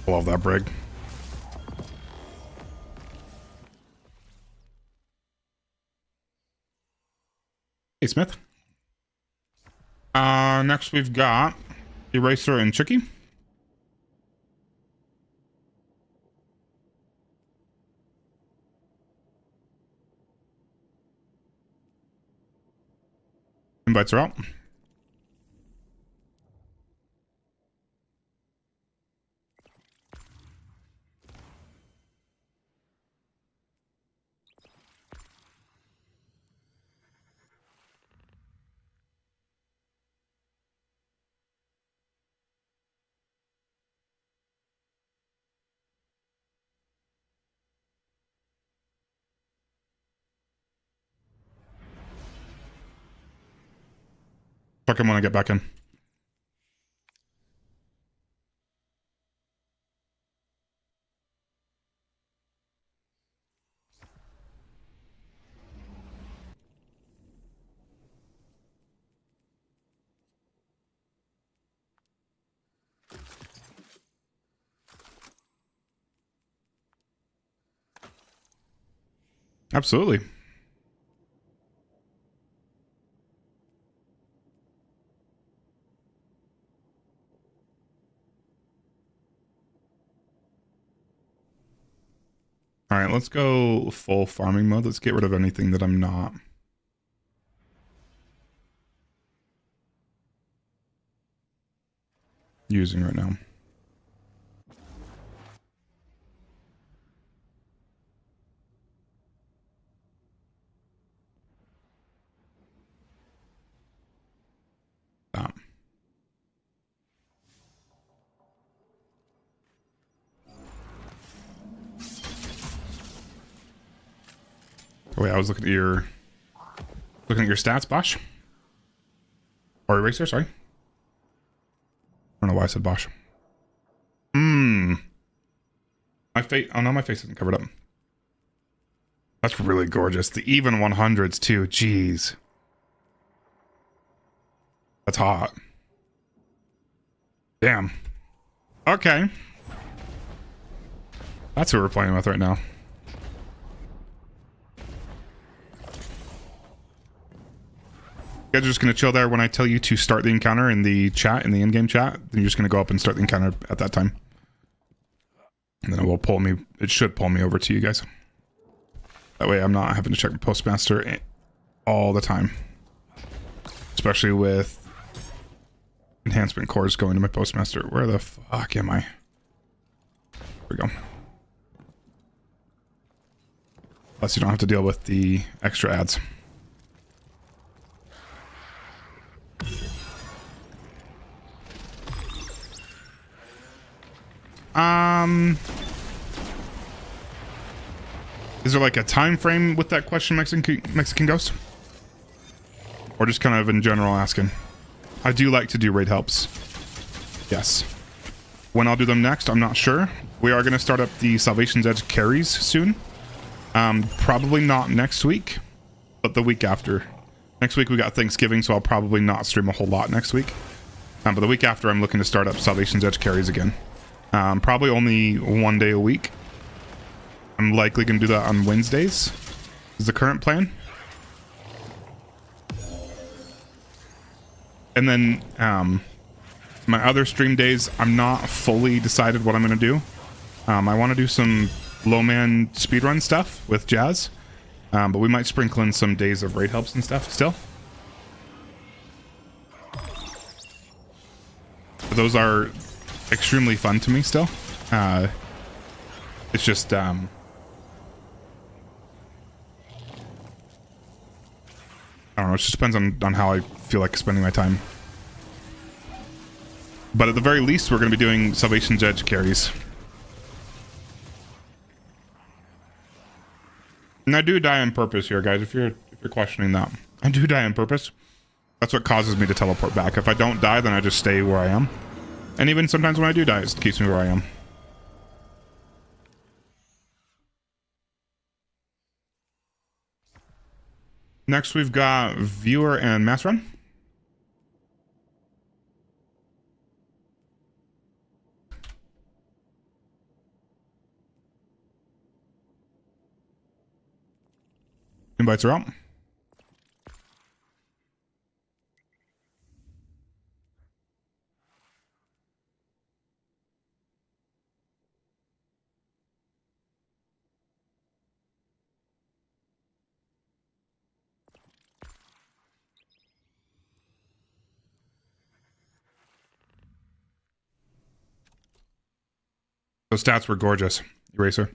A: Love that brig. Hey, Smith. Next we've got Eraser and Chicky. Invites are out. Check him when I get back in. Absolutely. All right, let's go full farming mode. Let's get rid of anything that I'm not using right now. Stop. Wait, I was looking at your stats, Bosch. Or Eraser, sorry. I don't know why I said Bosch. My face. Oh no, my face isn't covered up. That's really gorgeous. The even 100s too. Jeez. That's hot. Damn. Okay. That's who we're playing with right now. You guys are just going to chill there when I tell you to start the encounter in the chat, in the in-game chat. Then you're just going to go up and start the encounter at that time. And then it will pull me, it should pull me over to you guys. That way I'm not having to check Postmaster all the time. Especially with enhancement cores going to my Postmaster. Where the fuck am I? There we go. Plus you don't have to deal with the extra ads. Is there like a time frame with that question, Mexican Ghost? Or just kind of in general asking? I do like to do raid helps. Yes. When I'll do them next, I'm not sure. we are going to start up the Salvation's Edge carries soon. Probably not next week, but the week after. Next week we got Thanksgiving, so I'll probably not stream a whole lot next week. But the week after, I'm looking to start up Salvation's Edge carries again. Probably only 1 day a week. I'm likely going to do that on Wednesdays, is the current plan. And then my other stream days, I'm not fully decided what I'm going to do. I want to do some low-man speedrun stuff with Jazz. But we might sprinkle in some days of raid helps and stuff still. But those are extremely fun to me still. It's just I don't know, it just depends on how I feel like spending my time. But at the very least, we're going to be doing Salvation's Edge carries. And I do die on purpose here, guys, if you're questioning that. I do die on purpose. That's what causes me to teleport back. If I don't die, then I just stay where I am. And even sometimes when I do die, it keeps me where I am. Next, we've got Viewer and Mass Run. Invites are out. Those stats were gorgeous, Eraser. I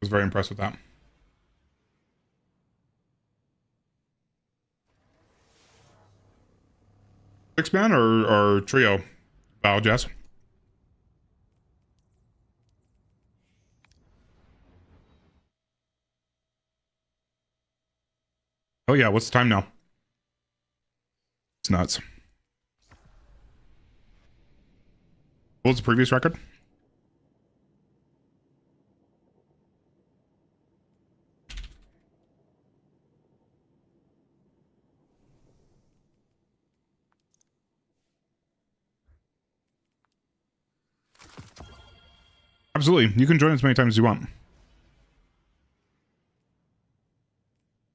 A: was very impressed with that. Six-man or trio? Val, Jess? Oh yeah, what's the time now? It's nuts. What was the previous record? Absolutely. You can join as many times as you want.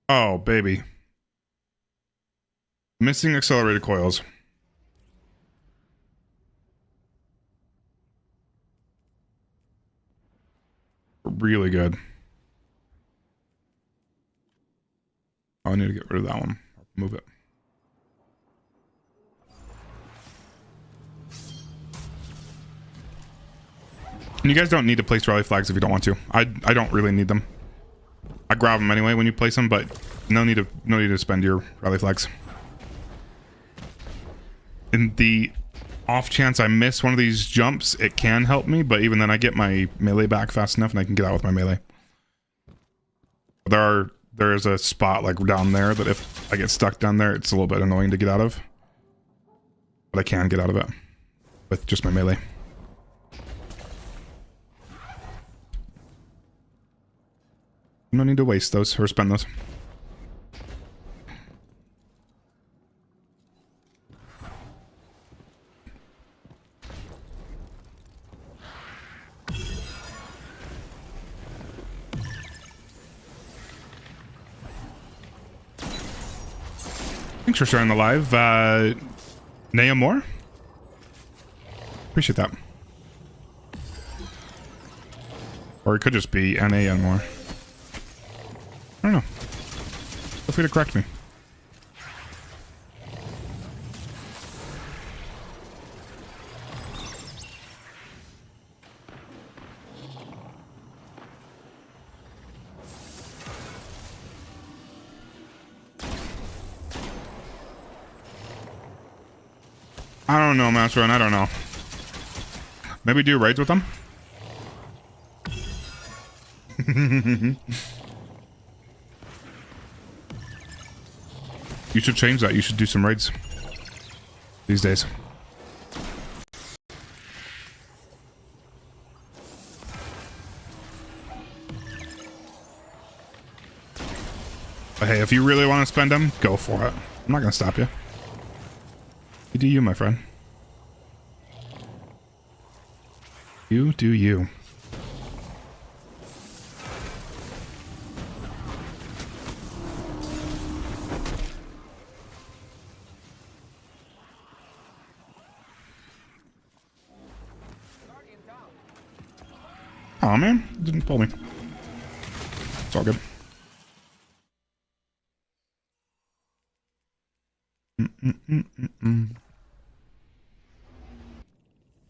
A: Oh, baby. Missing accelerated coils. Really good. Oh, I need to get rid of that one. Move it. And you guys don't need to place rally flags if you don't want to. I don't really need them. I grab them anyway when you place them, but no need to spend your rally flags. In the off chance I miss one of these jumps, it can help me, but even then I get my melee back fast enough and I can get out with my melee. There is a spot like down there that if I get stuck down there, it's a little bit annoying to get out of. But I can get out of it with just my melee. No need to waste those or spend those. Thanks for sharing the live. Naya Moore? Appreciate that. Or it could just be NA and Moore. I don't know. Feel free to correct me. I don't know, Master Run. I don't know. Maybe do raids with them? You should change that. You should do some raids these days. But hey, if you really want to spend them, go for it. I'm not going to stop you. You do you, my friend. You do you. Aw, man. It didn't pull me. It's all good.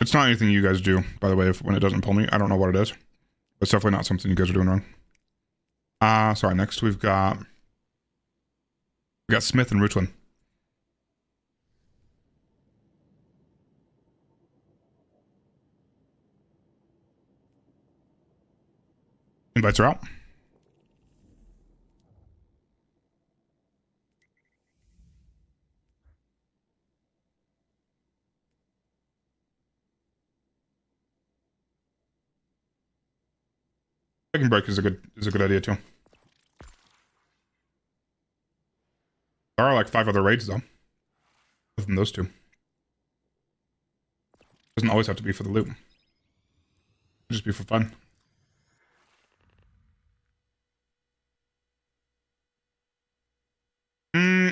A: It's not anything you guys do, by the way, when it doesn't pull me. I don't know what it is. It's definitely not something you guys are doing wrong. Sorry, next we got Smith and Ruchlin. Invites are out. Taking a break is a good idea too. There are like 5 other raids though. Other than those 2. Doesn't always have to be for the loot. It could just be for fun.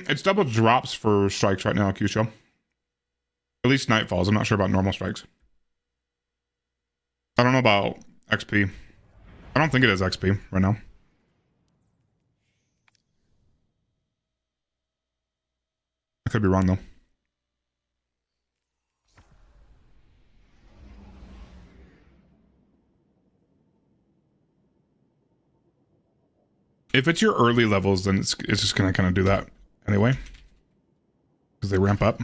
A: It's double drops for strikes right now, Q-Show. At least Nightfalls. I'm not sure about normal strikes. I don't know about XP. I don't think it is XP right now. I could be wrong though. If it's your early levels, then it's just gonna kind of do that anyway, because they ramp up.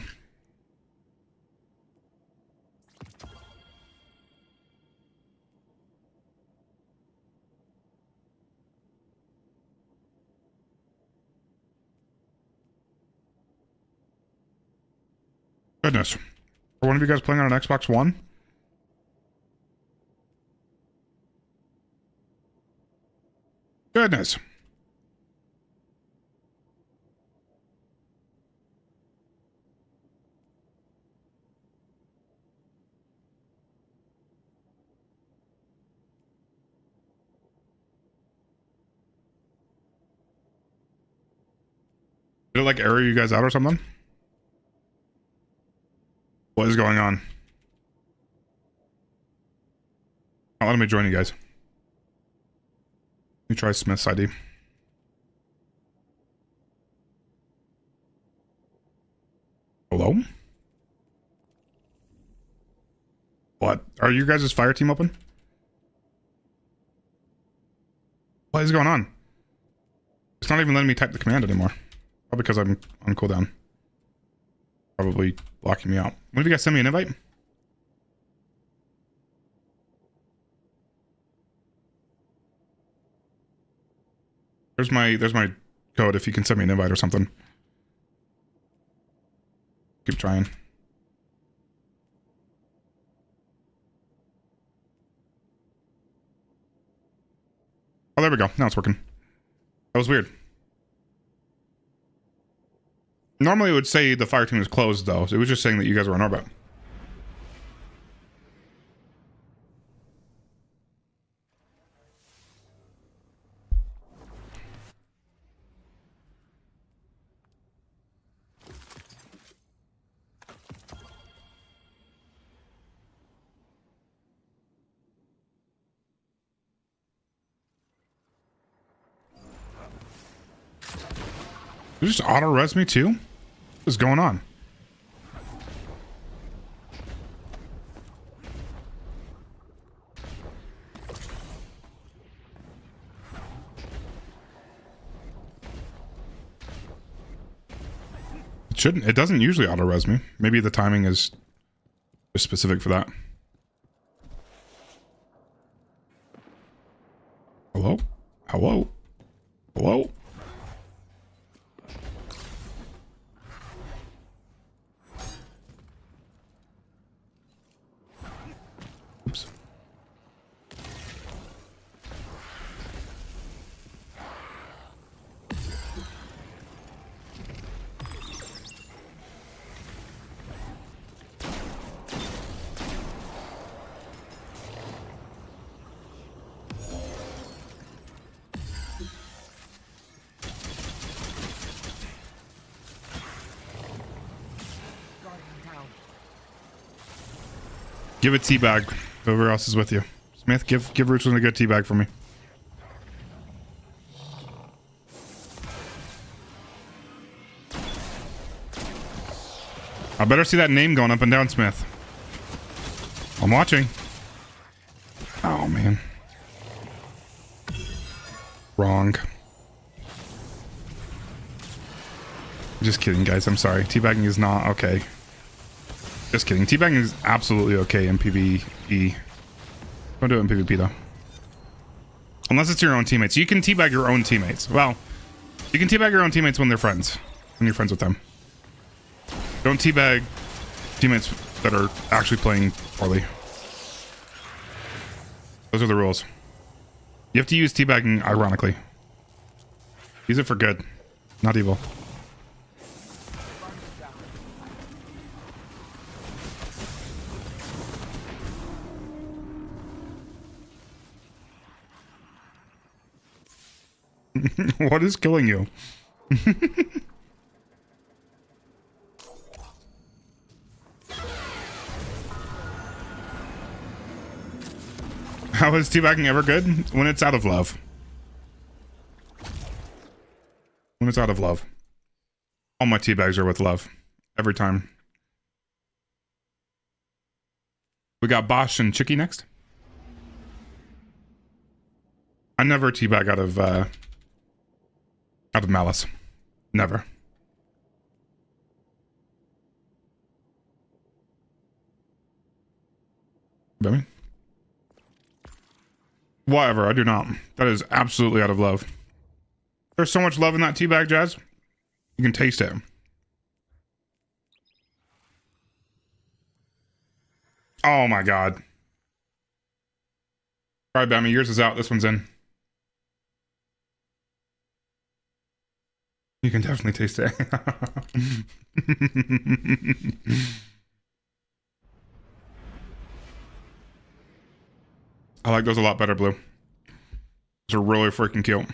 A: Goodness. Are one of you guys playing on an Xbox One? Goodness. Did it like error you guys out or something? What is going on? Oh, let me join you guys. Let me try Smith's ID. Hello? What? Are you guys' fire team open? What is going on? It's not even letting me type the command anymore. Probably because I'm on cooldown. Probably blocking me out. When did you guys send me an invite? There's my code if you can send me an invite or something. Keep trying. Oh, there we go. Now it's working. That was weird. Normally it would say the fire team is closed though, so it was just saying that you guys were on orbit. You just auto-res me too? What is going on? It doesn't usually auto-res me. Maybe the timing is just specific for that. Hello? Hello? Hello? Oops.
F: Guardian down.
A: Give a teabag. Whoever else is with you. Smith, give Richland a good teabag for me. I better see that name going up and down, Smith. I'm watching. Oh, man. Wrong. Just kidding, guys. I'm sorry. Teabagging is not okay. Just kidding. Teabagging is absolutely okay in PvE. Don't do it in PvP, though. Unless it's your own teammates. You can teabag your own teammates. Well, you can teabag your own teammates when they're friends. When you're friends with them. Don't teabag teammates that are actually playing poorly. Those are the rules. You have to use teabagging ironically. Use it for good, not evil. What is killing you? How is teabagging ever good? When it's out of love. When it's out of love. All my teabags are with love. Every time. We got Bosch and Chicky next. I never teabag out of malice. Never. Bummy? Whatever, I do not. That is absolutely out of love. There's so much love in that teabag, Jazz. You can taste it. Oh my god. Alright, Bammy, yours is out. This one's in. You can definitely taste it. I like those a lot better, Blue. Those are really freaking cute.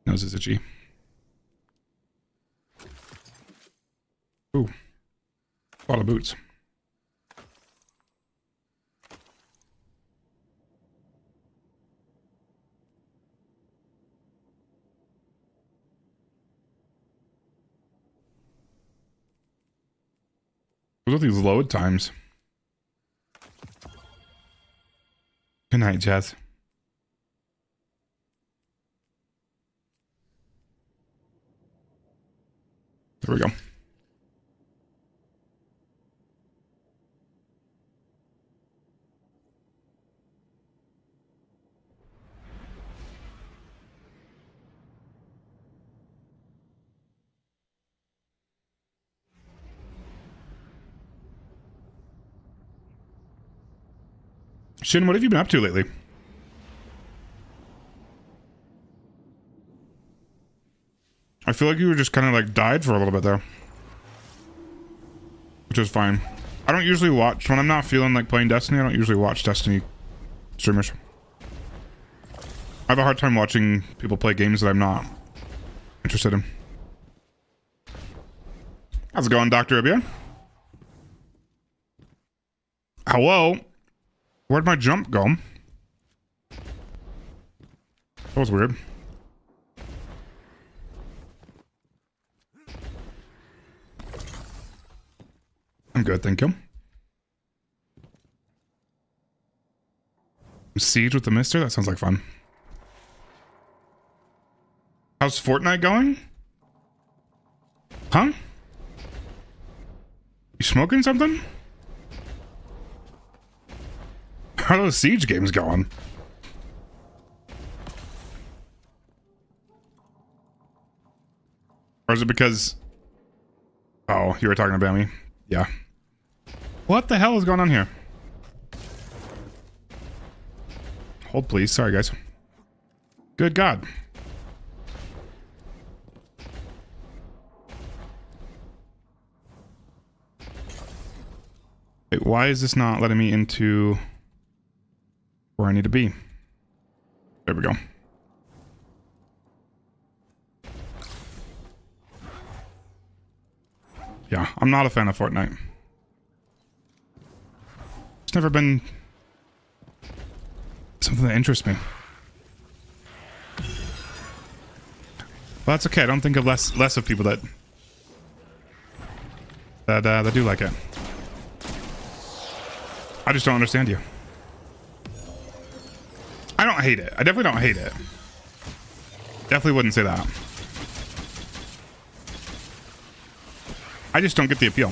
A: Nose is itchy. Ooh. A lot of boots. What are these load times? Good night, Jazz. There we go. Shin, what have you been up to lately? I feel like you were just kind of like died for a little bit there. Which is fine. I don't usually watch, when I'm not feeling like playing Destiny, I don't usually watch Destiny streamers. I have a hard time watching people play games that I'm not interested in. How's it going, Dr. Ibia? Hello? Where'd my jump go? That was weird. I'm good, thank you. Siege with the Mister? That sounds like fun. How's Fortnite going? Huh? You smoking something? How are those siege games going? Or is it because... Oh, you were talking about me? Yeah. What the hell is going on here? Hold, please. Sorry, guys. Good God. Wait, why is this not letting me into where I need to be? There we go. Yeah, I'm not a fan of Fortnite. It's never been something that interests me. Well, that's okay. I don't think of less of people that do like it. I just don't understand you. I don't hate it. I definitely don't hate it. Definitely wouldn't say that. I just don't get the appeal.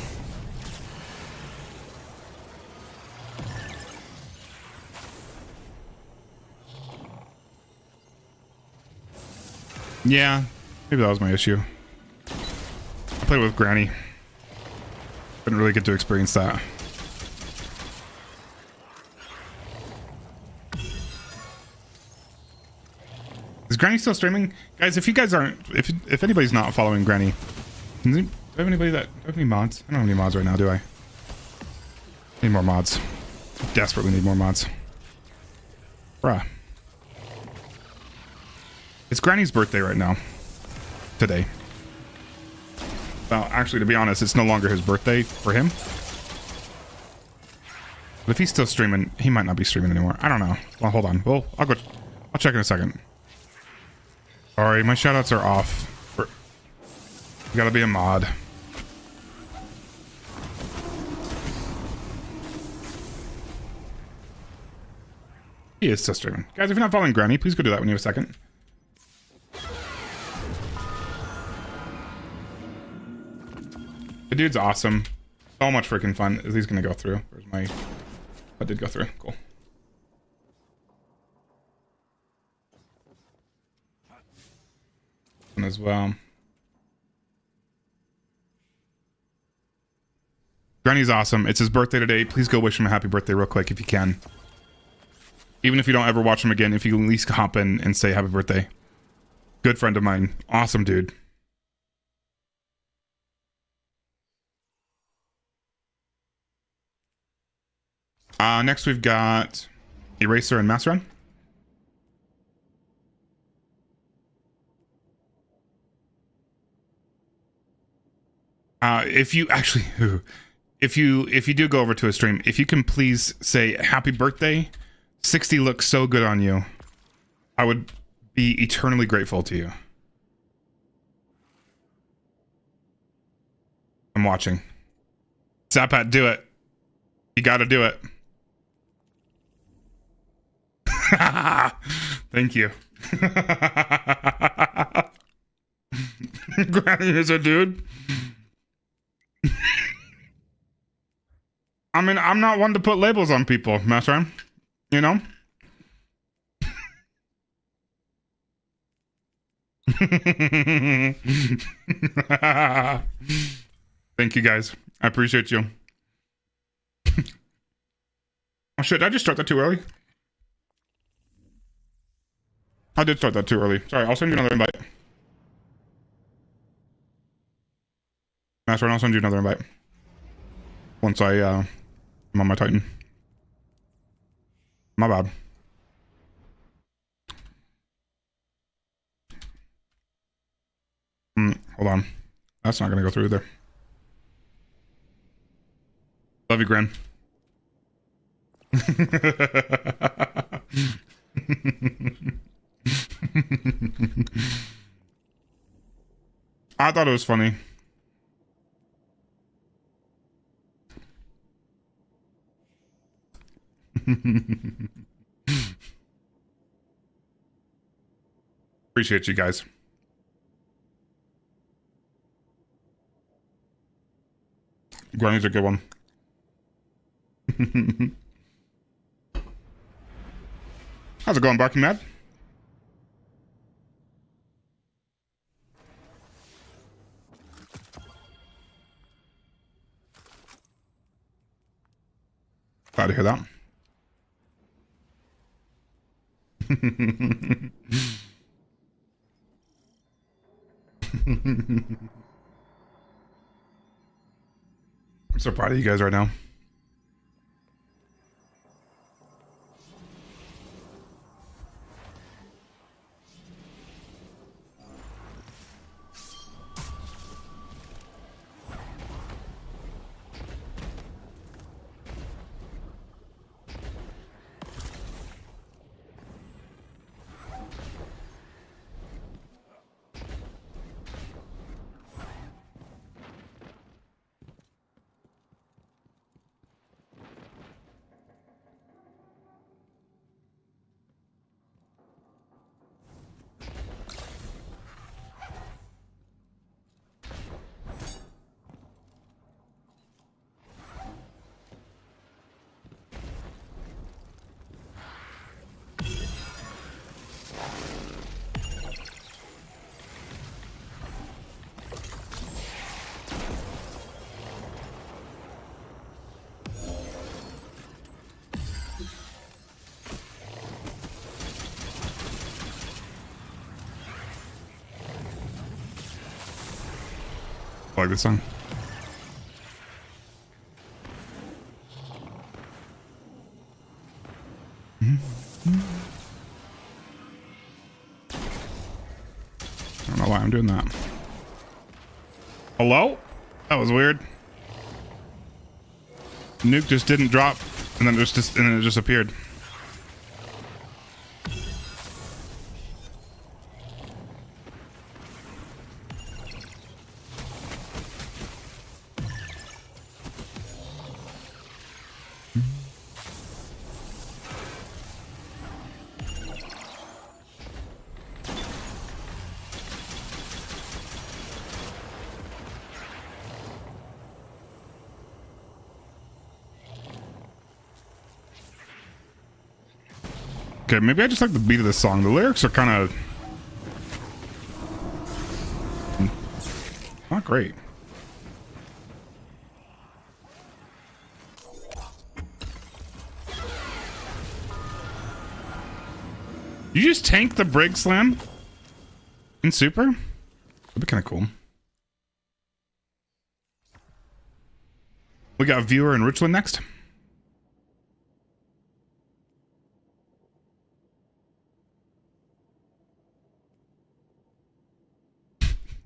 A: Yeah, maybe that was my issue. I played with Granny. Didn't really get to experience that. Is Granny still streaming? Guys, if you guys aren't... If anybody's not following Granny... Do I have anybody that... Do I have any mods? I don't have any mods right now, do I? Need more mods. Desperately need more mods. Bruh. It's Granny's birthday right now. Today. Well, actually, to be honest, it's no longer his birthday for him. But if he's still streaming, he might not be streaming anymore. I don't know. Well, hold on. Well, I'll check in a second. Sorry, my shoutouts are off. You gotta be a mod. He is still streaming. Guys, if you're not following Granny, please go do that when you have a second. The dude's awesome. So much freaking fun. Is he's gonna go through? Where's my... I did go through. Cool. And as well. Granny's awesome. It's his birthday today. Please go wish him a happy birthday real quick if you can. Even if you don't ever watch him again, if you at least hop in and say happy birthday. Good friend of mine. Awesome dude. Next we've got Eraser and Mass Run. If you actually, if you do go over to a stream, if you can please say happy birthday, 60 looks so good on you. I would be eternally grateful to you. I'm watching. Zapat, do it. You gotta do it. Thank you. Granny is a dude. I mean, I'm not one to put labels on people, Master. You know? Thank you, guys. I appreciate you. Oh, shit. Did I just start that too early? I did start that too early. Sorry, I'll send you another invite. Master, I'll send you another invite. Once I'm on my Titan. My bad. Hold on. That's not gonna go through either. Love you, Gran. I thought it was funny. Appreciate you guys. Granny's a good one. How's it going, Barking Mad? Glad to hear that. I'm so proud of you guys right now. I like this song. I don't know why I'm doing that. Hello? That was weird. Nuke just didn't drop, and then it just appeared. Okay, maybe I just like the beat of this song. The lyrics are kind of not great. You just tank the Brig Slam in Super? That'd be kind of cool. We got Viewer in Richland next.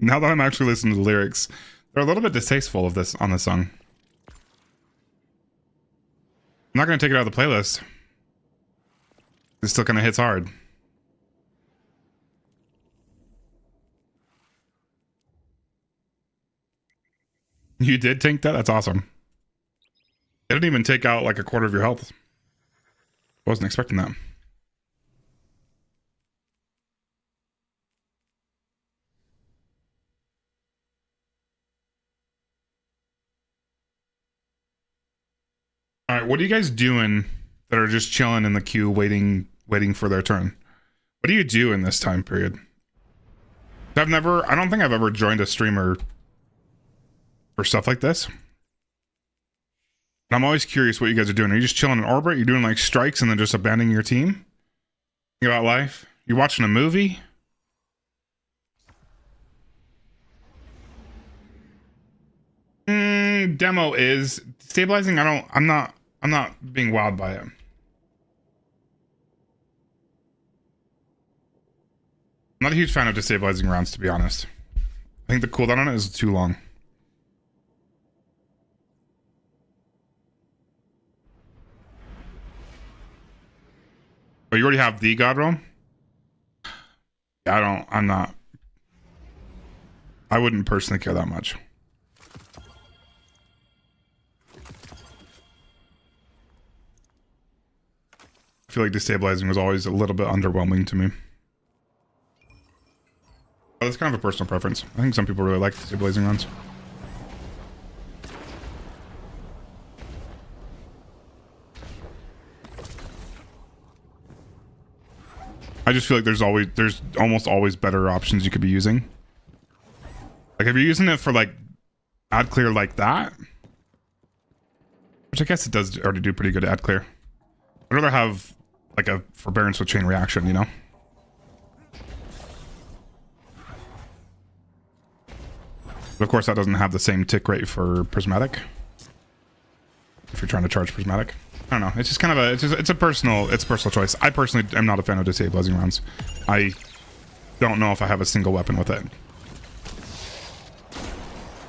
A: Now that I'm actually listening to the lyrics, they're a little bit distasteful of this on this song. I'm not going to take it out of the playlist. It still kind of hits hard. You did tank that? That's awesome. It didn't even take out like a quarter of your health. Wasn't expecting that. All right, what are you guys doing that are just chilling in the queue waiting for their turn? What do you do in this time period? I don't think I've ever joined a streamer for stuff like this. And I'm always curious what you guys are doing. Are you just chilling in orbit? You're doing like strikes and then just abandoning your team? Think about life? You're watching a movie? Demo is stabilizing. I'm not being wowed by it. I'm not a huge fan of destabilizing rounds, to be honest. I think the cooldown on it is too long. Oh, you already have the God Realm? Yeah, I wouldn't personally care that much. I feel like destabilizing was always a little bit underwhelming to me. But it's kind of a personal preference. I think some people really like destabilizing runs. I just feel like there's almost always better options you could be using. Like if you're using it for like ad clear like that, which I guess it does already do pretty good ad clear. I'd rather have like a forbearance with chain reaction, you know? But of course that doesn't have the same tick rate for prismatic. If you're trying to charge prismatic. I don't know. It's just kind of it's a personal choice. I personally am not a fan of destabilizing rounds. I don't know if I have a single weapon with it.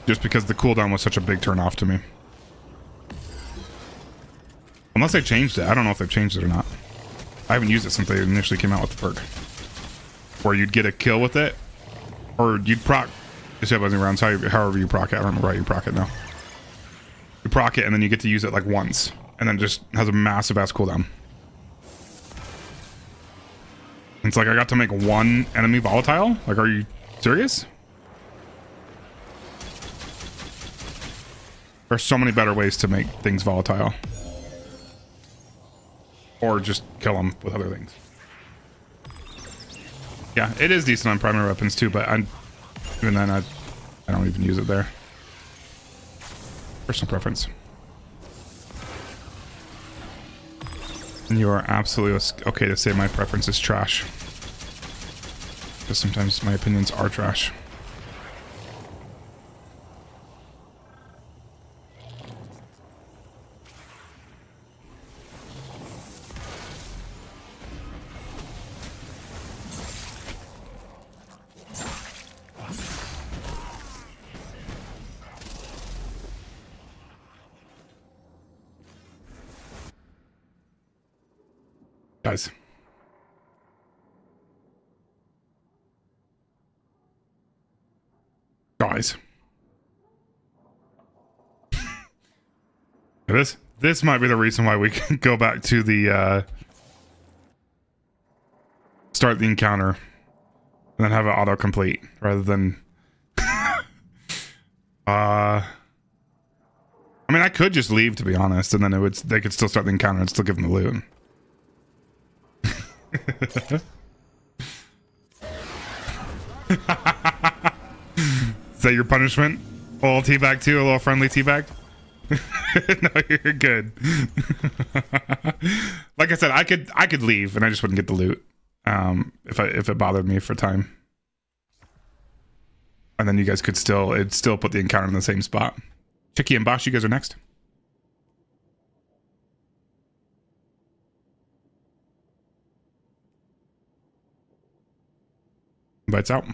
A: Just because the cooldown was such a big turn off to me. Unless they changed it. I don't know if they've changed it or not. I haven't used it since they initially came out with the perk. Where you'd get a kill with it. Or you'd proc destabilizing rounds, however you proc it. I don't remember how you proc it now. You proc it and then you get to use it like once. And then just has a massive ass cooldown. It's like I got to make one enemy volatile? Like, are you serious? There's so many better ways to make things volatile. Or just kill them with other things. Yeah, it is decent on primary weapons too, but even then I don't even use it there. Personal preference. And you are absolutely okay to say my preference is trash. Because sometimes my opinions are trash. Guys. Guys. This might be the reason why we can go back to the start the encounter and then have it autocomplete rather than I mean I could just leave, to be honest, and then they could still start the encounter and still give them the loot. Is that your punishment? A little teabag too? A little friendly teabag? No, you're good. Like I said, I could leave and I just wouldn't get the loot. If it bothered me for time. And then you guys could still put the encounter in the same spot. Chicky and Bosch, you guys are next. Invites out.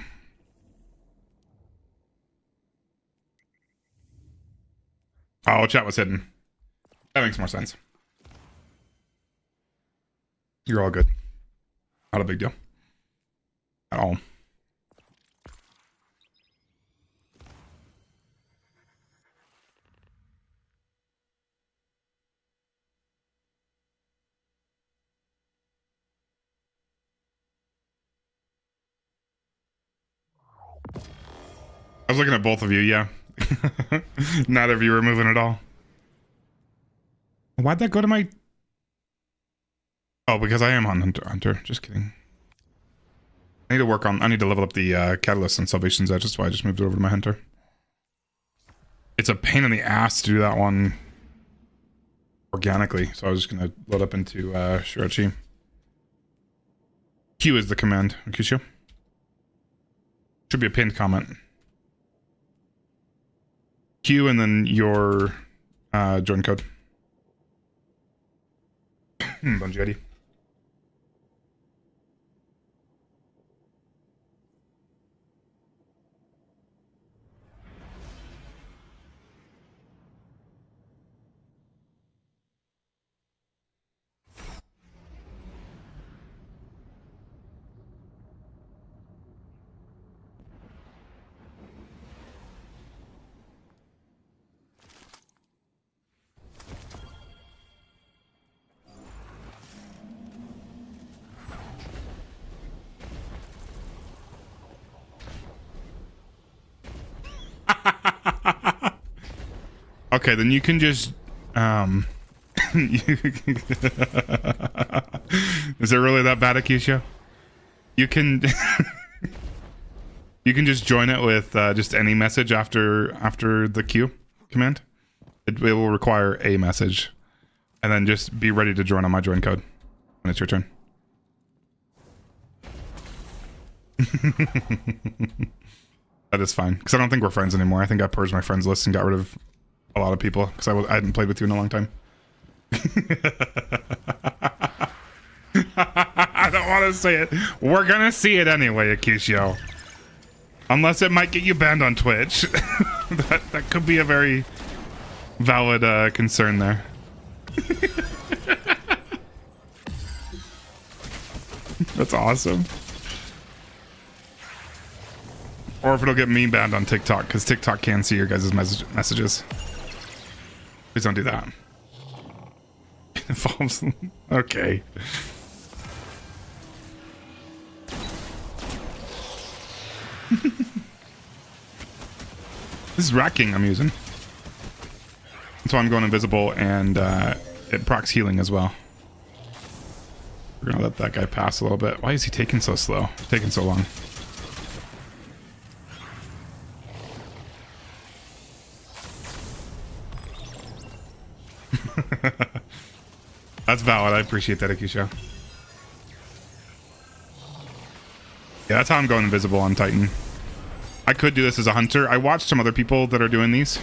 A: Oh, chat was hidden. That makes more sense. You're all good. Not a big deal. At all. I was looking at both of you, yeah. Neither of you were moving at all. Why'd that go to my... Oh, because I am on Hunter. Just kidding. I need to level up the Catalyst and Salvation's Edge. That's why I just moved it over to my Hunter. It's a pain in the ass to do that one organically. So I was just going to load up into Shirachi. Q is the command, Kisho. Should be a pinned comment. Q and then your join code. Bungie ID. Okay, then you can just is it really that bad, Akisha? You can you can just join it with just any message after the Q command. It will require a message, and then just be ready to join on my join code when it's your turn. That is fine, because I don't think we're friends anymore. I think I purged my friends list and got rid of a lot of people because I hadn't played with you in a long time. I don't want to say it. We're gonna see it anyway, Akishio. Unless it might get you banned on Twitch. that could be a very valid concern there. That's awesome. Or if it'll get me banned on TikTok, because TikTok can see your guys' messages. Please don't do that. Okay. This is racking I'm using. That's why I'm going invisible, and it procs healing as well. We're gonna let that guy pass a little bit. Why is he taking so slow? Taking so long. That's valid. I appreciate that, Akisha. Yeah, that's how I'm going invisible on Titan. I could do this as a hunter. I watched some other people that are doing these,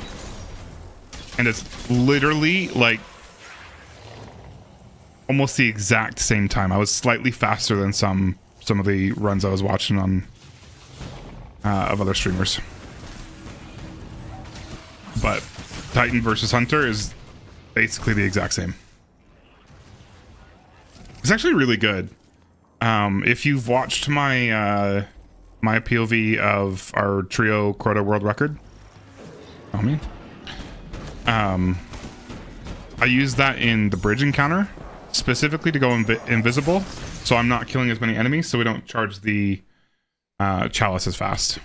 A: and it's literally like almost the exact same time. I was slightly faster than some of the runs I was watching on of other streamers. But Titan versus Hunter is basically the exact same. It's actually really good. If you've watched my my POV of our trio crota world record, I use that in the bridge encounter specifically to go invisible, so I'm not killing as many enemies, so we don't charge the chalice as fast.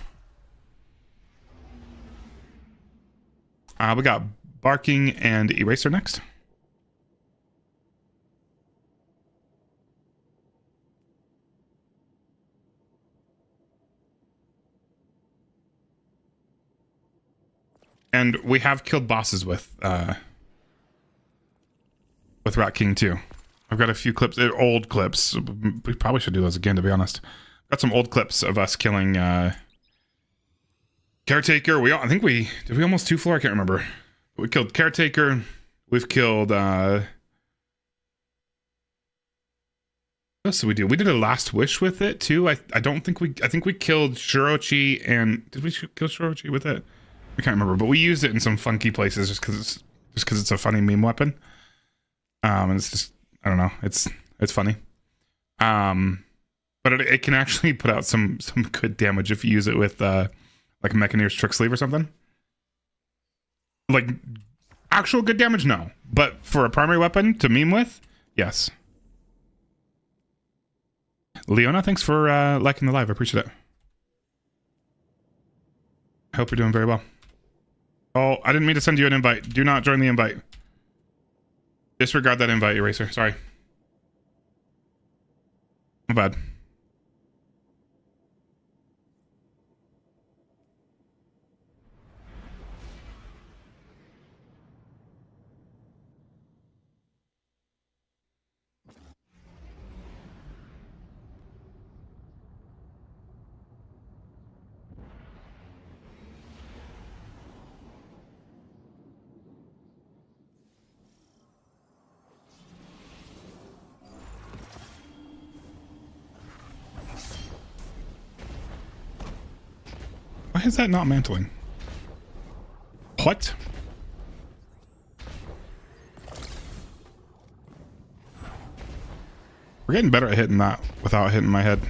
A: We got Barking and Eraser next. And we have killed bosses with Rat King too. I've got a few clips, old clips. We probably should do those again, to be honest. Got some old clips of us killing Caretaker. Did we almost 2-floor? I can't remember. We killed Caretaker. We've killed what else did we do? We did a Last Wish with it too. I think we killed Shirochi, and did we kill Shirochi with it? I can't remember, but we used it in some funky places just because it's a funny meme weapon. And it's just, I don't know, it's funny. But it can actually put out some good damage if you use it with like Mechaneer's Trick Sleeve or something. Like actual good damage, no. But for a primary weapon to meme with, yes. Leona, thanks for liking the live. I appreciate it. I hope you're doing very well. Oh, I didn't mean to send you an invite. Do not join the invite. Disregard that invite, Eraser. Sorry. My bad. Why is that not mantling? What? We're getting better at hitting that without hitting my head.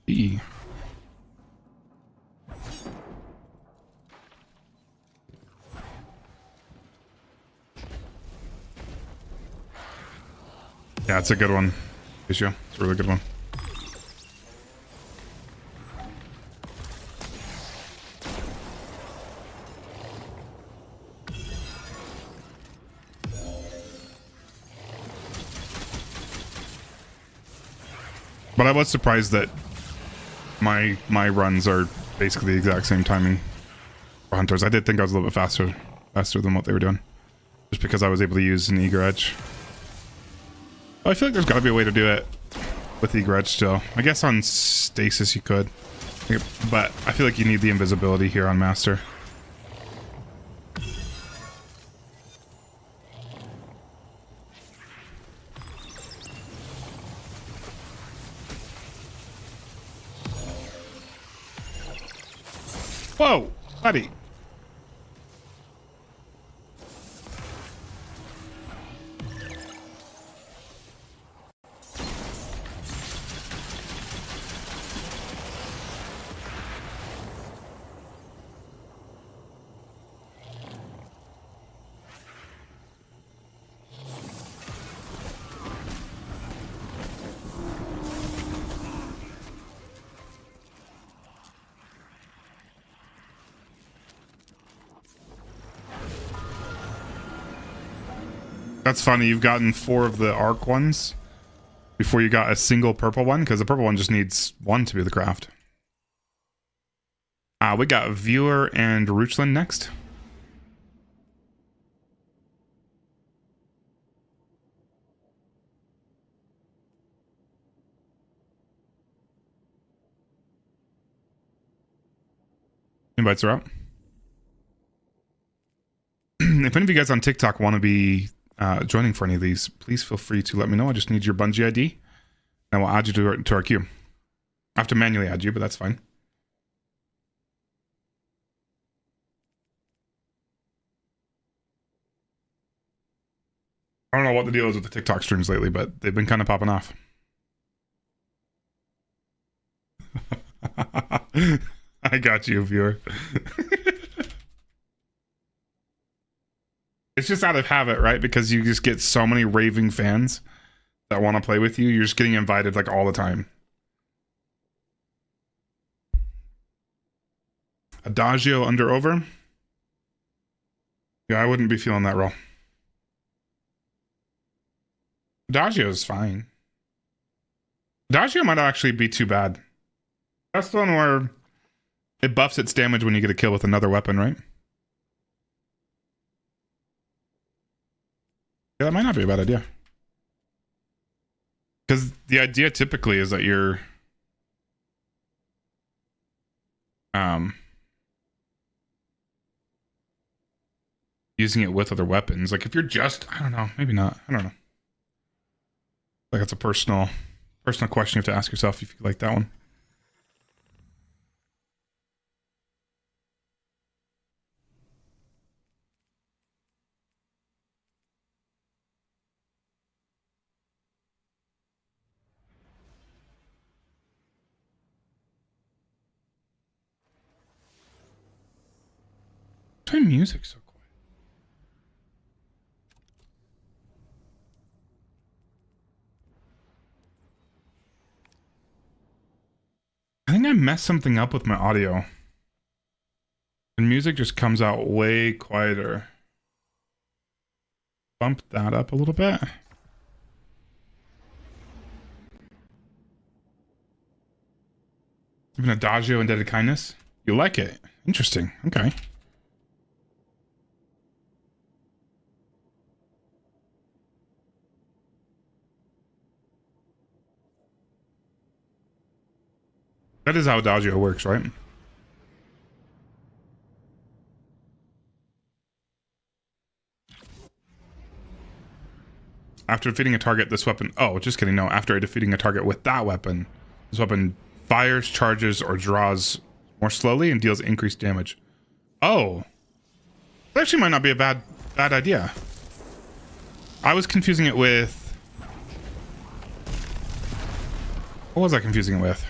A: E. Yeah, it's a good one, Issue. It's a really good one. But I was surprised that my runs are basically the exact same timing for hunters. I did think I was a little bit faster than what they were doing, just because I was able to use an eager edge. Oh, I feel like there's got to be a way to do it with eager edge still. I guess on stasis you could, but I feel like you need the invisibility here on master. Whoa, buddy. That's funny, you've gotten 4 of the arc ones before you got a single purple one, because the purple one just needs 1 to be the craft. We got Viewer and Ruchlin next. Invites are out. If any of you guys on TikTok want to be joining for any of these, please feel free to let me know. I just need your Bungie ID, and we'll add you to our queue. I have to manually add you, but that's fine. I don't know what the deal is with the TikTok streams lately, but they've been kind of popping off. I got you, viewer. It's just out of habit, right? Because you just get so many raving fans that want to play with you. You're just getting invited like all the time. Adagio under over. Yeah, I wouldn't be feeling that roll. Adagio is fine. Adagio might actually be too bad. That's the one where it buffs its damage when you get a kill with another weapon, right? Yeah, that might not be a bad idea. Because the idea typically is that you're using it with other weapons. Like if you're just, I don't know, maybe not. I don't know. Like it's a personal question you have to ask yourself if you like that one. Why is music so quiet? I think I messed something up with my audio. And music just comes out way quieter. Bump that up a little bit. Even Adagio Indebted Kindness? You like it? Interesting. Okay. That is how Adagio works, right? After defeating a target, this weapon... Oh, just kidding. No, after defeating a target with that weapon, this weapon fires, charges, or draws more slowly and deals increased damage. Oh. That actually might not be a bad idea. I was confusing it with... What was I confusing it with?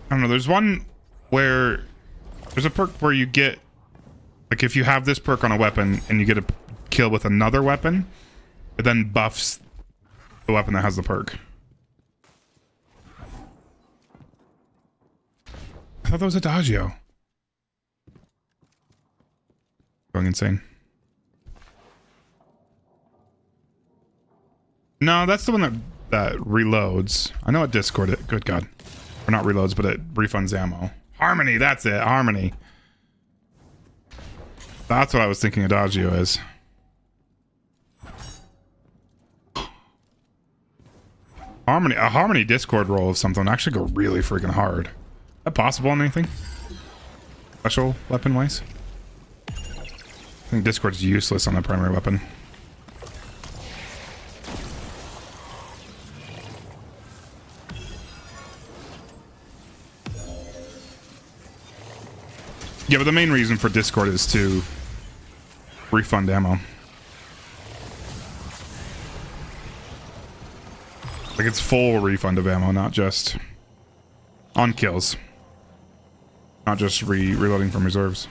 A: I don't know. There's one where... There's a perk where you get... Like, if you have this perk on a weapon and you get a kill with another weapon, it then buffs the weapon that has the perk. I thought that was Adagio. Going insane. No, that's the one that that reloads. I know it Discord it. Good God. Or not reloads, but it refunds ammo. Harmony, that's it. Harmony. That's what I was thinking Adagio is. Harmony, a Harmony Discord roll of something would actually go really freaking hard. Is that possible on anything? Special weapon wise? I think Discord's useless on the primary weapon. Yeah, but the main reason for Discord is to refund ammo. Like it's full refund of ammo, not just on kills. Not just reloading from reserves.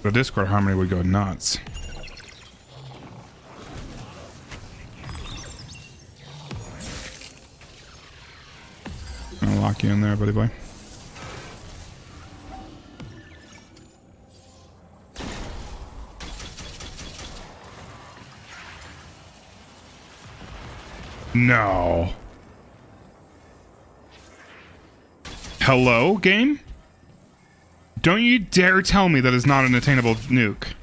A: The Discord Harmony would go nuts. I'll lock you in there, buddy boy. No. Hello, game? Don't you dare tell me that is not an attainable nuke.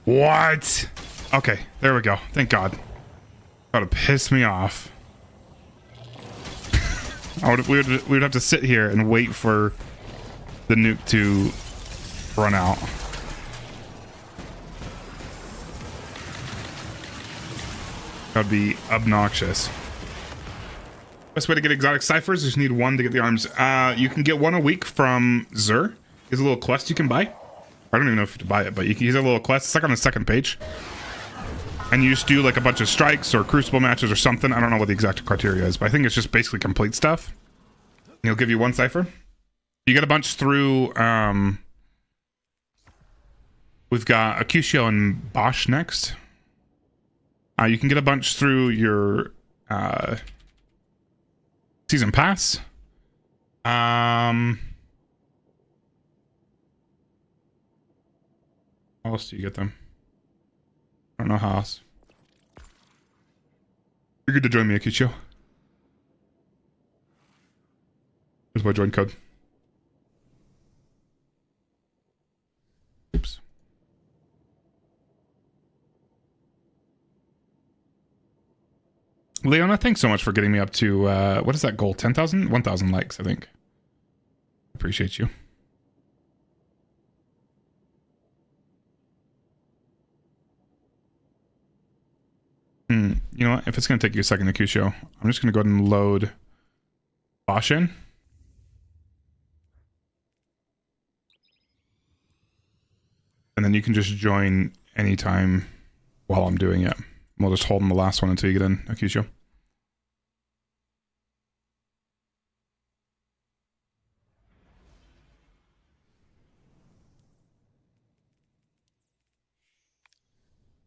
A: What? Okay, there we go. Thank God. That would piss me off. we would have to sit here and wait for the nuke to run out. That would be obnoxious. Best way to get exotic ciphers is you need one to get the arms. You can get one a week from Zur. He's a little quest you can buy. I don't even know if you have to buy it, but he's a little quest. It's like on the second page. And you just do like a bunch of strikes or crucible matches or something. I don't know what the exact criteria is, but I think it's just basically complete stuff. And he'll give you one cipher. You get a bunch through... we've got Acutio and Bosch next. You can get a bunch through your... season pass. How else do you get them? I don't know how else. You're good to join me, Akicho. Here's my join code. Oops. Leona, thanks so much for getting me up to, what is that goal? 10,000? 1,000 likes, I think. Appreciate you. You know what? If it's going to take you a second to Q-Show, I'm just going to go ahead and load Bosch in. And then you can just join anytime while I'm doing it. We'll just hold on the last one until you get in, Akisho.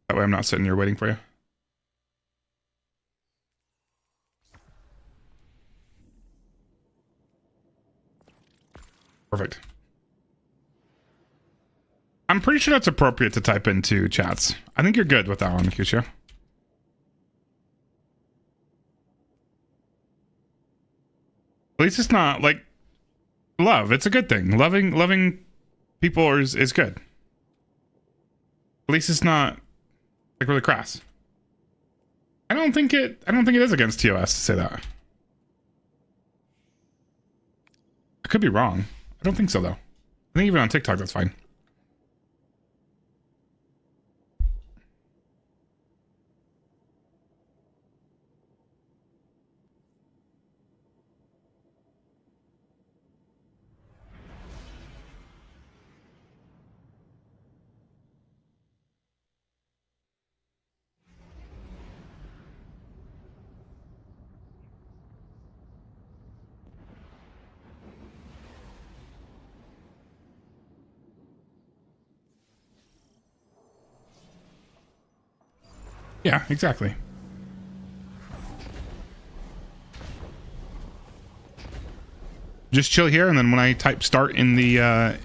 A: That way I'm not sitting here waiting for you. Perfect. I'm pretty sure that's appropriate to type into chats. I think you're good with that one, Akisho. At least it's not like love. It's a good thing. Loving people is good. At least it's not like really crass. I don't think it is against TOS to say that. I could be wrong. I don't think so though. I think even on TikTok that's fine. Yeah, exactly. just chill here, and then when I type start in the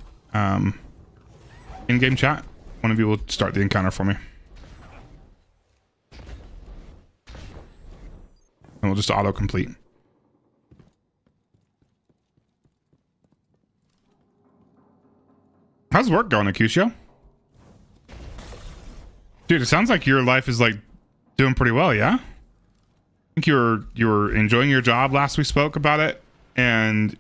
A: in-game chat, one of you will start the encounter for me. And we'll just auto-complete. How's work going, Akusho? Dude, it sounds like your life is like doing pretty well, yeah? I think you were enjoying your job last we spoke about it, and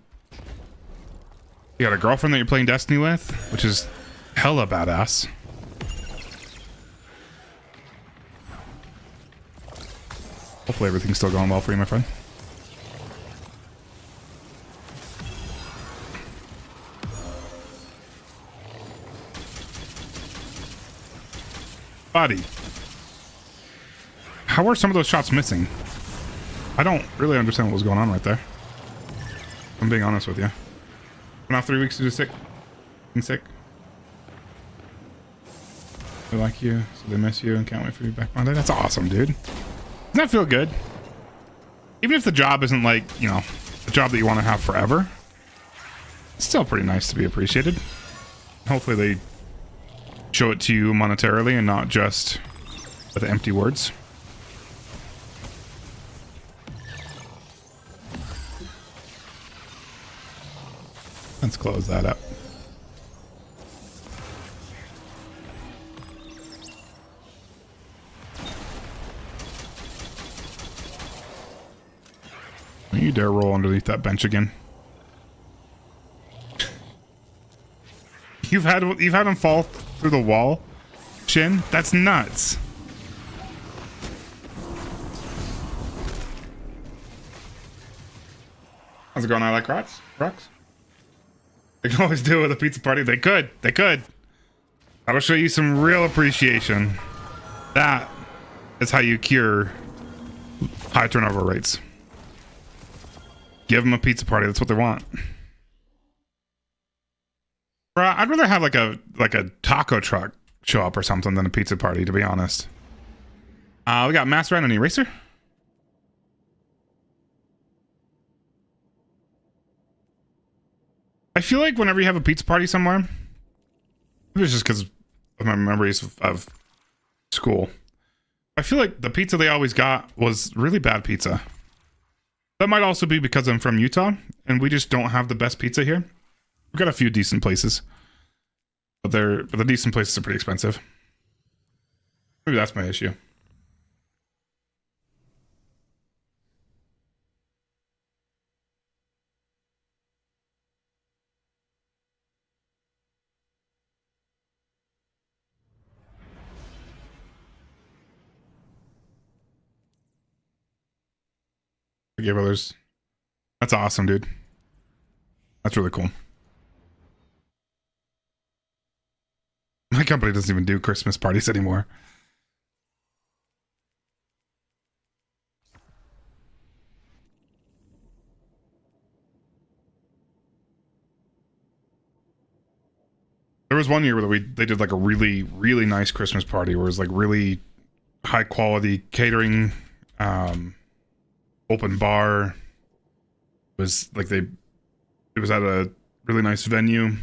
A: you got a girlfriend that you're playing Destiny with, which is hella badass. Hopefully everything's still going well for you, my friend. Buddy, how were some of those shots missing? I don't really understand what was going on right there. I'm being honest with you. Been off 3 weeks due to sick. Being sick. They like you, so they miss you and can't wait for you back Monday. That's awesome, dude. Doesn't that feel good? Even if the job isn't like, you know, the job that you want to have forever, it's still pretty nice to be appreciated. Hopefully they show it to you monetarily and not just with empty words. Let's close that up. Don't you dare roll underneath that bench again. You've had him fall through the wall, Shin? That's nuts. How's it going? I like rocks. They can always do it with a pizza party. They could. That'll show you some real appreciation. That is how you cure high turnover rates. Give them a pizza party. That's what they want. Bruh, I'd rather have like a taco truck show up or something than a pizza party, to be honest. We got Master Ryan and Eraser. I feel like whenever you have a pizza party somewhere, maybe it's just because of my memories of school. I feel like the pizza they always got was really bad pizza. That might also be because I'm from Utah and we just don't have the best pizza here. We've got a few decent places, but the decent places are pretty expensive. Maybe that's my issue. Forgive others. That's awesome, dude. That's really cool. My company doesn't even do Christmas parties anymore. There was one year where they did like a really, really nice Christmas party where it was like really high quality catering, open bar. It was like it was at a really nice venue.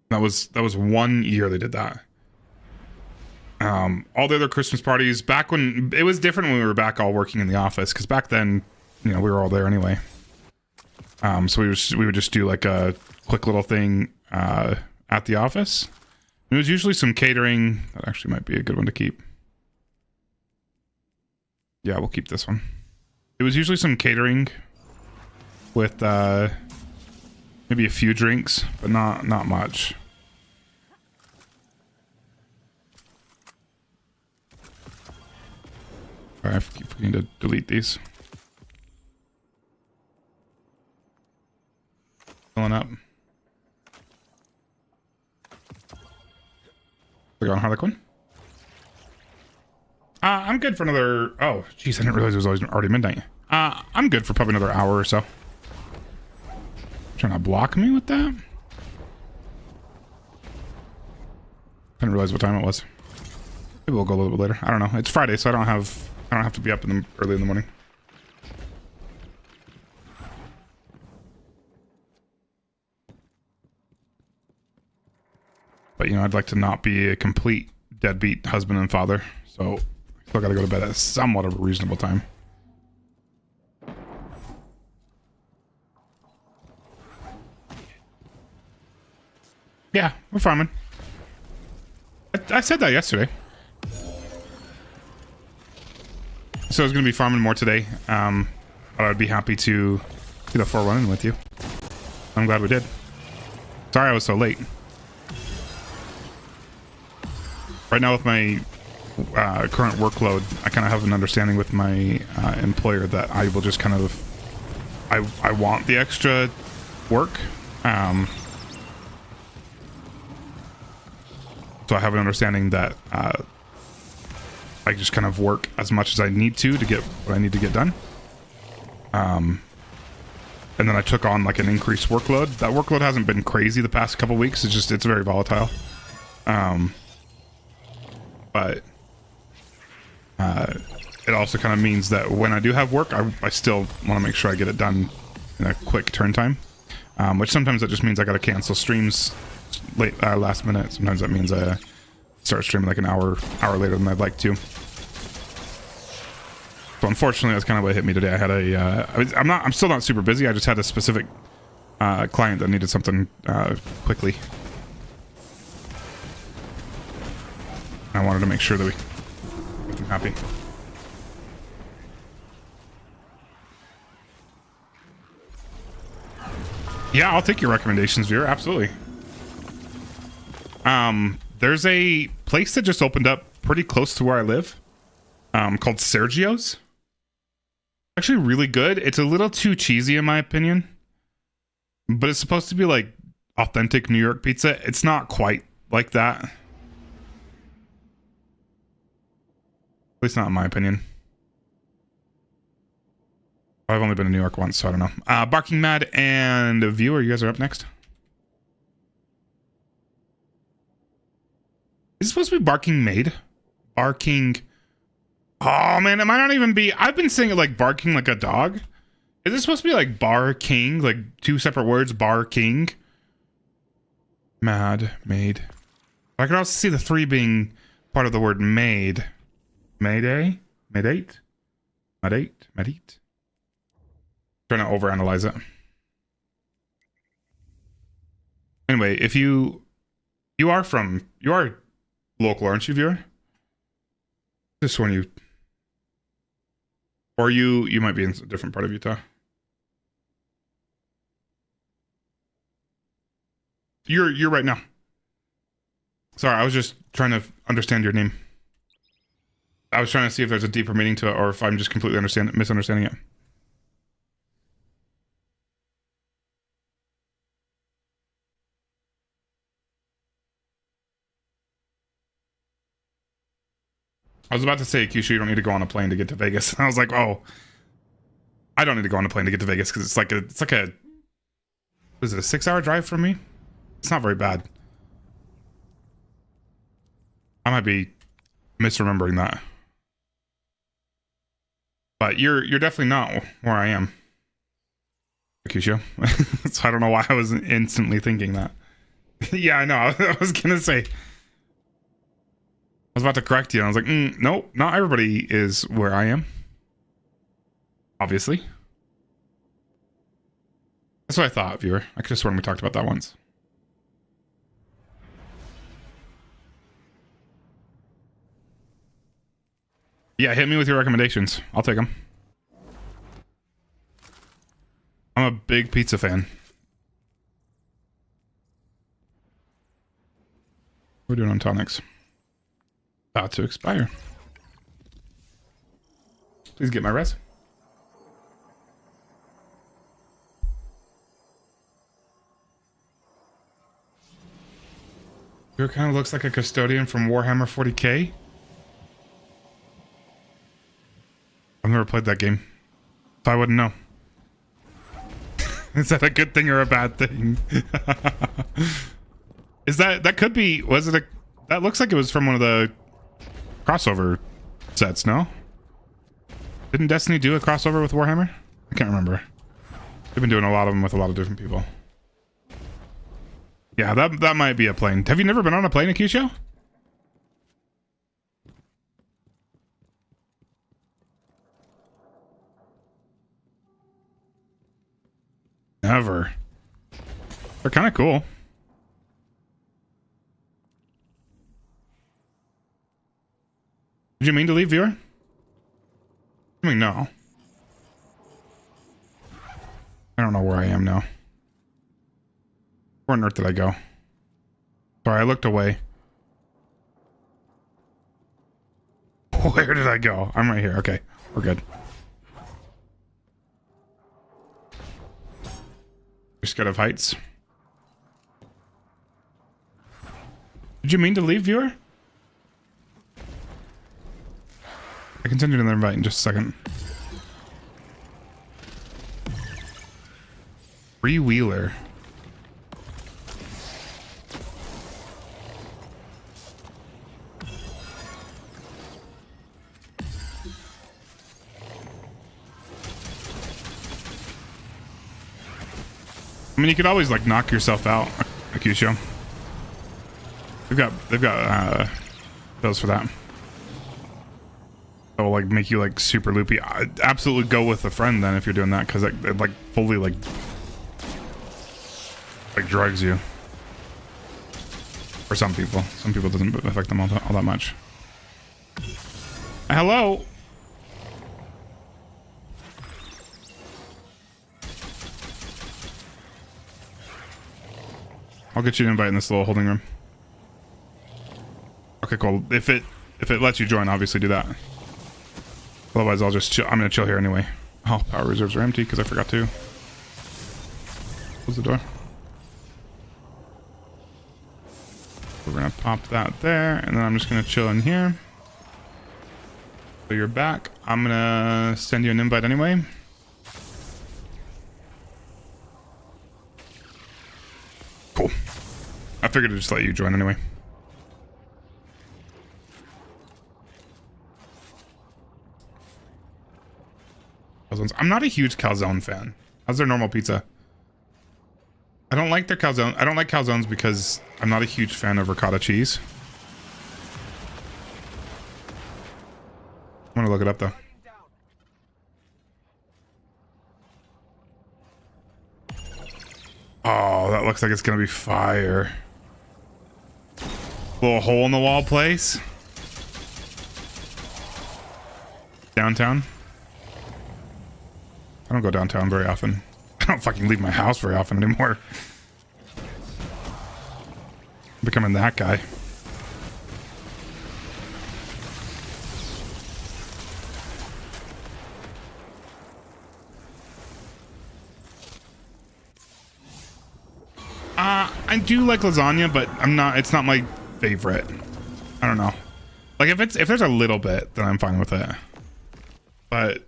A: That was 1 year they did that. All the other Christmas parties back when it was different when we were back all working in the office, because back then, you know, we were all there anyway. So we would just do like a quick little thing at the office. It was usually some catering. That actually might be a good one to keep. Yeah, we'll keep this one. It was usually some catering with maybe a few drinks, but not much. Alright, I keep forgetting to delete these. Filling up. We're going Harlequin. I'm good for another... Oh, jeez, I didn't realize it was already midnight. I'm good for probably another hour or so. Trying to block me with that? I didn't realize what time it was. Maybe we'll go a little bit later. I don't know. It's Friday, so I don't have to be up early in the morning. But you know, I'd like to not be a complete deadbeat husband and father. So still got to go to bed at somewhat of a reasonable time. Yeah, we're farming. I said that yesterday. So I was going to be farming more today. But I'd be happy to get a 4 run-in with you. I'm glad we did. Sorry I was so late. Right now with my current workload, I kind of have an understanding with my employer that I will just kind of... I want the extra work. So I have an understanding that I just kind of work as much as I need to get what I need to get done. And then I took on like an increased workload. That workload hasn't been crazy the past couple weeks. It's very volatile. But it also kind of means that when I do have work, I still want to make sure I get it done in a quick turn time. Which sometimes that just means I got to cancel streams last minute. Sometimes that means I start streaming like an hour later than I'd like to. So unfortunately, that's kind of what hit me today. I had I'm still not super busy. I just had a specific client that needed something quickly. I wanted to make sure that we make them happy. Yeah, I'll take your recommendations, viewer. Absolutely. There's a place that just opened up pretty close to where I live, called Sergio's. Actually really good. It's a little too cheesy in my opinion, but it's supposed to be like authentic New York pizza. It's not quite like that. At least not in my opinion. I've only been to New York once, so I don't know. Barking Mad and Viewer, you guys are up next. Is it supposed to be Barking Maid? Barking... Oh man, it might not even be... I've been saying it like barking like a dog. Is it supposed to be like Bar King? Like 2 separate words, Bar King? Mad, Maid. I could also see the 3 being part of the word maid. Mayday? Maydate? Madate? Madate? Trying to overanalyze it. Anyway, if you are local, aren't you, viewer? This one you... Or you might be in a different part of Utah. You're right now. Sorry, I was just trying to understand your name. I was trying to see if there's a deeper meaning to it, or if I'm just completely misunderstanding it. I was about to say, Kyushu, you don't need to go on a plane to get to Vegas. I was like, oh, I don't need to go on a plane to get to Vegas because it's like a, was it a 6-hour drive from me? It's not very bad. I might be misremembering that. But you're definitely not where I am, Kyushu. So I don't know why I was instantly thinking that. Yeah, I know. I was gonna say. I was about to correct you, and I was like, nope, not everybody is where I am. Obviously. That's what I thought, viewer. I could have sworn we talked about that once. Yeah, hit me with your recommendations. I'll take them. I'm a big pizza fan. What are we doing on tonics? About to expire. Please get my res. Your kind of looks like a custodian from Warhammer 40k. I've never played that game, so I wouldn't know. Is that a good thing or a bad thing? Is that could be, was it a, that looks like it was from one of the crossover sets, no? Didn't Destiny do a crossover with Warhammer? I can't remember. They've been doing a lot of them with a lot of different people. Yeah, that might be a plane. Have you never been on a plane, Akusho? Never. They're kind of cool. Did you mean to leave, viewer? I mean, no. I don't know where I am now. Where on earth did I go? Sorry, I looked away. Where did I go? I'm right here. Okay, we're good. You're scared of heights. Did you mean to leave, viewer? I can send you another invite in just a second. Freewheeler. I mean, you could always like knock yourself out, Akusho. They've got those for that. That'll like make you like super loopy. I'd absolutely go with a friend then if you're doing that, because it like fully like drugs you. For some people it doesn't affect them all that much. Hello. I'll get you an invite in this little holding room. Okay, cool. If it lets you join, obviously do that. Otherwise, I'll just chill. I'm gonna chill here anyway. Oh, power reserves are empty because I forgot to close the door. We're gonna pop that there, and then I'm just gonna chill in here. So you're back. I'm gonna send you an invite anyway. Cool. I figured I'd just let you join anyway. Calzones. I'm not a huge calzone fan. How's their normal pizza? I don't like their calzone. I don't like calzones because I'm not a huge fan of ricotta cheese. I'm gonna look it up though. Oh, that looks like it's gonna be fire. Little hole in the wall place. Downtown. I don't go downtown very often. I don't fucking leave my house very often anymore. I'm becoming that guy. I do like lasagna, but it's not my favorite. I don't know. Like if there's a little bit, then I'm fine with it. But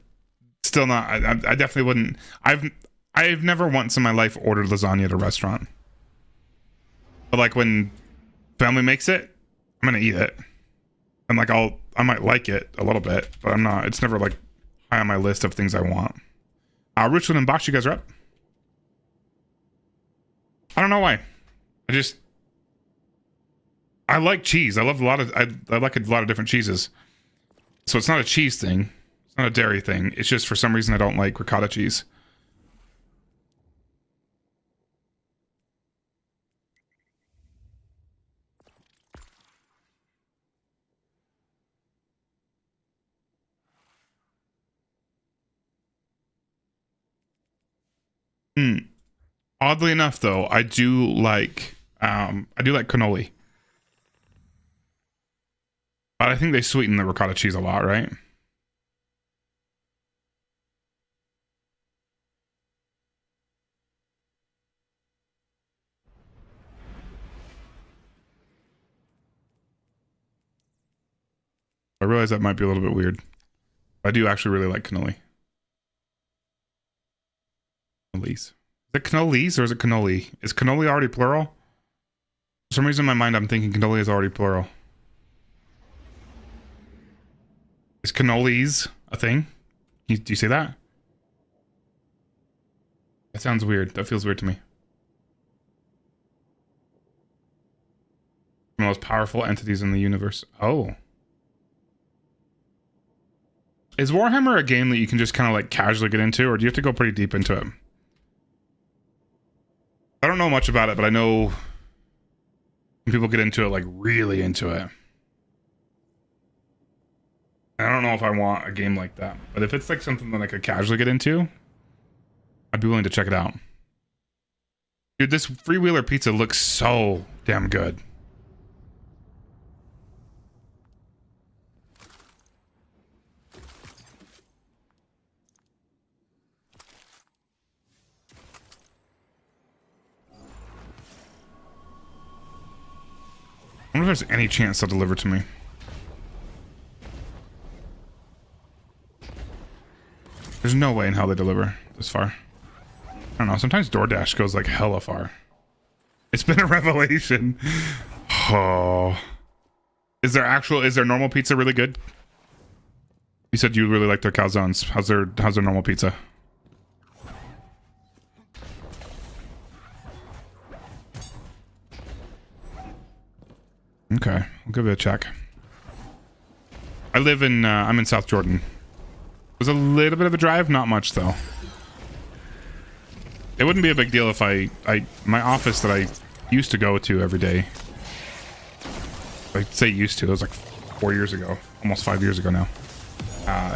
A: still not. I definitely wouldn't. I've never once in my life ordered lasagna at a restaurant. But like when family makes it, I'm gonna eat it. And like I might like it a little bit, but I'm not. It's never like high on my list of things I want. Richland and Bosch, you guys are up. I don't know why. I like cheese. I like a lot of different cheeses. So it's not a cheese thing. It's not a dairy thing. It's just for some reason I don't like ricotta cheese. Oddly enough, though, I do like cannoli. But I think they sweeten the ricotta cheese a lot, right? I realize that might be a little bit weird. I do actually really like cannoli. Cannolis. Is it cannolis or is it cannoli? Is cannoli already plural? For some reason in my mind I'm thinking cannoli is already plural. Is cannolis a thing? Do you say that? That sounds weird. That feels weird to me. most powerful entities in the universe. Oh. Is Warhammer a game that you can just kind of like casually get into, or do you have to go pretty deep into it? I don't know much about it, but I know when people get into it, like really into it. I don't know if I want a game like that, but if it's like something that I could casually get into, I'd be willing to check it out. Dude, this freewheeler pizza looks so damn good. I wonder if there's any chance they'll deliver to me. There's no way in hell they deliver this far. I don't know. Sometimes DoorDash goes like hella far. It's been a revelation. Oh. Is their normal pizza really good? You said you really like their calzones. How's their normal pizza? Okay, I'll give it a check. I'm in South Jordan. It was a little bit of a drive, not much though. It wouldn't be a big deal if my office that I used to go to every day. I say used to, it was like 4 years ago, almost 5 years ago now.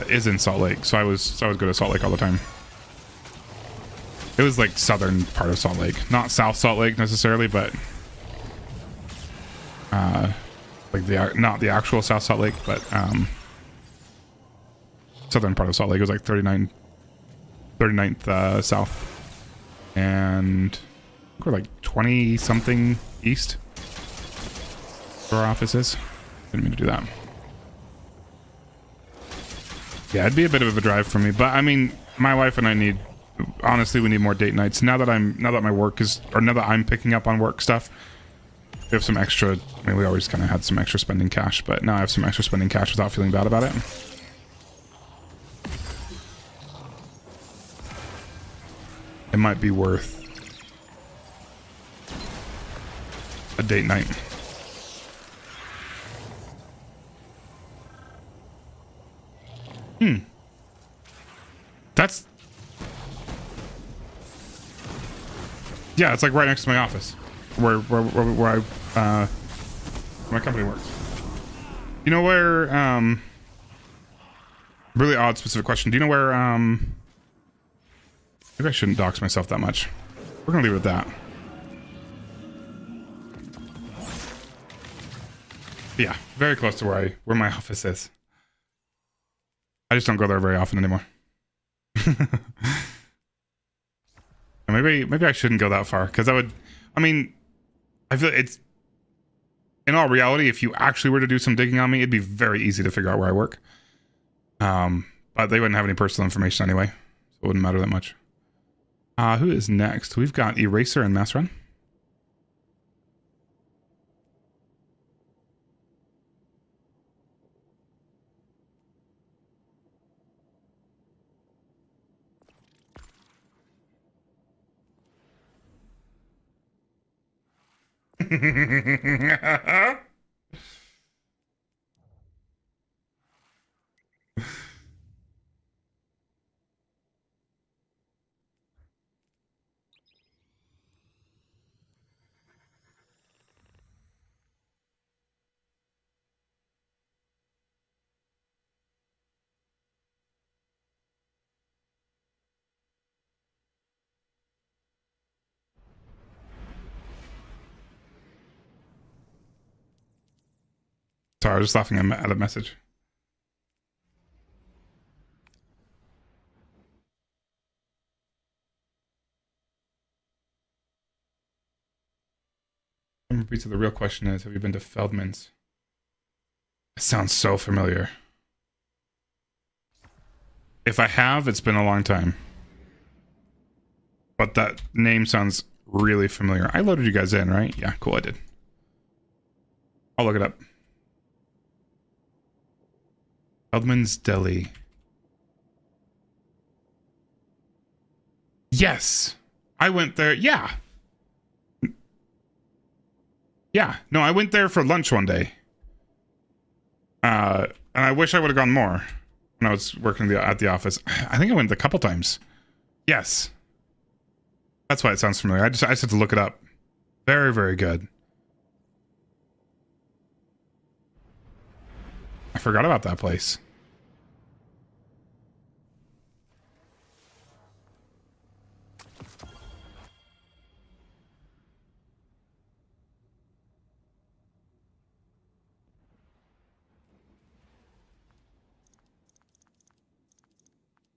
A: Is in Salt Lake, so I was go to Salt Lake all the time. It was like southern part of Salt Lake, not South Salt Lake necessarily, but like not the actual South Salt Lake, but southern part of Salt Lake. It was like 39th south, and we're like 20 something east where our office is. Didn't mean to do that. Yeah, it'd be a bit of a drive for me, but I mean, my wife and I honestly we need more date nights now that my work is, or now that I'm picking up on work stuff. We have some extra, I mean, we always kind of had some extra spending cash, but now I have some extra spending cash without feeling bad about it. It might be worth a date night. That's... Yeah, it's like right next to my office. Where my company works. You know where, really odd specific question. Do you know where, maybe I shouldn't dox myself that much. We're gonna leave it at that. Yeah, very close to where my office is. I just don't go there very often anymore. Maybe I shouldn't go that far, because I mean, I feel it's, in all reality, if you actually were to do some digging on me, it'd be very easy to figure out where I work. But they wouldn't have any personal information anyway, so it wouldn't matter that much. Who is next? We've got Eraser and Mass Run. Sorry, I was just laughing at a message. Pizza, the real question is, have you been to Feldman's? It sounds so familiar. If I have, it's been a long time. But that name sounds really familiar. I loaded you guys in, right? Yeah, cool, I did. I'll look it up. Feldman's Deli. Yes, I went there. Yeah. Yeah, no, I went there for lunch one day. And I wish I would have gone more when I was working at the office. I think I went a couple times. Yes. That's why it sounds familiar. I just had to look it up. Very, very good. I forgot about that place.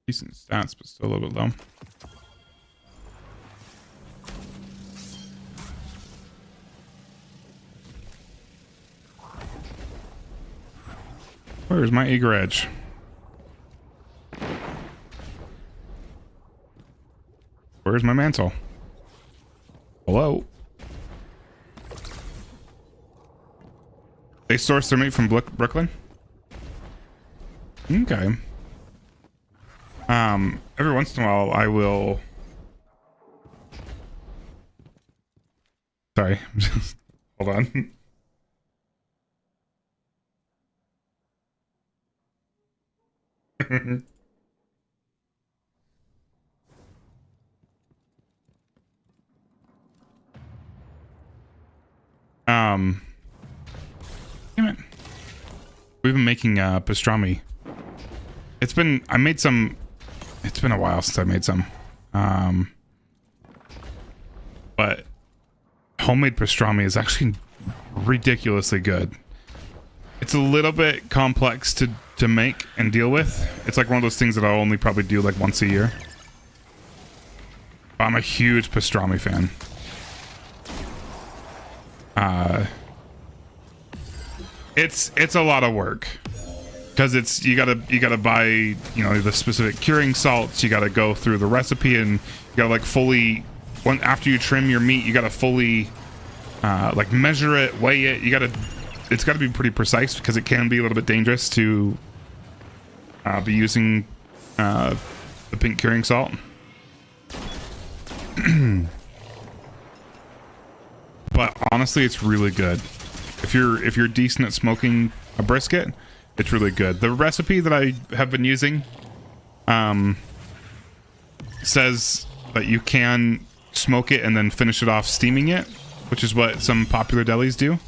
A: Decent stats, but still a little bit low. Where's my eager edge? Where's my mantle? Hello? They source their meat from Brooklyn? Okay. Every once in a while I will... Sorry. Hold on. Damn it. We've been making pastrami. It's been a while since I made some. But homemade pastrami is actually ridiculously good. It's a little bit complex to make and deal with. It's like one of those things that I'll only probably do like once a year. I'm a huge pastrami fan. It's a lot of work because you gotta buy, you know, the specific curing salts. You gotta go through the recipe and you gotta like fully, after you trim your meat, you gotta fully like measure it, weigh it. It's gotta be pretty precise because it can be a little bit dangerous to be using the pink curing salt. But honestly, it's really good. If you're decent at smoking a brisket, it's really good. The recipe that I have been using says that you can smoke it and then finish it off steaming it, which is what some popular delis do.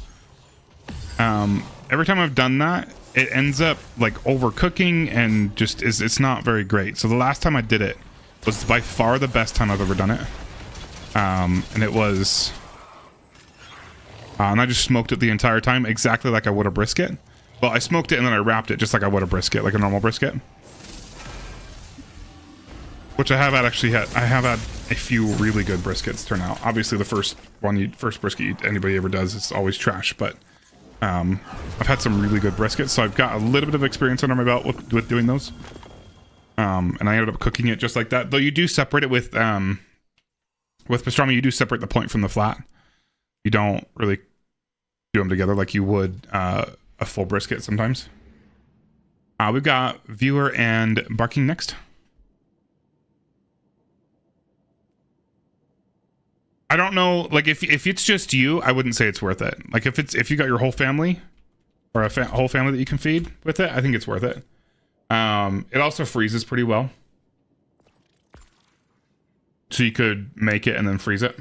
A: Every time I've done that, it ends up like overcooking and just it's not very great. So the last time I did it was by far the best time I've ever done it. And it was... and I just smoked it the entire time, exactly like I would a brisket. Well, I smoked it and then I wrapped it just like I would a brisket, like a normal brisket. Which I have had a few really good briskets turn out. Obviously, the first brisket anybody ever does is always trash, but I've had some really good briskets, so I've got a little bit of experience under my belt with doing those. And I ended up cooking it just like that. Though you do separate it with pastrami, you do separate the point from the flat. You don't really do them together like you would a full brisket sometimes. We've got viewer and barking next. I don't know, like if it's just you, I wouldn't say it's worth it. Like if you got your whole family or a whole family that you can feed with it, I think it's worth it. It also freezes pretty well. So you could make it and then freeze it.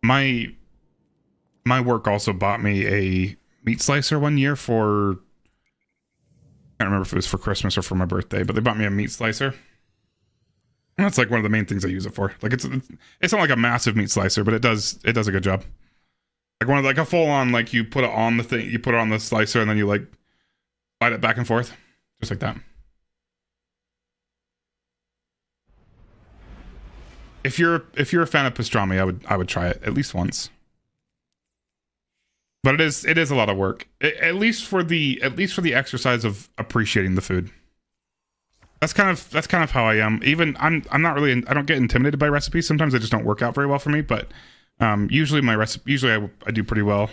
A: My work also bought me a meat slicer one year for, I don't remember if it was for Christmas or for my birthday, but they bought me a meat slicer. And that's like one of the main things I use it for. Like it's not like a massive meat slicer, but it does a good job. Like a full on, like you put it on the thing, you put it on the slicer and then you like slide it back and forth. Just like that. If you're a fan of pastrami, I would try it at least once. But it is a lot of work. At least for the exercise of appreciating the food. That's kind of how I am. Even I'm not really I don't get intimidated by recipes. Sometimes they just don't work out very well for me, but usually I do pretty well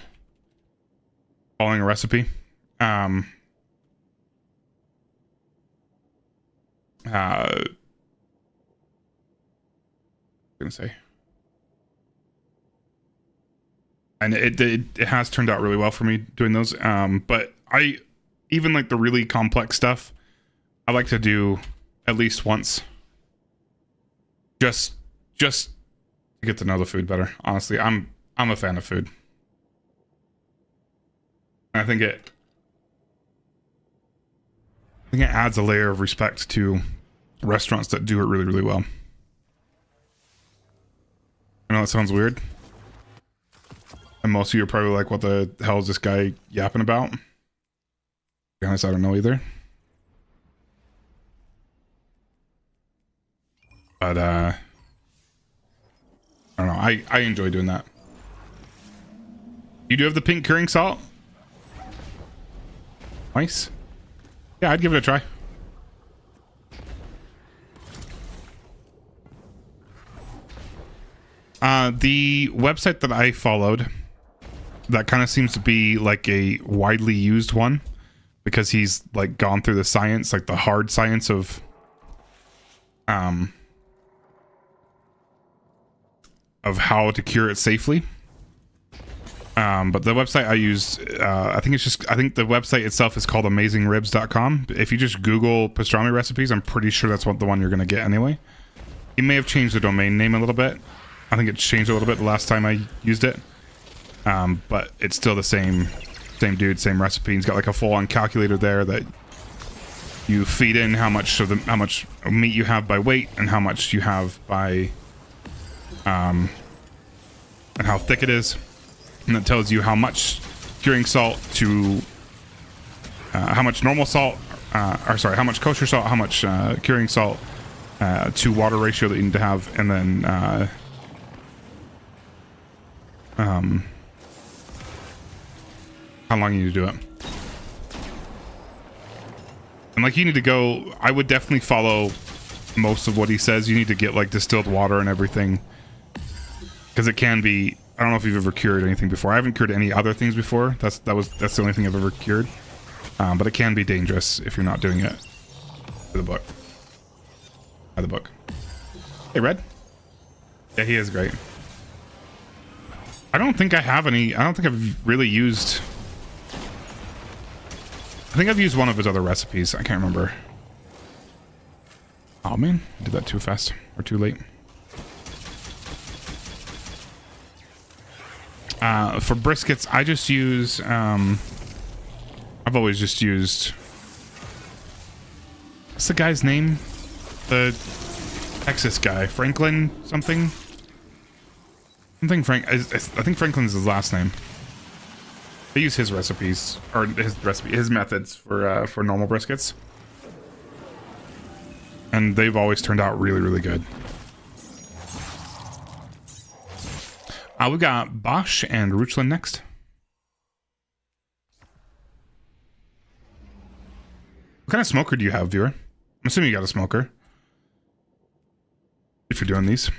A: following a recipe. Gonna say and it has turned out really well for me doing those. But I even like the really complex stuff, I like to do at least once, just to get to know the food better. Honestly, I'm a fan of food. I think it adds a layer of respect to restaurants that do it really, really well. I know that sounds weird. And most of you are probably like, what the hell is this guy yapping about? To be honest, I don't know either. But, I don't know. I enjoy doing that. You do have the pink curing salt? Nice. Yeah, I'd give it a try. The website that I followed, that kind of seems to be like a widely used one, because he's like gone through the science, like the hard science of how to cure it safely. But the website I used, I think the website itself is called AmazingRibs.com. If you just Google pastrami recipes, I'm pretty sure that's the one you're going to get anyway. He may have changed the domain name a little bit. I think it's changed a little bit the last time I used it. But it's still the same dude, same recipe. He's got like a full-on calculator there that you feed in how much meat you have by weight and how much you have by and how thick it is. And that tells you how much curing salt to how much normal salt, how much kosher salt, how much curing salt to water ratio that you need to have, and then how long you need to do it. And like, you need to go, I would definitely follow most of what he says. You need to get like distilled water and everything, because it can be, I don't know if you've ever cured anything before. I haven't cured any other things before. That's the only thing I've ever cured. But it can be dangerous if you're not doing it by the book. By the book. Hey, Red. Yeah, he is great. I don't think I've really used, I think I've used one of his other recipes. I can't remember. Oh man, I did that too fast or too late. For briskets, I just use, I've always just used, what's the guy's name? The Texas guy, Franklin something? I think Franklin's his last name. I use his recipes, or his methods for normal briskets. And they've always turned out really, really good. We got Bosch and Ruchlin next. What kind of smoker do you have, viewer? I'm assuming you got a smoker. If you're doing these.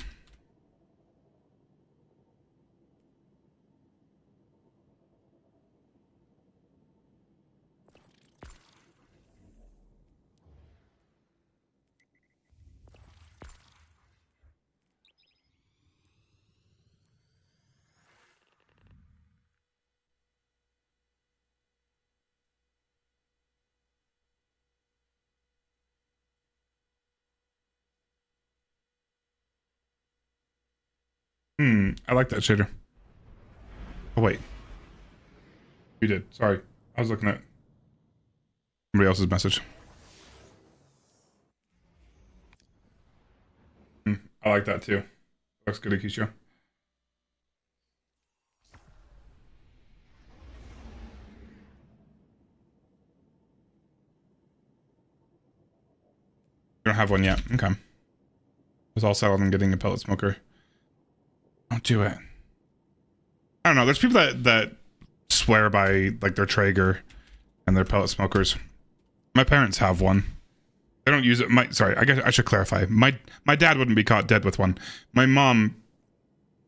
A: I like that shader. Oh, wait. You did. Sorry. I was looking at somebody else's message. I like that too. Looks good, Akisha. You don't have one yet. Okay. I was all settled on getting a pellet smoker. Don't do it. I don't know. There's people that swear by like their Traeger and their pellet smokers. My parents have one. They don't use it. Sorry, I guess I should clarify. My dad wouldn't be caught dead with one. My mom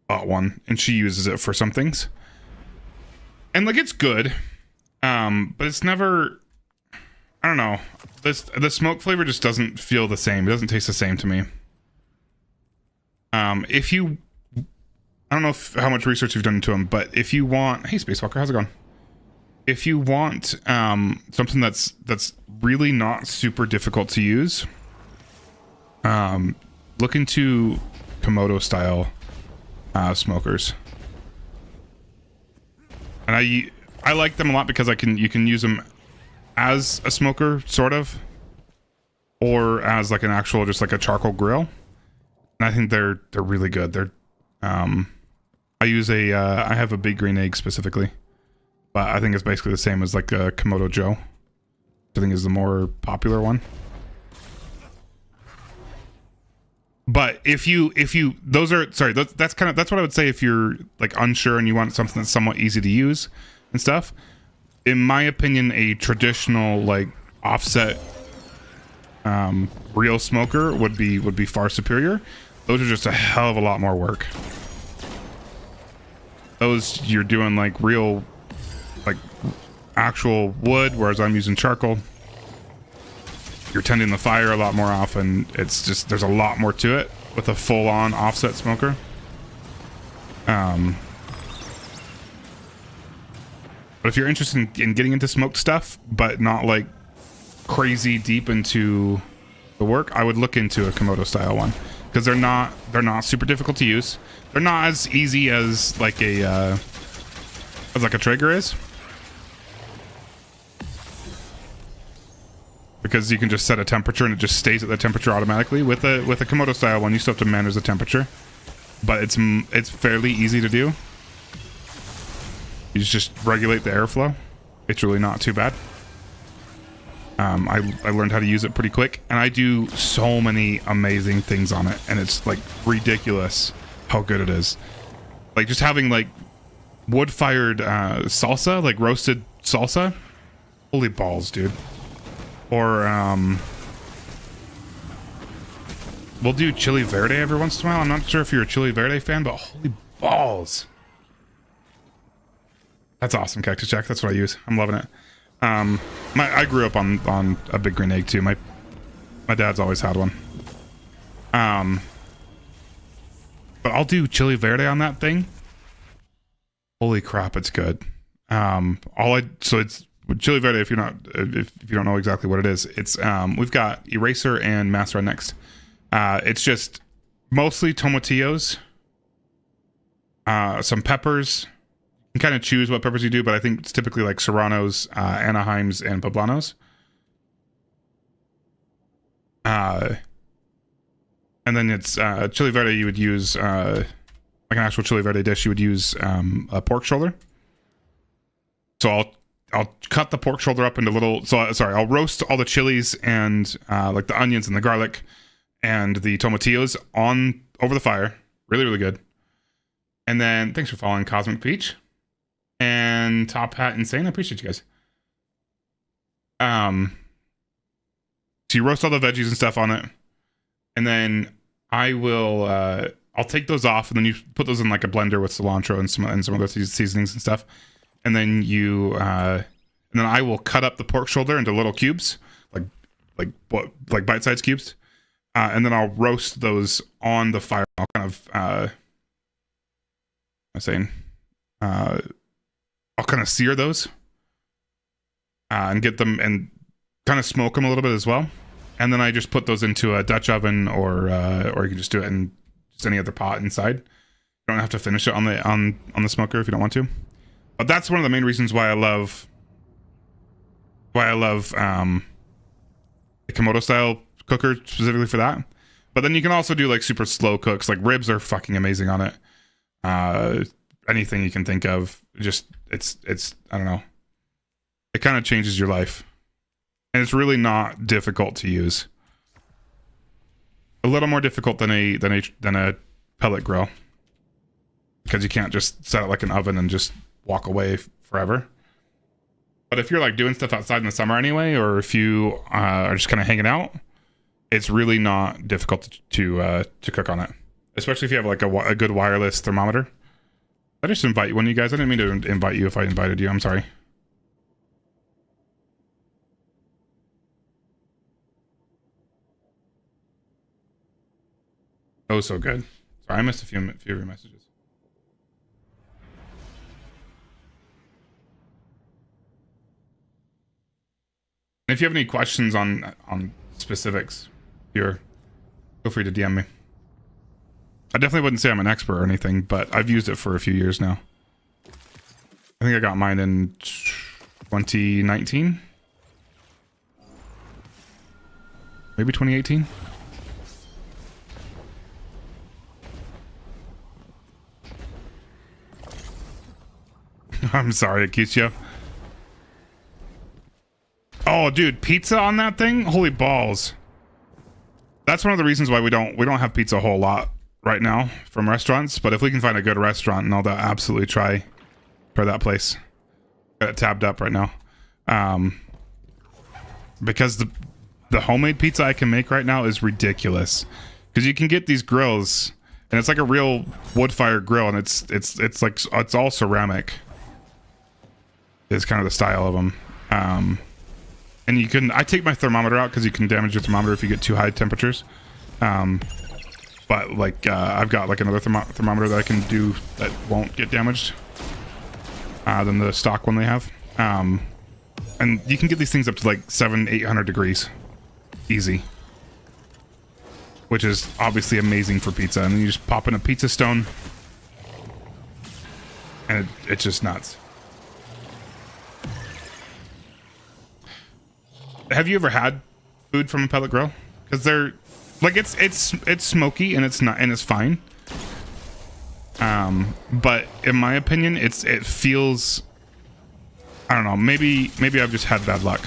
A: bought one and she uses it for some things. And like, it's good. But it's never, I don't know. The smoke flavor just doesn't feel the same. It doesn't taste the same to me. If you I don't know how much research you've done into them, but if you want, hey Spacewalker, how's it going? If you want something that's really not super difficult to use, look into Komodo style smokers. And I like them a lot because you can use them as a smoker, sort of, or as like an actual, just like a charcoal grill. And I think they're really good. They're I use I have a big green egg specifically, but I think it's basically the same as like a Komodo Joe, which I think is the more popular one. But if you those are, sorry, that's what I would say if you're like unsure and you want something that's somewhat easy to use and stuff. In my opinion, a traditional like offset real smoker would be far superior. Those are just a hell of a lot more work. Those you're doing like real, like actual wood, whereas I'm using charcoal. You're tending the fire a lot more often. It's just, there's a lot more to it with a full-on offset smoker. But if you're interested in getting into smoked stuff, but not like crazy deep into the work, I would look into a Komodo style one, because they're not super difficult to use. They're not as easy as like a Traeger is, because you can just set a temperature and it just stays at that temperature automatically. With a Komodo style one, you still have to manage the temperature, but it's fairly easy to do. You just regulate the airflow. It's really not too bad. I learned how to use it pretty quick, and I do so many amazing things on it, and it's like ridiculous how good it is. Like just having like wood-fired salsa, like roasted salsa. Holy balls, dude. Or we'll do chili verde every once in a while. I'm not sure if you're a chili verde fan, but holy balls. That's awesome, Cactus Jack. That's what I use. I'm loving it. I grew up on a big green egg too. My dad's always had one. But I'll do chili verde on that thing. Holy crap, it's good. So it's chili verde. If you don't know exactly what it is, it's we've got eraser and master next. It's just mostly tomatillos, some peppers. You can kind of choose what peppers you do, but I think it's typically like serranos, Anaheims, and poblanos. And then it's chili verde. You would use like an actual chili verde dish. You would use a pork shoulder. So I'll cut the pork shoulder up into little. I'll roast all the chilies and like the onions and the garlic and the tomatillos over the fire. Really, really good. And then thanks for following Cosmic Peach and Top Hat Insane. I appreciate you guys. So you roast all the veggies and stuff on it, and then I'll take those off, and then you put those in like a blender with cilantro and some other seasonings and stuff, and then and then I will cut up the pork shoulder into little cubes, like bite-sized cubes, and then I'll roast those on the fire. I'll kind of I'll kind of sear those and get them and kind of smoke them a little bit as well, and then I just put those into a Dutch oven, or you can just do it in just any other pot inside. You don't have to finish it on the smoker if you don't want to. But that's one of the main reasons why I love the Komodo style cooker specifically for that. But then you can also do like super slow cooks. Like ribs are fucking amazing on it. Anything you can think of, just it's I don't know. It kind of changes your life, and it's really not difficult to use. A little more difficult than a pellet grill, because you can't just set it like an oven and just walk away forever. But if you're like doing stuff outside in the summer anyway, or if you are just kind of hanging out, it's really not difficult to cook on it, especially if you have like a good wireless thermometer. I just invite one of you guys. I didn't mean to invite you if I invited you. I'm sorry. Oh, so good. Sorry, I missed a few of your messages. If you have any questions on specifics here, feel free to DM me. I definitely wouldn't say I'm an expert or anything, but I've used it for a few years now. I think I got mine in 2019. Maybe 2018. I'm sorry, Akisha. Oh, dude, pizza on that thing? Holy balls. That's one of the reasons why we don't have pizza a whole lot right now from restaurants, but if we can find a good restaurant, and I'll absolutely try that place. Got it tabbed up right now. Because the homemade pizza I can make right now is ridiculous. Because you can get these grills, and it's like a real wood fire grill, and it's like it's all ceramic. Is kind of the style of them. And you can, I take my thermometer out because you can damage your thermometer if you get too high temperatures. But like, I've got like another thermometer that I can do that won't get damaged than the stock one they have. And you can get these things up to like 700-800 degrees. Easy. Which is obviously amazing for pizza. And then you just pop in a pizza stone. And it's just nuts. Have you ever had food from a pellet grill? Because they're like it's smoky and it's fine. But in my opinion, it feels, I don't know, maybe I've just had bad luck.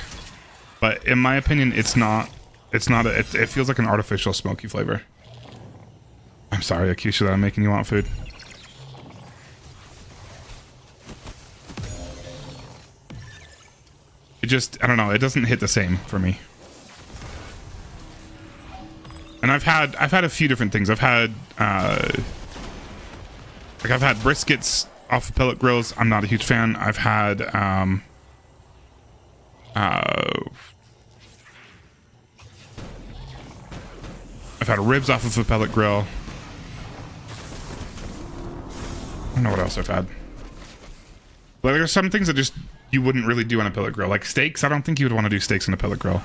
A: But in my opinion, it feels like an artificial smoky flavor. I'm sorry, Akisha, that I'm making you want food. It just, I don't know, it doesn't hit the same for me. And I've had a few different things. I've had briskets off of pellet grills. I'm not a huge fan. I've had ribs off of a pellet grill. I don't know what else I've had. But there's some things that just you wouldn't really do on a pellet grill. Like steaks, I don't think you would want to do steaks on a pellet grill.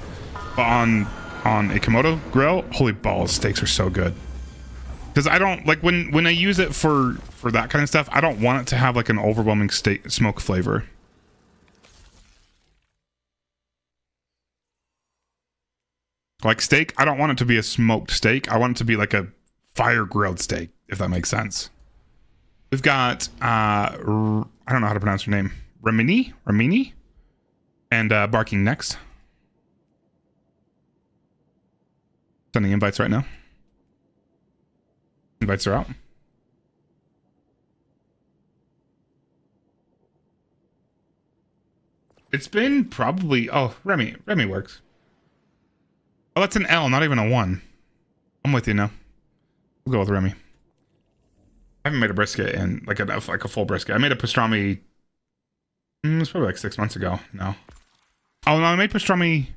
A: But on a Komodo grill, holy balls, steaks are so good. Because I don't, like, when I use it for that kind of stuff, I don't want it to have like an overwhelming smoke flavor. Like steak, I don't want it to be a smoked steak. I want it to be like a fire grilled steak, if that makes sense. We've got, I don't know how to pronounce her name. Ramini? And Barking next. Sending invites right now. Invites are out. It's been probably, oh, Remy works. Oh, that's an L, not even a 1. I'm with you now. We'll go with Remy. I haven't made a brisket in like a full brisket. I made a pastrami. It's probably like 6 months ago now. Oh no, I made pastrami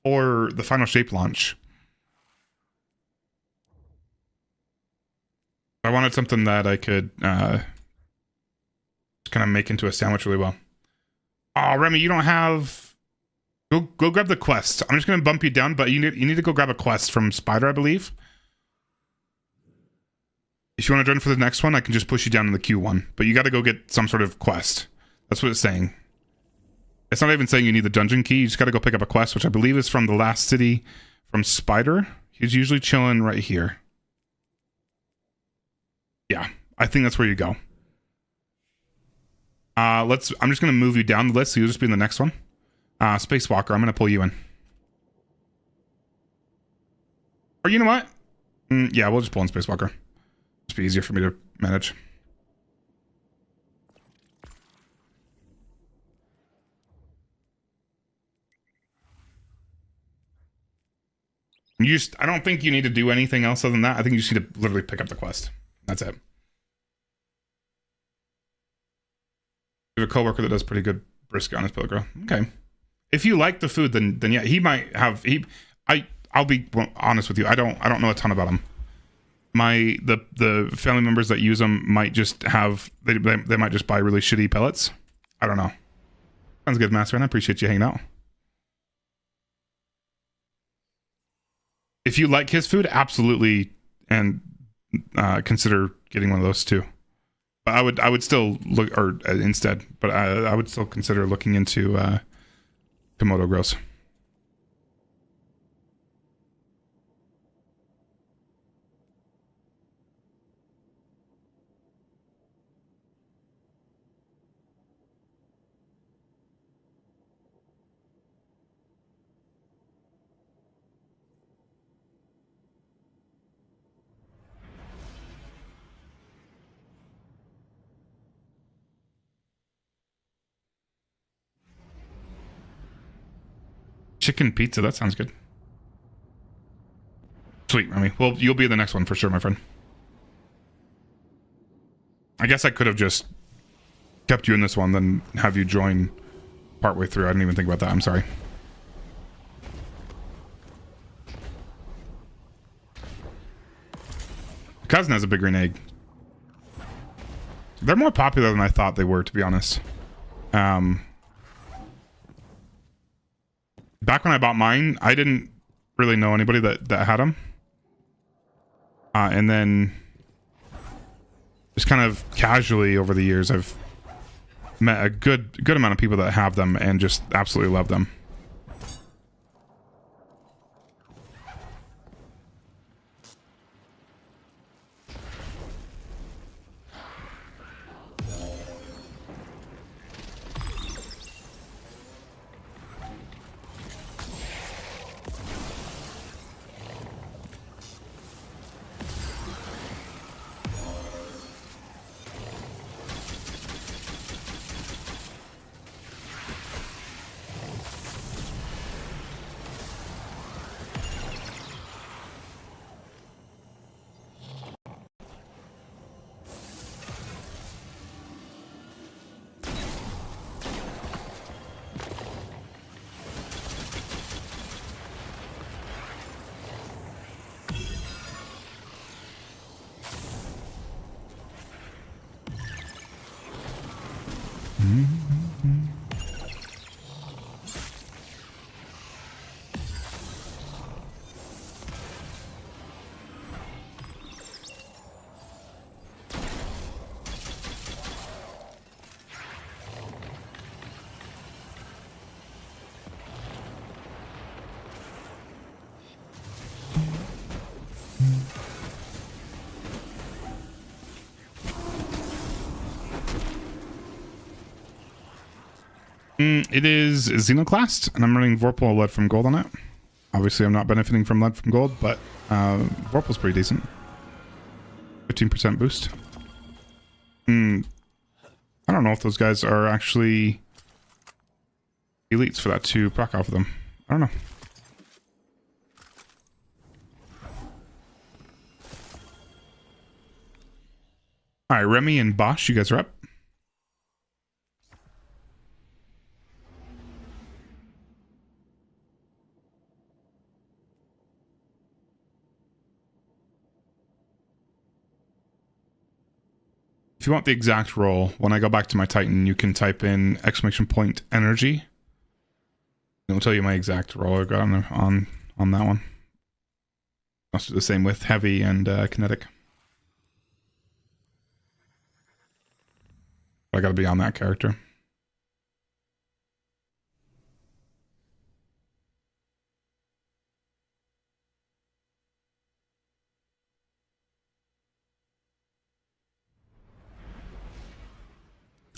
A: for the Final Shape launch. I wanted something that I could kind of make into a sandwich really well. Oh, Remy, you don't have. Go grab the quest. I'm just gonna bump you down, but you need to go grab a quest from Spider, I believe. If you want to join for the next one, I can just push you down in the Q1. But you got to go get some sort of quest. That's what it's saying. It's not even saying you need the dungeon key. You just got to go pick up a quest, which I believe is from the last city from Spider. He's usually chilling right here. Yeah, I think that's where you go. I'm just going to move you down the list, so you'll just be in the next one. Spacewalker, I'm going to pull you in. Or you know what? Yeah, we'll just pull in Spacewalker. Just be easier for me to manage. I don't think you need to do anything else other than that. I think you just need to literally pick up the quest. That's it. You have a coworker that does pretty good brisket on his pellet grill. Okay. If you like the food, then yeah, he might have. I'll be honest with you. I don't know a ton about him. The family members that use them might just have. They might just buy really shitty pellets. I don't know. Sounds good, Master, and I appreciate you hanging out. if you like his food, absolutely, and consider getting one of those too. But I would still look, or instead, but I would still consider looking into Komodo grows. Chicken pizza, that sounds good. Sweet, Remy. Well, you'll be the next one for sure, my friend. I guess I could have just kept you in this one, then have you join partway through. I didn't even think about that. I'm sorry. Cousin has a big green egg. They're more popular than I thought they were, to be honest. Back when I bought mine, I didn't really know anybody that had them. And then just kind of casually over the years, I've met a good amount of people that have them and just absolutely love them. It is Xenoclast, and I'm running Vorpal lead from gold on it. Obviously, I'm not benefiting from lead from gold, but Vorpal's pretty decent. 15% boost. I don't know if those guys are actually elites for that to proc off of them. I don't know. All right, Remy and Bosch, you guys are up. If you want the exact roll, when I go back to my Titan, you can type in !energy. It'll tell you my exact roll I got on that one. I'll do the same with heavy and kinetic. I gotta be on that character.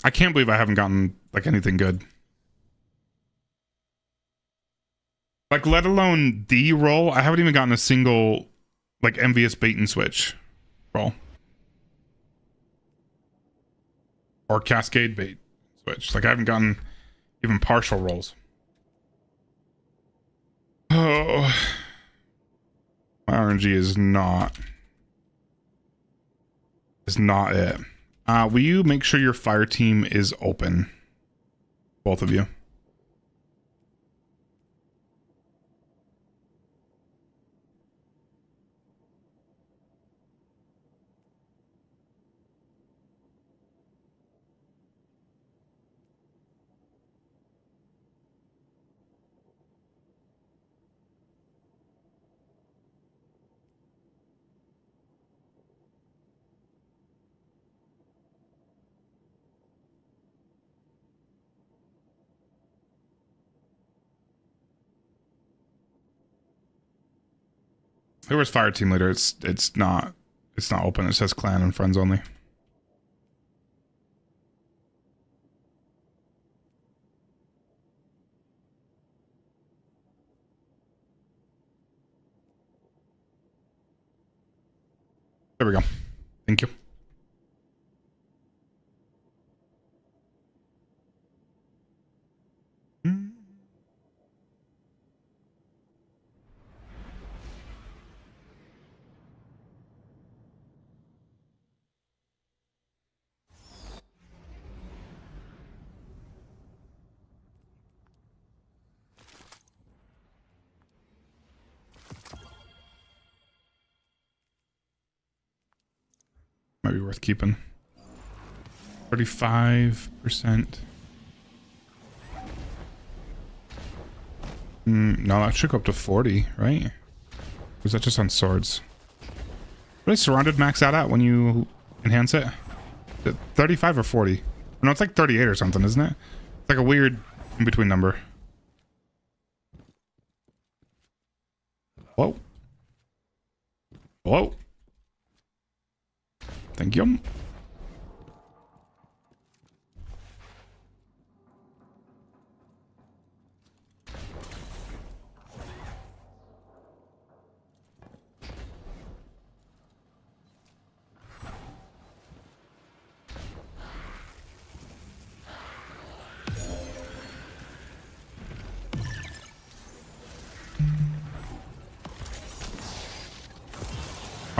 A: I can't believe I haven't gotten like anything good. Like, let alone the roll, I haven't even gotten a single like envious bait and switch roll. Or cascade bait switch. Like, I haven't gotten even partial rolls. Oh, my RNG is not it. Will you make sure your fire team is open? Both of you. Whoever's fire team leader, it's not open. It says clan and friends only. There we go. Thank you. Might be worth keeping. 35%. No, that should go up to 40, right? Or is that just on swords? What is surrounded max out at when you enhance it? Is it 35 or 40? No, it's like 38 or something, isn't it? It's like a weird in-between number. Whoa. Whoa. Thank you.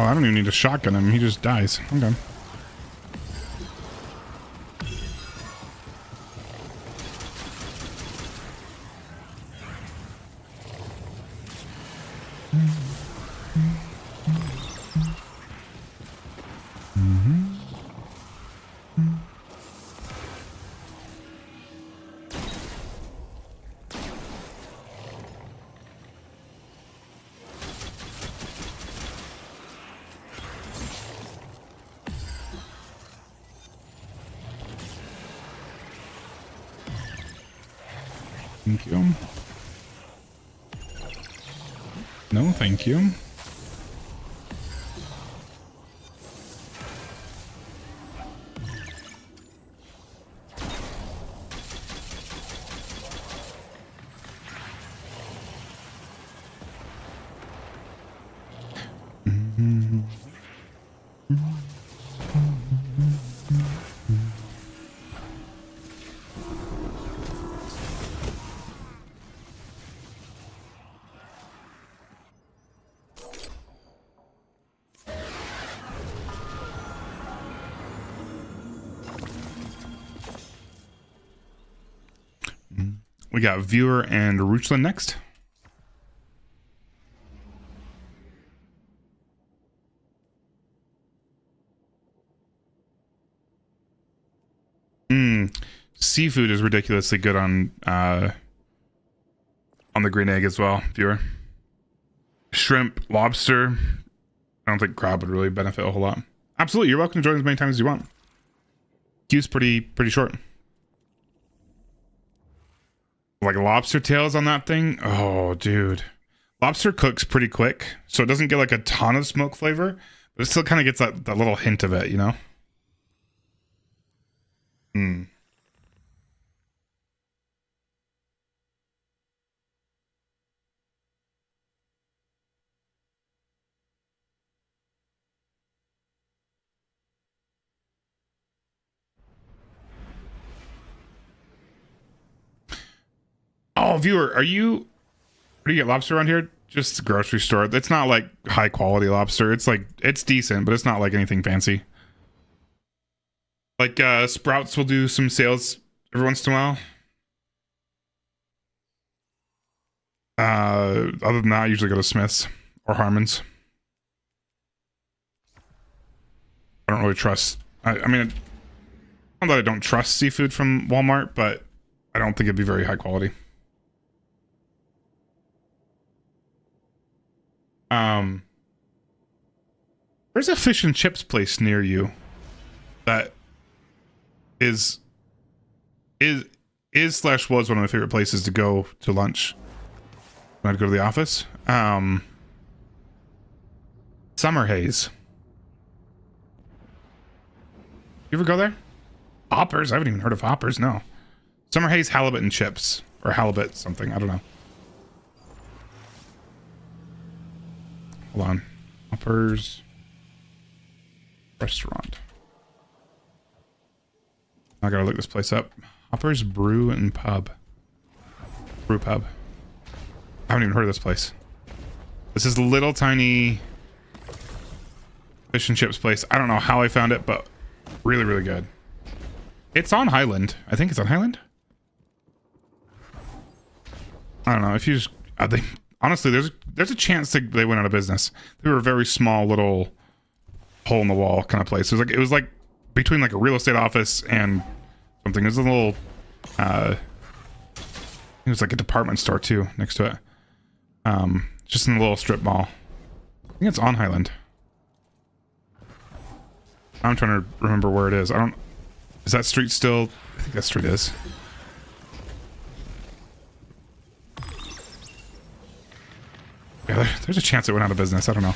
A: Oh, I don't even need to shotgun him. He just dies. Okay. Thank you. No, thank you. We got Viewer and Ruchland next. Seafood is ridiculously good on the green egg as well, Viewer. Shrimp, lobster. I don't think crab would really benefit a whole lot. Absolutely, you're welcome to join as many times as you want. Queue's pretty short. Like lobster tails on that thing. Oh, dude. Lobster cooks pretty quick, so it doesn't get like a ton of smoke flavor, but it still kind of gets that little hint of it, you know? Oh, Viewer, where do you get lobster around here? Just the grocery store. It's not like high quality lobster. It's like, it's decent, but it's not like anything fancy. Like Sprouts will do some sales every once in a while. Other than that, I usually go to Smith's or Harmon's. I don't really trust. I mean, not that I don't trust seafood from Walmart, but I don't think it'd be very high quality. There's a fish and chips place near you that is slash was one of my favorite places to go to lunch when I'd go to the office. Summer Haze. You ever go there? Hoppers? I haven't even heard of Hoppers, no. Summer Haze halibut and chips. Or halibut something, I don't know. Hold on. Hoppers. Restaurant. I gotta look this place up. Hoppers Brew and Pub. Brew Pub. I haven't even heard of this place. This is a little tiny fish and chips place. I don't know how I found it, but really, really good. It's on Highland. I think it's on Highland. I don't know if you just they honestly there's a chance that they went out of business. They were a very small little hole in the wall kind of place. It was like between like a real estate office and something. There's a little it was like a department store too next to it. Just in a little strip mall. I think it's on Highland. I'm trying to remember where it is. Is that street still? I think that street is. Yeah, there's a chance it went out of business. I don't know.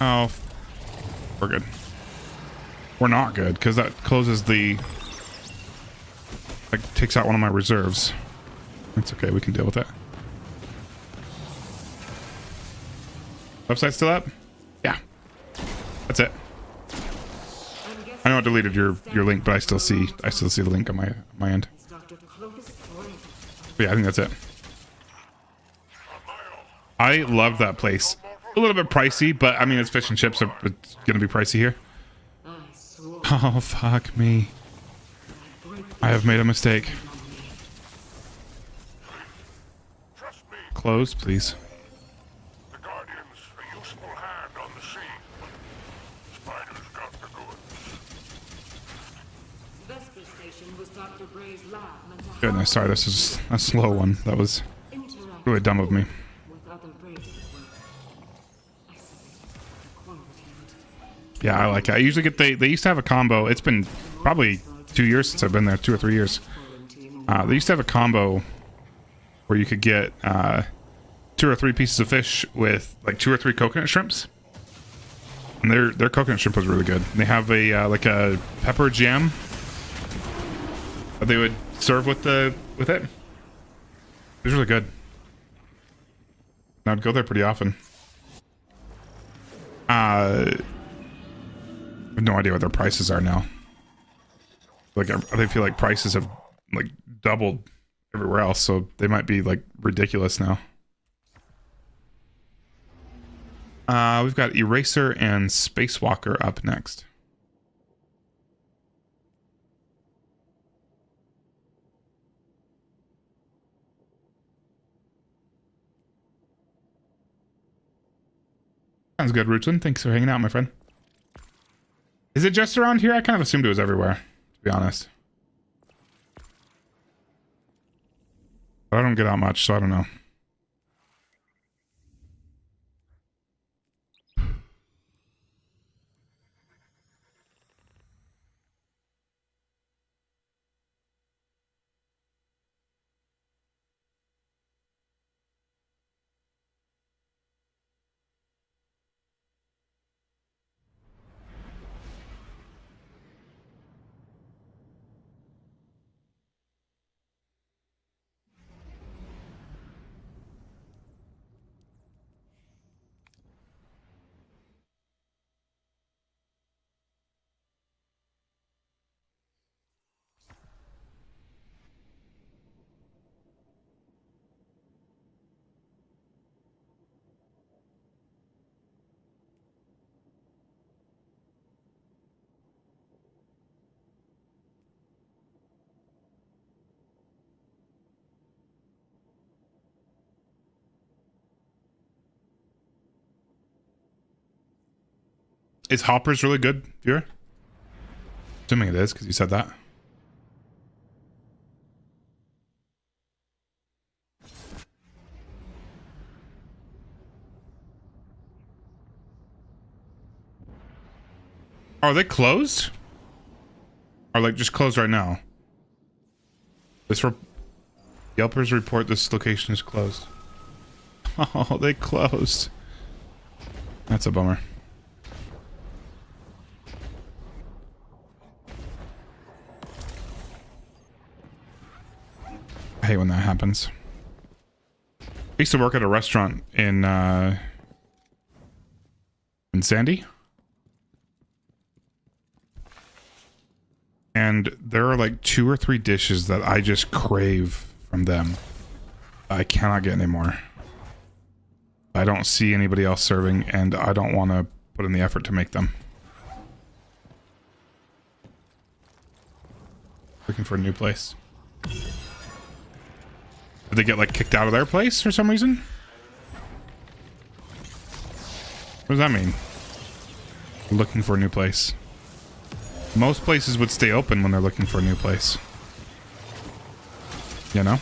A: Oh, we're good. We're not good because that closes the, like, takes out one of my reserves. It's okay, we can deal with it. Website still up? Yeah. That's it. I know I deleted your link, but I still see the link on my end. But yeah, I think that's it. I love that place. A little bit pricey, but I mean it's fish and chips, so it's gonna be pricey here. Oh fuck me. I have made a mistake. Close, please.
H: The Guardians, a useful hand on the sea. Spider's got the goods.
E: Vesper station was Dr. Bray's lab meant to
A: Goodness, sorry, this is a slow one. That was really dumb of me.
E: with other Brays at work. Excellent quality entity.
A: Yeah, I like it. I usually get they used to have a combo. It's been probably 2 years since I've been there, 2 or 3 years. They used to have a combo where you could get 2 or 3 pieces of fish with like 2 or 3 coconut shrimps. And their coconut shrimp was really good. They have a like a pepper jam that they would serve with it. It was really good. And I'd go there pretty often. I have no idea what their prices are now. Like I feel like prices have like doubled everywhere else, so they might be like ridiculous now. We've got Eraser and Spacewalker up next. Sounds good, Rootland. Thanks for hanging out, my friend. Is it just around here? I kind of assumed it was everywhere, to be honest. But I don't get out much, so I don't know. Is Hoppers really good, viewer? Assuming it is, because you said that. Are they closed? Or like just closed right now? Yelpers report this location is closed. Oh, they closed. That's a bummer. I hate when that happens. I used to work at a restaurant in Sandy. And there are like 2 or 3 dishes that I just crave from them. I cannot get anymore. I don't see anybody else serving, and I don't want to put in the effort to make them. Looking for a new place. Did they get like kicked out of their place for some reason? What does that mean? Looking for a new place. Most places would stay open when they're looking for a new place. You know?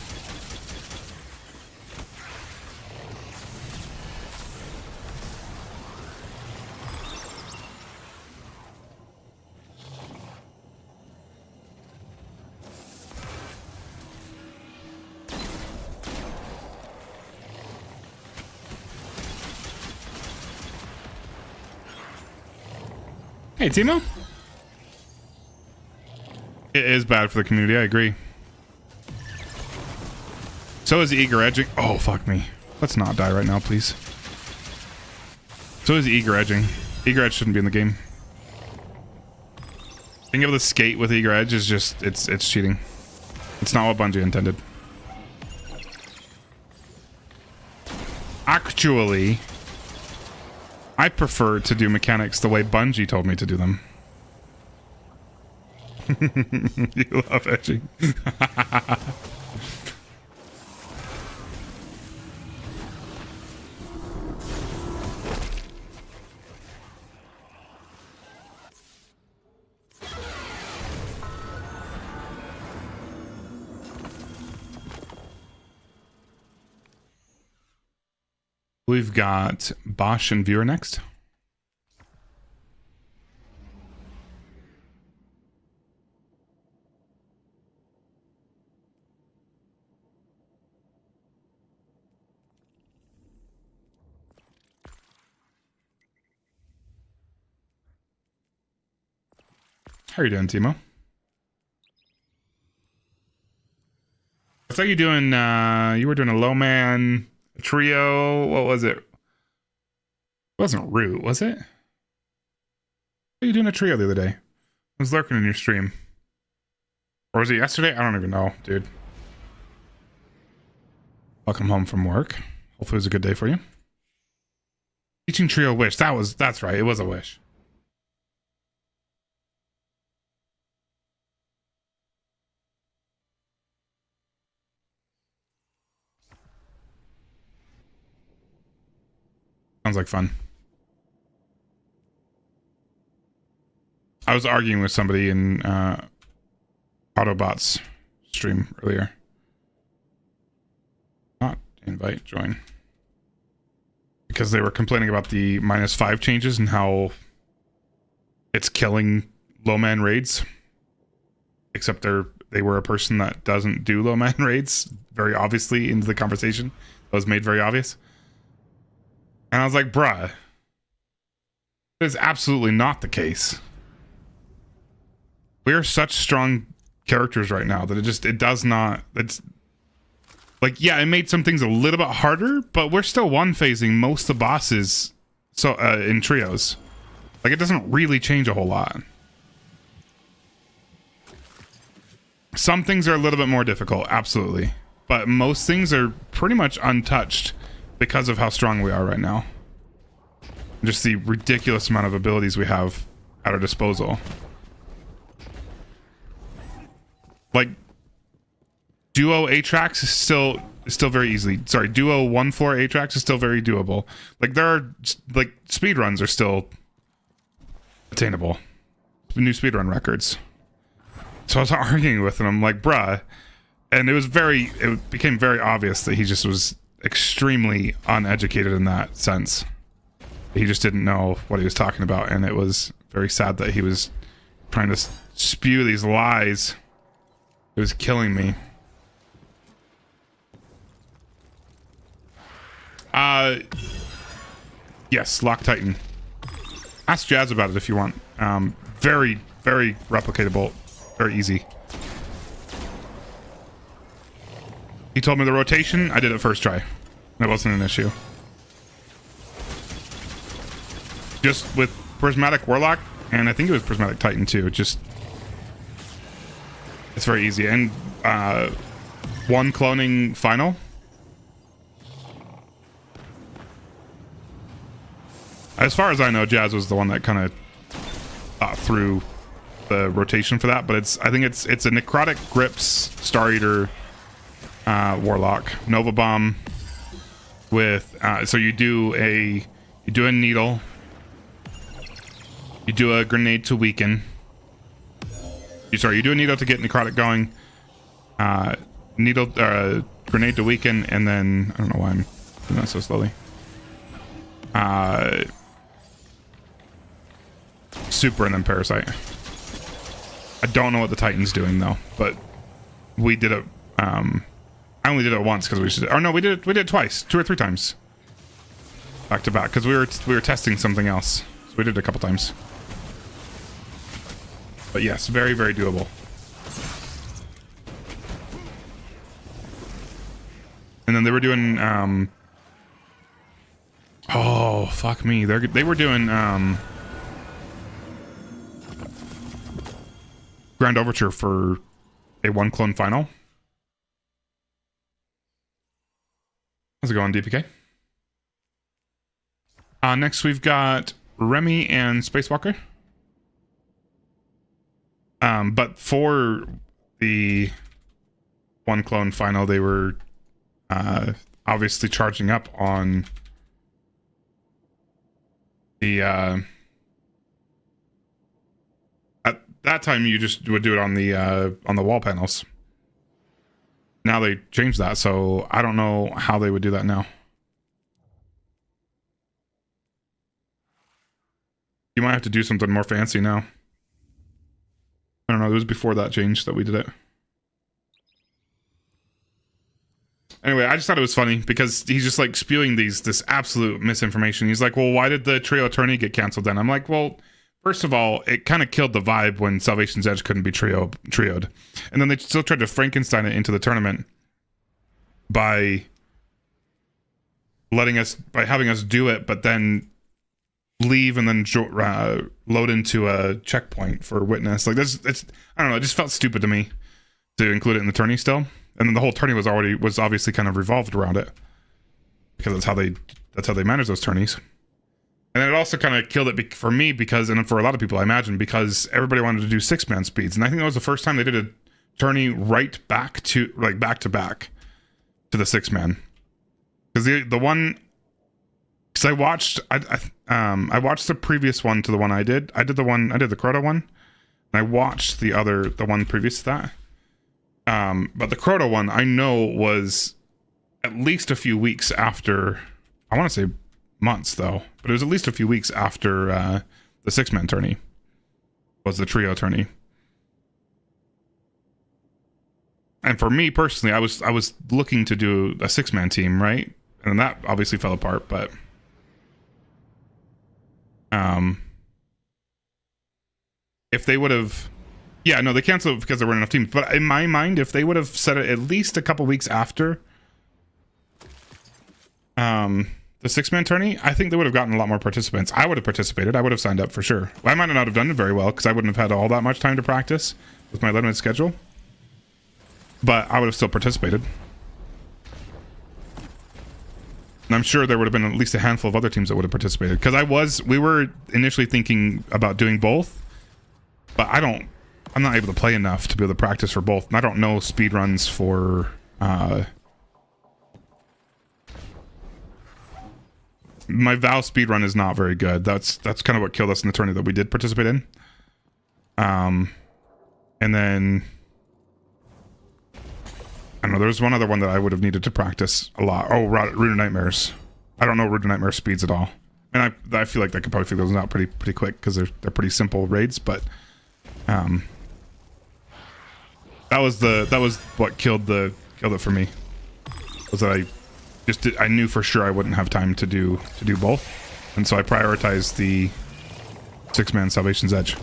A: Hey, Timo. It is bad for the community, I agree. So is eager edging. Oh, fuck me. Let's not die right now, please. So is eager edging. Eager edge shouldn't be in the game. Being able to skate with eager edge is just, it's cheating. It's not what Bungie intended. Actually, I prefer to do mechanics the way Bungie told me to do them. You love edging. We've got Bosch and Viewer next. How are you doing, Timo? I saw you doing, you were doing a low man trio. What was it? It wasn't Root, was it? Were you doing a trio the other day? I was lurking in your stream. Or was it yesterday? I don't even know, dude. Welcome home from work. Hopefully it was a good day for you. Teaching trio wish. That's right. It was a wish. Sounds like fun. I was arguing with somebody in Autobot's stream earlier. Not invite, join. Because they were complaining about the -5 changes and how it's killing low man raids. Except they were a person that doesn't do low man raids very obviously into the conversation. That was made very obvious. And I was like, bruh, that is absolutely not the case. We are such strong characters right now that it does not, it's like, yeah, it made some things a little bit harder, but we're still one phasing most of the bosses so in trios. Like, it doesn't really change a whole lot. Some things are a little bit more difficult, absolutely. But most things are pretty much untouched because of how strong we are right now. Just the ridiculous amount of abilities we have at our disposal. Like, duo Atrax is still very easily. Sorry, duo 1-4 Atrax is still very doable. Like, there are, like, speedruns are still attainable. New speedrun records. So I was arguing with him. I'm like, bruh. And it became very obvious that he just was extremely uneducated in that sense. He just didn't know what he was talking about, and it was very sad that he was trying to spew these lies. It was killing me. Yes, Lock Titan. Ask Jazz about it if you want. Very, very replicatable. Very easy. He told me the rotation. I did it first try. That wasn't an issue. Just with Prismatic Warlock, and I think it was Prismatic Titan too. Just it's very easy. And one cloning final. As far as I know, Jazz was the one that kind of thought through the rotation for that. But I think it's a Necrotic Grips Star Eater Warlock Nova Bomb with so you do a needle, you do a grenade to weaken. You do a needle to get necrotic going, needle grenade to weaken, and then I don't know why I'm doing that so slowly. Super and then parasite. I don't know what the Titan's doing though, but we did it. I only did it once because we should. Or no, we did it twice, 2 or 3 times, back to back, because we were testing something else. So we did it a couple times. But yes, very, very doable. And then they were doing. Oh fuck me! They were doing Grand Overture for a 1 clone final. How's it going, DPK? Next we've got Remy and Spacewalker. But for the 1 clone final, they were obviously charging up on the at that time you just would do it on the wall panels. Now they changed that, so I don't know how they would do that now. You might have to do something more fancy now. I don't know, it was before that change that we did it. Anyway, I just thought it was funny because he's just like spewing this absolute misinformation. He's like, well, why did the trio tourney get canceled then? I'm like, well, first of all, it kind of killed the vibe when Salvation's Edge couldn't be trioed. And then they still tried to Frankenstein it into the tournament by having us do it, but then leave and then load into a checkpoint for witness. Like this, I don't know, it just felt stupid to me to include it in the tourney still. And then the whole tourney was obviously kind of revolved around it because that's how they manage those tourneys. And then it also kind of killed it for me because, and for a lot of people, I imagine, because everybody wanted to do 6-man speeds. And I think that was the first time they did a tourney right back to back to the 6-man. Because the one, because I watched the previous one to the one I did. I did the crota one, and I watched the one previous to that. But the crota one I know was at least a few weeks after. I want to say months though, but it was at least a few weeks after the 6-man tourney was the trio tourney. And for me personally, I was looking to do a 6-man team, right? And that obviously fell apart, but if they would have, yeah, no, they canceled it because there weren't enough teams. But in my mind, if they would have said it at least a couple weeks after the 6-man tourney, I think they would have gotten a lot more participants. I would have participated. I would have signed up for sure. I might not have done it very well because I wouldn't have had all that much time to practice with my limited schedule. But I would have still participated. And I'm sure there would have been at least a handful of other teams that would have participated. Because we were initially thinking about doing both. But I'm not able to play enough to be able to practice for both. And I don't know speedruns for my Val speedrun is not very good. That's kind of what killed us in the tourney that we did participate in. And then I don't know, there's one other one that I would have needed to practice a lot. Oh, Root of Nightmares. I don't know Root of Nightmare speeds at all. And I feel like I could probably figure those out pretty quick because they're pretty simple raids. But that was what killed it for me. Was that I knew for sure I wouldn't have time to do both, and so I prioritized the 6-man Salvation's Edge.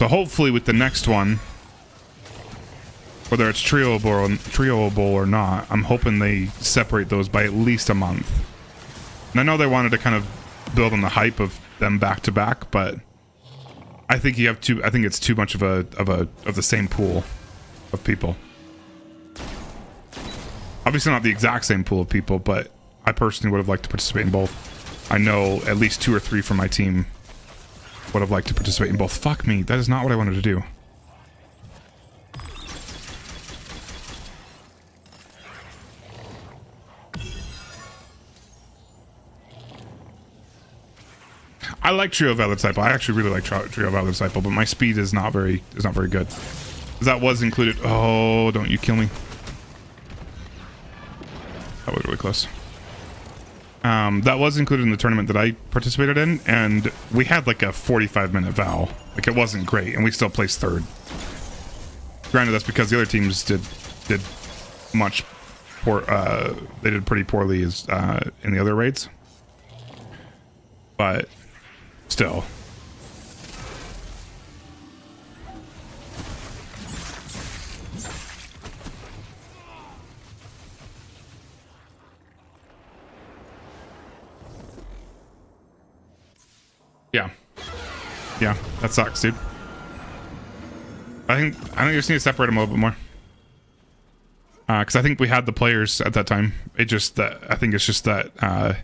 A: So hopefully with the next one, whether it's trioable or not, I'm hoping they separate those by at least a month. And I know they wanted to kind of build on the hype of them back to back, but I think I think it's too much of the same pool of people. Obviously not the exact same pool of people, but I personally would have liked to participate in both. I know at least 2 or 3 from my team would have liked to participate in both. Fuck me, that is not what I wanted to do. I like Trio of Valor Disciple. I actually really like Trio of Valor Disciple, but my speed is not very good. That was included. Oh, don't you kill me. That was really close. That was included in the tournament that I participated in, and we had like a 45-minute vow. Like, it wasn't great, and we still placed 3rd. Granted, that's because the other teams did much poor. They did pretty poorly as in the other raids, but still. Yeah, that sucks, dude. I think you just need to separate them a little bit more. Because I think we had the players at that time. I think it's just that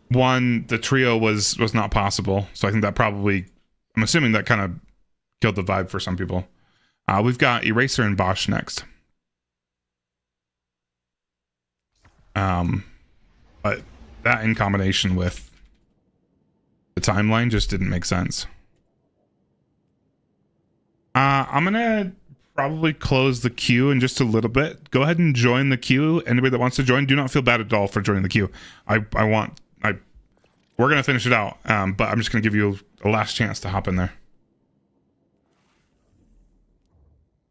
A: one, the trio was not possible. So I think that probably, I'm assuming that kind of killed the vibe for some people. We've got Eraser and Bosch next. But that in combination with the timeline just didn't make sense. I'm gonna probably close the queue in just a little bit. Go ahead and join the queue. Anybody that wants to join, do not feel bad at all for joining the queue. We're gonna finish it out, but I'm just gonna give you a last chance to hop in there.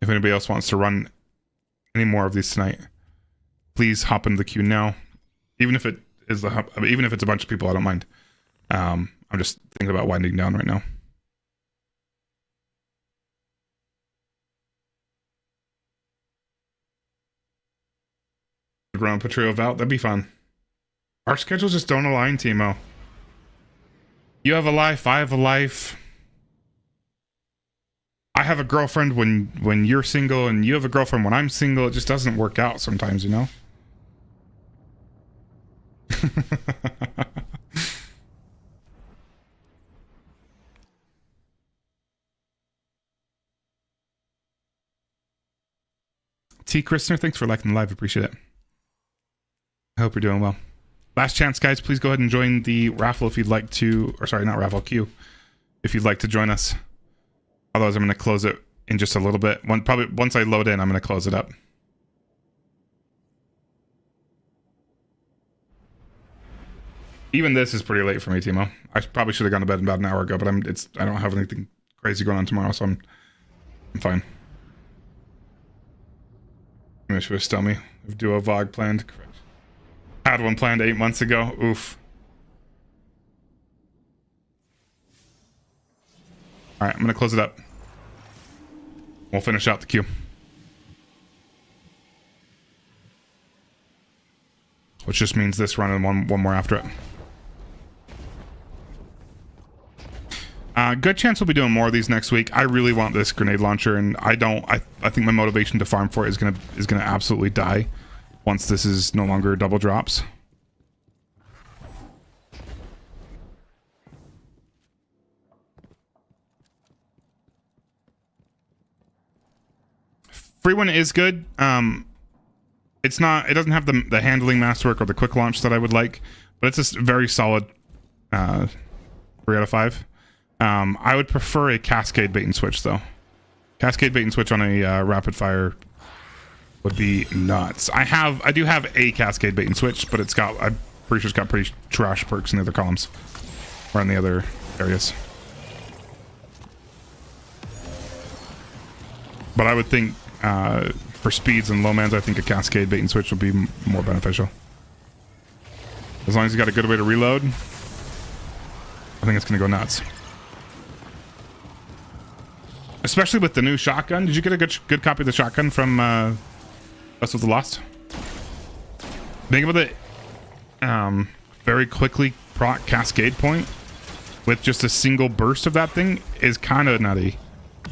A: If anybody else wants to run any more of these tonight, please hop into the queue now. Even if it's a bunch of people, I don't mind. I'm just thinking about winding down right now. Run Patrio out, that'd be fun. Our schedules just don't align, Timo. You have a life, I have a life. I have a girlfriend when you're single, and you have a girlfriend when I'm single. It just doesn't work out sometimes, you know? T. Christner, thanks for liking the live. Appreciate it. I hope you're doing well. Last chance, guys. Please go ahead and join the raffle if you'd like to. Or sorry, not raffle, queue. If you'd like to join us. Otherwise, I'm going to close it in just a little bit. Probably once I load in, I'm going to close it up. Even this is pretty late for me, Timo. I probably should have gone to bed about an hour ago, but I don't have anything crazy going on tomorrow, so I'm fine. Maybe she was tell me. Duo VOG planned. Had one planned 8 months ago. Oof. Alright, I'm gonna close it up. We'll finish out the queue. Which just means this run and one more after it. Good chance we'll be doing more of these next week. I really want this grenade launcher, and I think my motivation to farm for it is gonna absolutely die once this is no longer double drops. Free one is good. It doesn't have the handling masterwork or the quick launch that I would like, but it's a very solid 3 out of 5. I would prefer a cascade bait and switch though. Cascade bait and switch on a rapid fire would be nuts. I do have a cascade bait and switch, but I pretty sure it's got pretty trash perks in the other columns. Or in the other areas. But I would think for speeds and low mans, I think a cascade bait and switch would be more beneficial. As long as you got a good way to reload, I think it's going to go nuts. Especially with the new shotgun. Did you get a good copy of the shotgun from Us with the Lost? Think about it. Very quickly proc cascade point with just a single burst of that thing is kind of nutty. I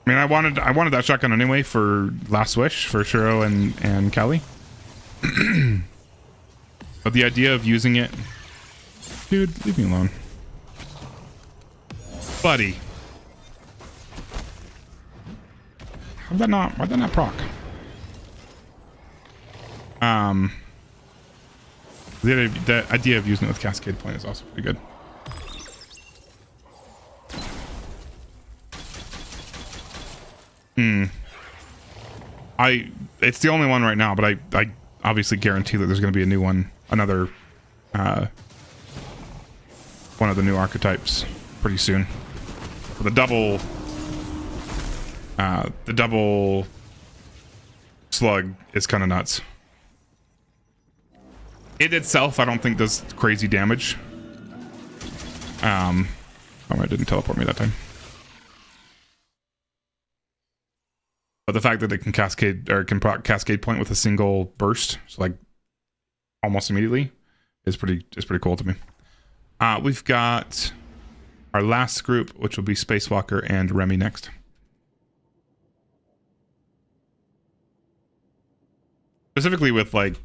A: mean, I wanted that shotgun anyway for Last Wish for Shiro and Kelly. But the idea of using it, dude, leave me alone, buddy. Why'd that not proc? The idea of using it with Cascade Point is also pretty good. It's the only one right now, but I obviously guarantee that there's going to be a new one, another one of the new archetypes pretty soon. The double slug is kind of nuts. It itself, I don't think does crazy damage. Oh, it didn't teleport me that time. But the fact that it can cascade or can proc cascade point with a single burst, so like almost immediately, is pretty cool to me. We've got our last group, which will be Spacewalker and Remy next. Specifically with like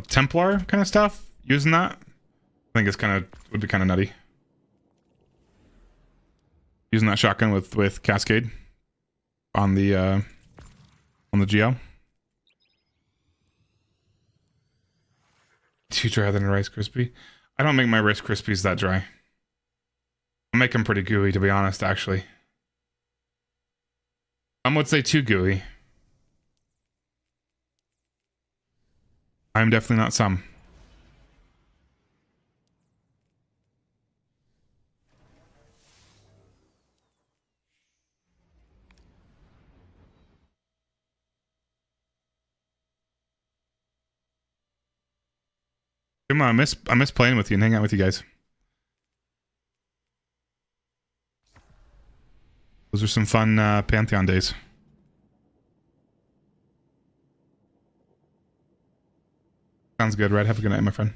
A: Templar kind of stuff, using that, I think it's would be kind of nutty. Using that shotgun with Cascade on the GL. Too dry than a Rice Krispie. I don't make my Rice Krispies that dry. I make them pretty gooey, to be honest, actually. Some would say too gooey. I'm definitely not some. Come on, I miss playing with you and hanging out with you guys. Those are some fun Pantheon days. Sounds good, Red. Have a good night, my friend.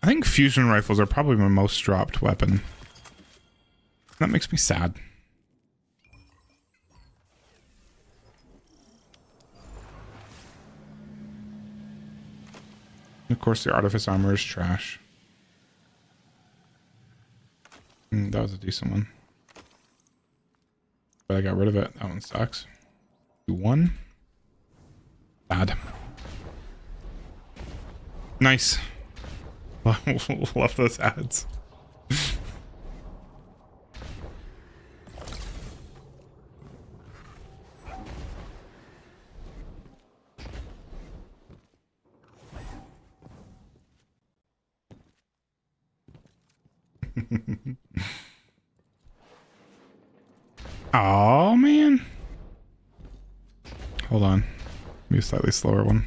A: I think fusion rifles are probably my most dropped weapon. That makes me sad. Of course, the Artifice armor is trash. That was a decent one. But I got rid of it. That one sucks. 2-1. Bad. Nice. Love those ads. Oh man. Hold on. Maybe a slightly slower one.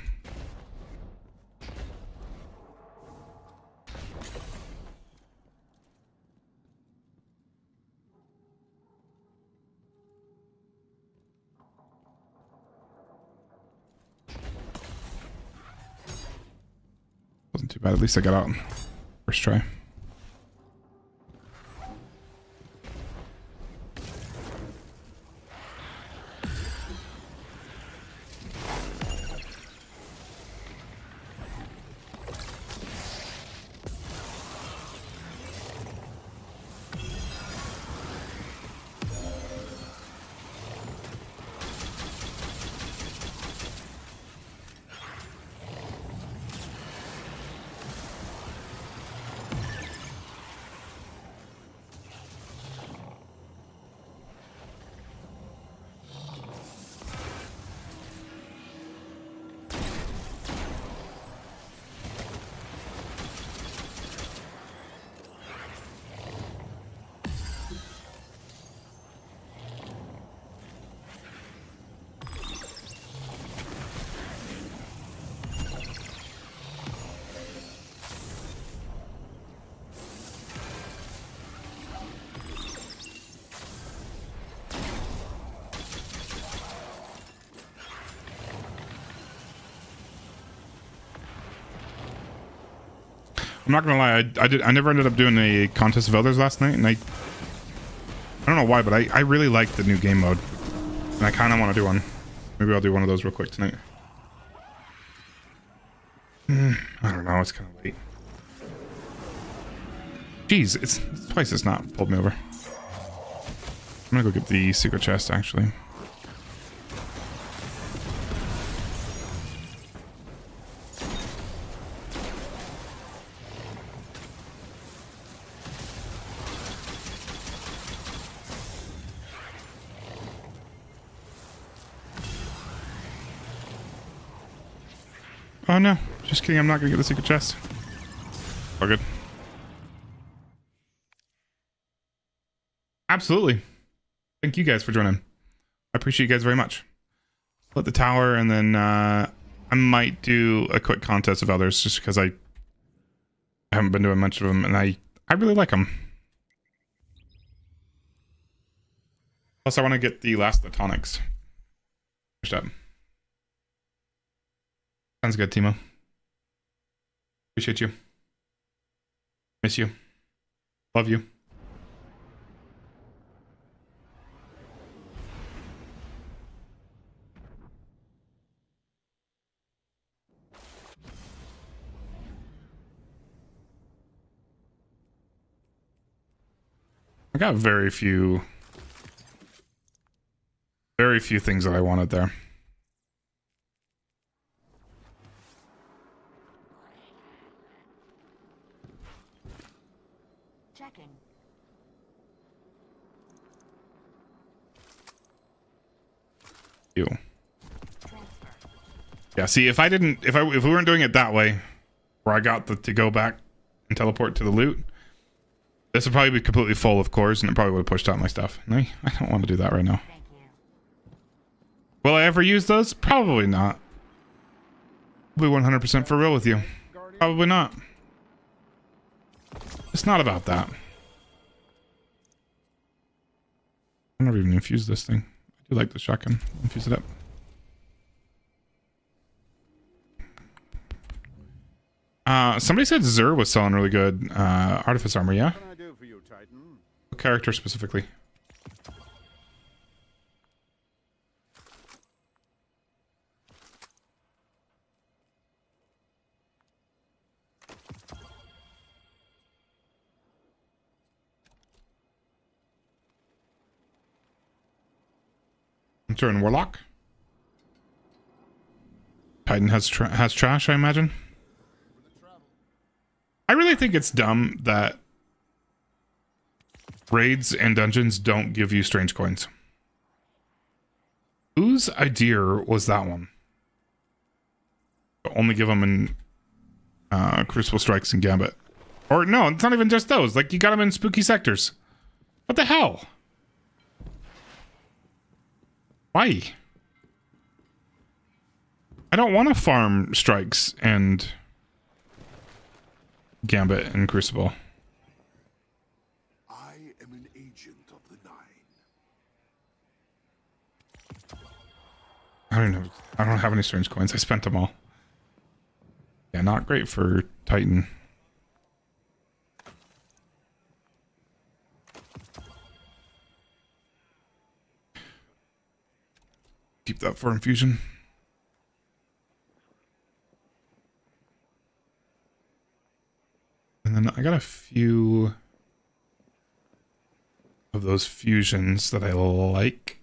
A: Wasn't too bad. At least I got out first try. I'm not gonna lie, I never ended up doing a contest of others last night, and I don't know why, but I really like the new game mode, and I kind of want to do one. Maybe I'll do one of those real quick tonight. I don't know, it's kind of late. Jeez, it's twice it's not pulled me over. I'm gonna go get the secret chest, actually. Oh no, just kidding, I'm not gonna get the secret chest. All good. Absolutely. Thank you guys for joining. I appreciate you guys very much. Split the tower, and then I might do a quick contest of others, just because I haven't been doing much of them, and I really like them. Plus, I want to get the last of the tonics finished up. Sounds good, Timo. Appreciate you. Miss you. Love you. I got very few things that I wanted there.
B: Checking.
A: Ew. Yeah, see, if we weren't doing it that way, where I got to go back and teleport to the loot, this would probably be completely full of cores, and it probably would have pushed out my stuff. And I don't want to do that right now.
B: Thank you.
A: Will I ever use those? Probably not. I'll be 100% for real with you. Probably not. It's not about that. I never even infused this thing. I do like the shotgun. Infuse it up. Somebody said Zur was selling really good artifice armor, yeah?
G: What can I do for you, Titan?
A: What character specifically? Hunter and Warlock. Titan has trash, I imagine. I really think it's dumb that raids and dungeons don't give you strange coins. Whose idea was that one? Only give them in Crucible Strikes and Gambit. Or no, it's not even just those. Like, you got them in spooky sectors. What the hell? Why? I don't want to farm Strikes and Gambit and Crucible.
H: I am an agent of the Nine.
A: I don't have any strange coins. I spent them all. Yeah, not great for Titan. Keep that for infusion. And then I got a few of those fusions that I like.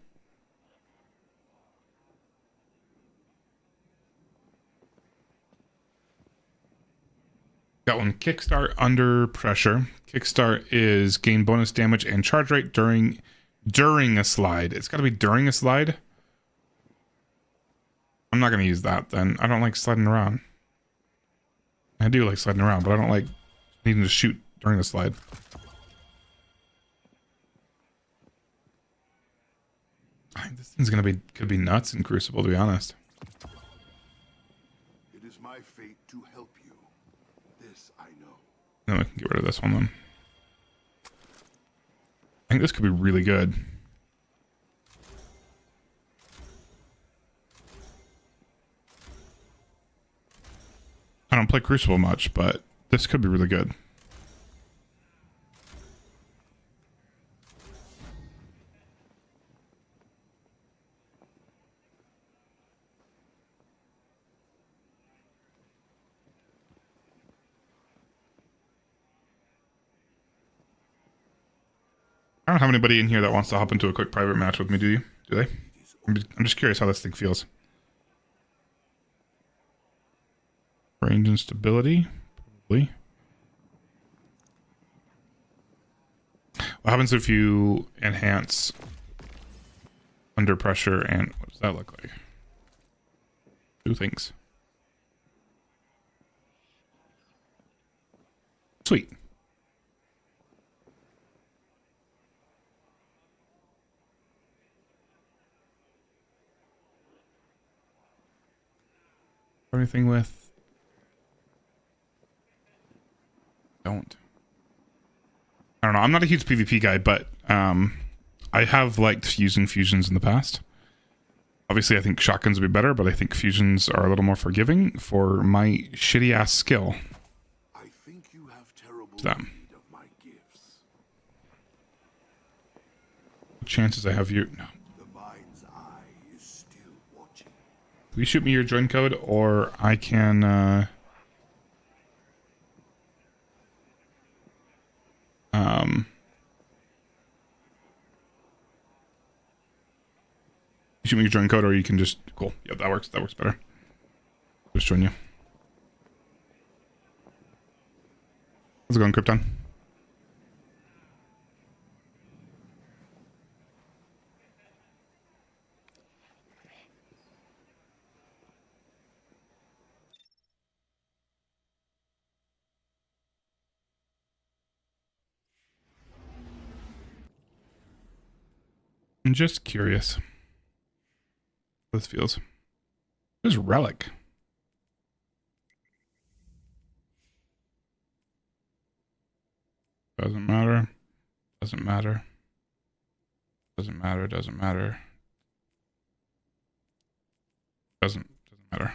A: Got one. Kickstart under pressure. Kickstart is gain bonus damage and charge rate during a slide. It's got to be during a slide. I'm not going to use that then. I don't like sliding around. I do like sliding around, but I don't like needing to shoot during the slide. I think this thing's could be nuts in Crucible, to be honest.
H: It is my fate to help you. This I know.
A: Then we can get rid of this one then. I think this could be really good. I don't play Crucible much, but This could be really good. I don't have anybody in here that wants to hop into a quick private match with me, do you? Do they? I'm just curious how this thing feels. Range and stability, probably. What happens if you enhance under pressure and what does that look like? Two things. Sweet. Anything with don't. I don't know. I'm not a huge PvP guy, but I have liked using fusions in the past. Obviously, I think shotguns would be better, but I think fusions are a little more forgiving for my shitty ass skill.
H: I think you have terrible
A: Them.
H: need of my gifts.
A: What chances I have you? No.
H: The mind's eye is still watching.
A: Will you shoot me your join code, or I can shoot me your join code, or you can just cool. Yep, that works. That works better. Just join you. How's it going, Krypton? I'm just curious how this feels. There's Relic. Doesn't matter. Doesn't matter. Doesn't matter. Doesn't matter. Doesn't matter.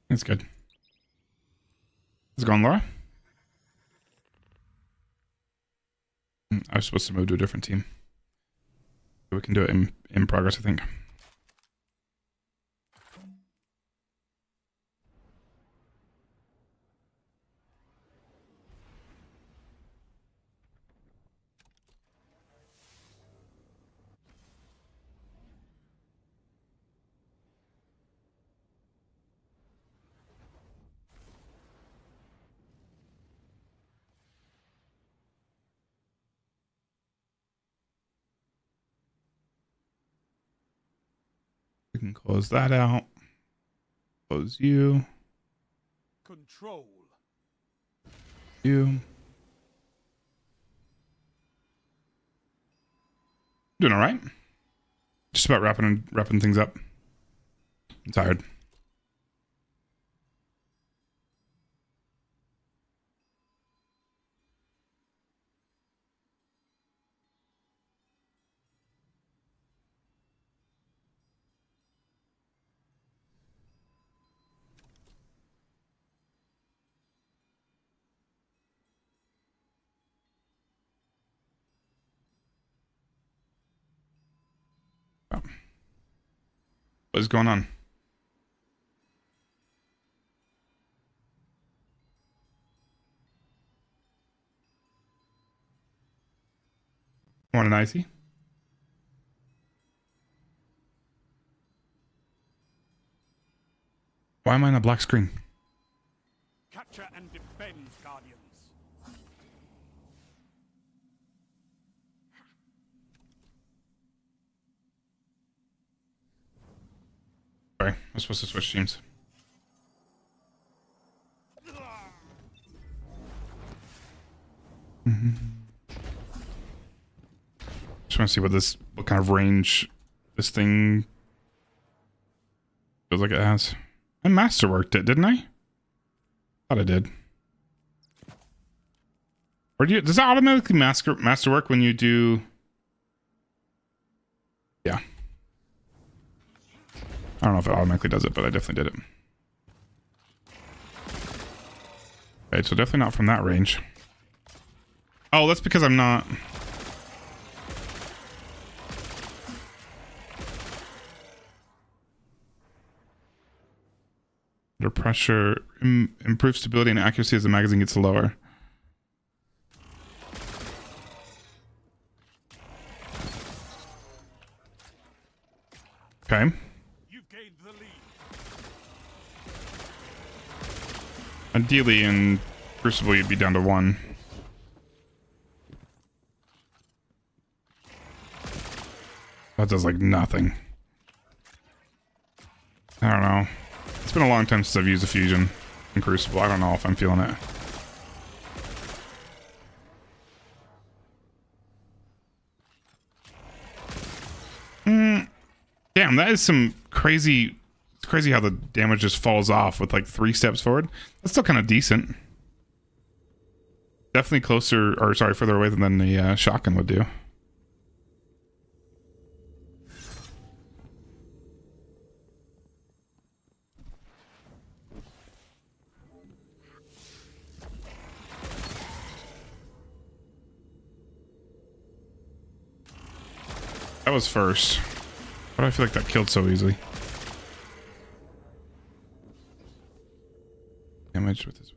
A: That's good. How's it going, Laura? I was supposed to move to a different team. We can do it in progress, I think. We can close that out. Close you.
F: Control.
A: You. Doing all right. Just about wrapping things up. I'm tired. What is going on? Want an icy? Why am I on a black screen?
F: Capture and defend, Guardians.
A: Sorry, I'm supposed to switch teams. Just want to see what kind of range this thing Feels like it has. I masterworked it, didn't I? Thought I did. Or does that automatically masterwork when you do? Yeah. I don't know if it automatically does it, but I definitely did it. Okay, so definitely not from that range. Oh, that's because I'm not. Under pressure, improve stability and accuracy as the magazine gets lower. Okay.
F: You've gained the lead.
A: Ideally, in Crucible, you'd be down to 1. That does like nothing. I don't know. It's been a long time since I've used a fusion in Crucible. I don't know if I'm feeling it. Damn, that is some crazy. It's crazy how the damage just falls off with like 3 steps forward. That's still kind of decent. Definitely closer, or sorry, further away than the shotgun would do. That was first. Why do I feel like that killed so easily? Damage with this.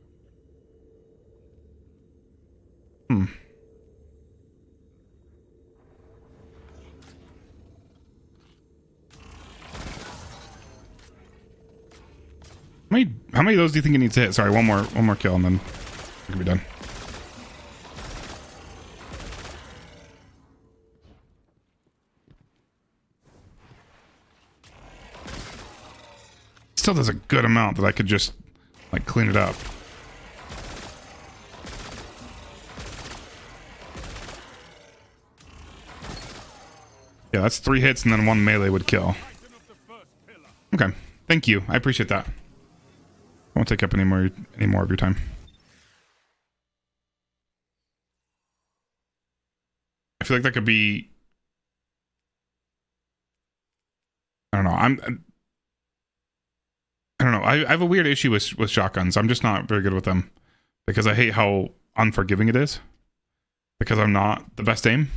A: How many of those do you think it needs to hit? Sorry, one more kill and then we can be done. Still does a good amount that I could just like clean it up. Yeah, that's 3 hits and then 1 melee would kill. Okay, thank you. I appreciate that. I won't take up any more of your time. I feel like that could be. I don't know. I don't know. I have a weird issue with shotguns. I'm just not very good with them because I hate how unforgiving it is. Because I'm not the best aim.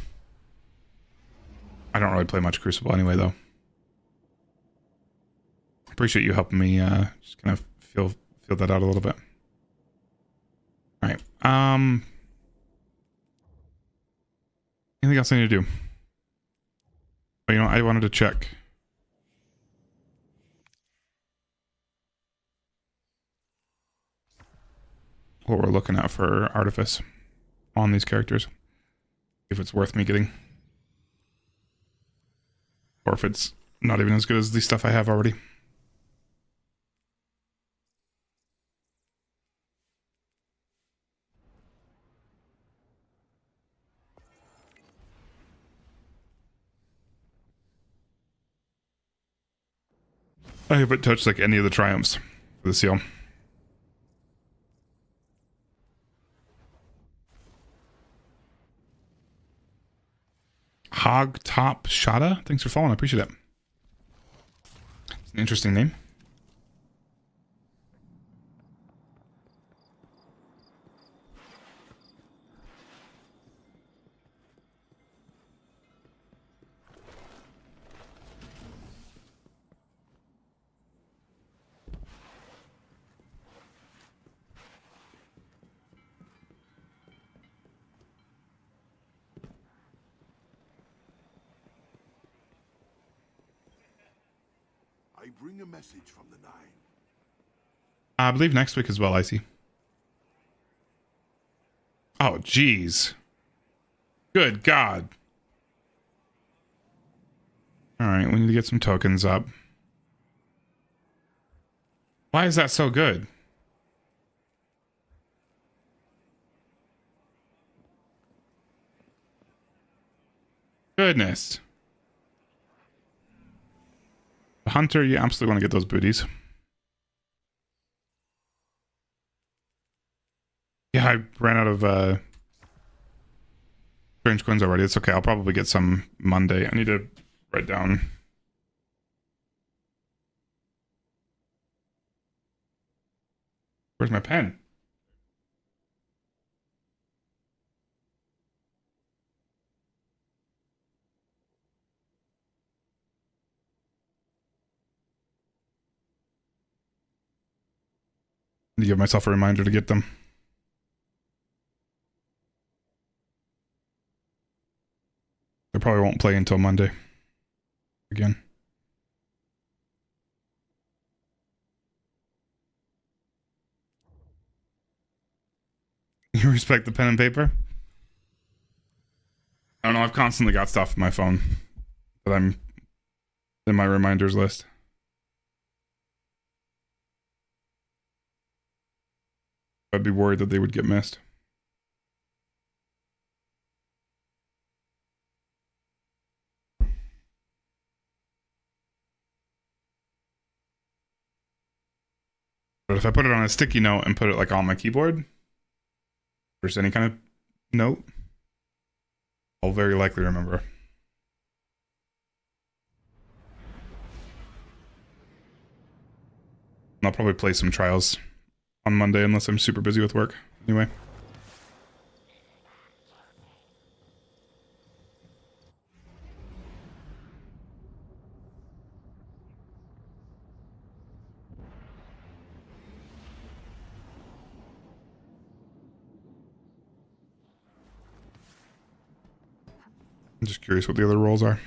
A: I don't really play much Crucible anyway, though. Appreciate you helping me just kind of feel that out a little bit. All right. Anything else I need to do? Oh, you know, I wanted to check. What we're looking at for Artifice on these characters. If it's worth me getting. Or if it's not even as good as the stuff I have already. I haven't touched like any of the triumphs for the seal. Hog Top Shada, thanks for following. I appreciate it. It's an interesting name.
H: I bring a message from the Nine.
A: I believe next week as well, Icy. Oh, jeez. Good God. Alright, we need to get some tokens up. Why is that so good? Goodness. Hunter, you absolutely want to get those booties. Yeah, I ran out of strange coins already. It's okay. I'll probably get some Monday. I need to write down. Where's my pen? I need to give myself a reminder to get them. I probably won't play until Monday. Again. You respect the pen and paper? I don't know, I've constantly got stuff on my phone that I'm in my reminders list. I'd be worried that they would get missed. But if I put it on a sticky note and put it like on my keyboard, or just any kind of note, I'll very likely remember. And I'll probably play some trials on Monday unless I'm super busy with work. Anyway. I'm just curious what the other roles are.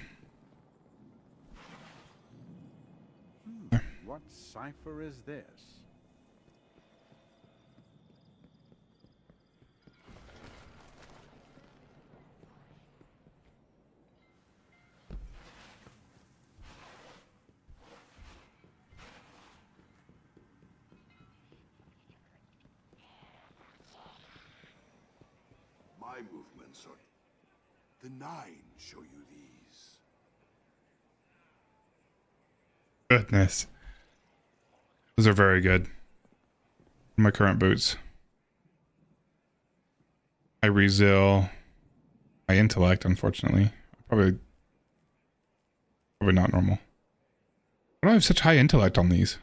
G: What cipher is this?
H: My movements are... The Nine show you these.
A: Goodness. Those are very good. My current boots. High resil. High intellect, unfortunately. Probably not normal. Why do I have such high intellect on these?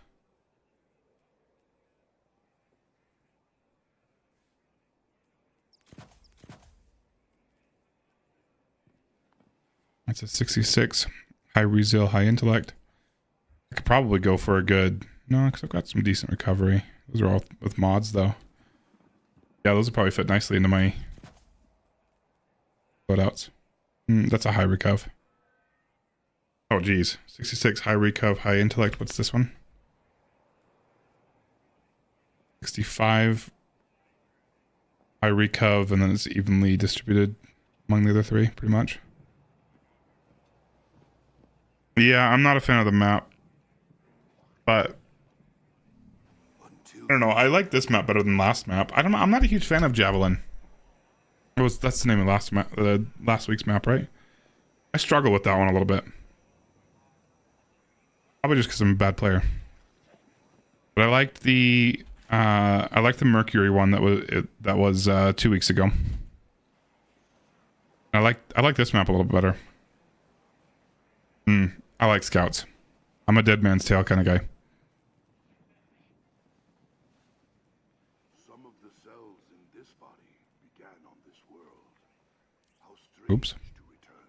A: That's a 66. High resil, high intellect. I could probably go for a good... No, because I've got some decent recovery. Those are all with mods, though. Yeah, those would probably fit nicely into my loadouts. That's a high recuv. Oh, geez. 66, high recuv, high intellect. What's this one? 65, high recuv, and then it's evenly distributed among the other three, pretty much. Yeah, I'm not a fan of the map. But I don't know. I like this map better than last map. I don't know. I'm not a huge fan of Javelin. That's the name of last week's map, right? I struggle with that one a little bit. Probably just because I'm a bad player. But I liked the Mercury one that was 2 weeks ago. I like this map a little bit better. I like scouts. I'm a Dead Man's Tale kind of guy.
H: Some of the cells in this body began on this world. How strange
A: Oops.
H: to return.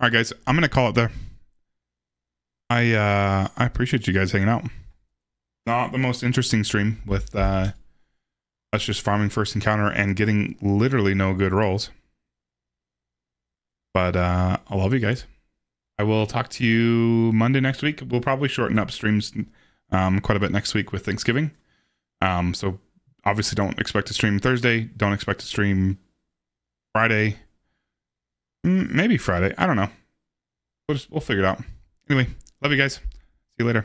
A: All right, guys. I'm gonna call it there. I appreciate you guys hanging out. Not the most interesting stream with us just farming first encounter and getting literally no good rolls. But I love you guys. I will talk to you Monday next week. We'll probably shorten up streams quite a bit next week with Thanksgiving. So obviously don't expect to stream Thursday. Don't expect to stream Friday. Maybe Friday. I don't know. We'll figure it out. Anyway, love you guys. See you later.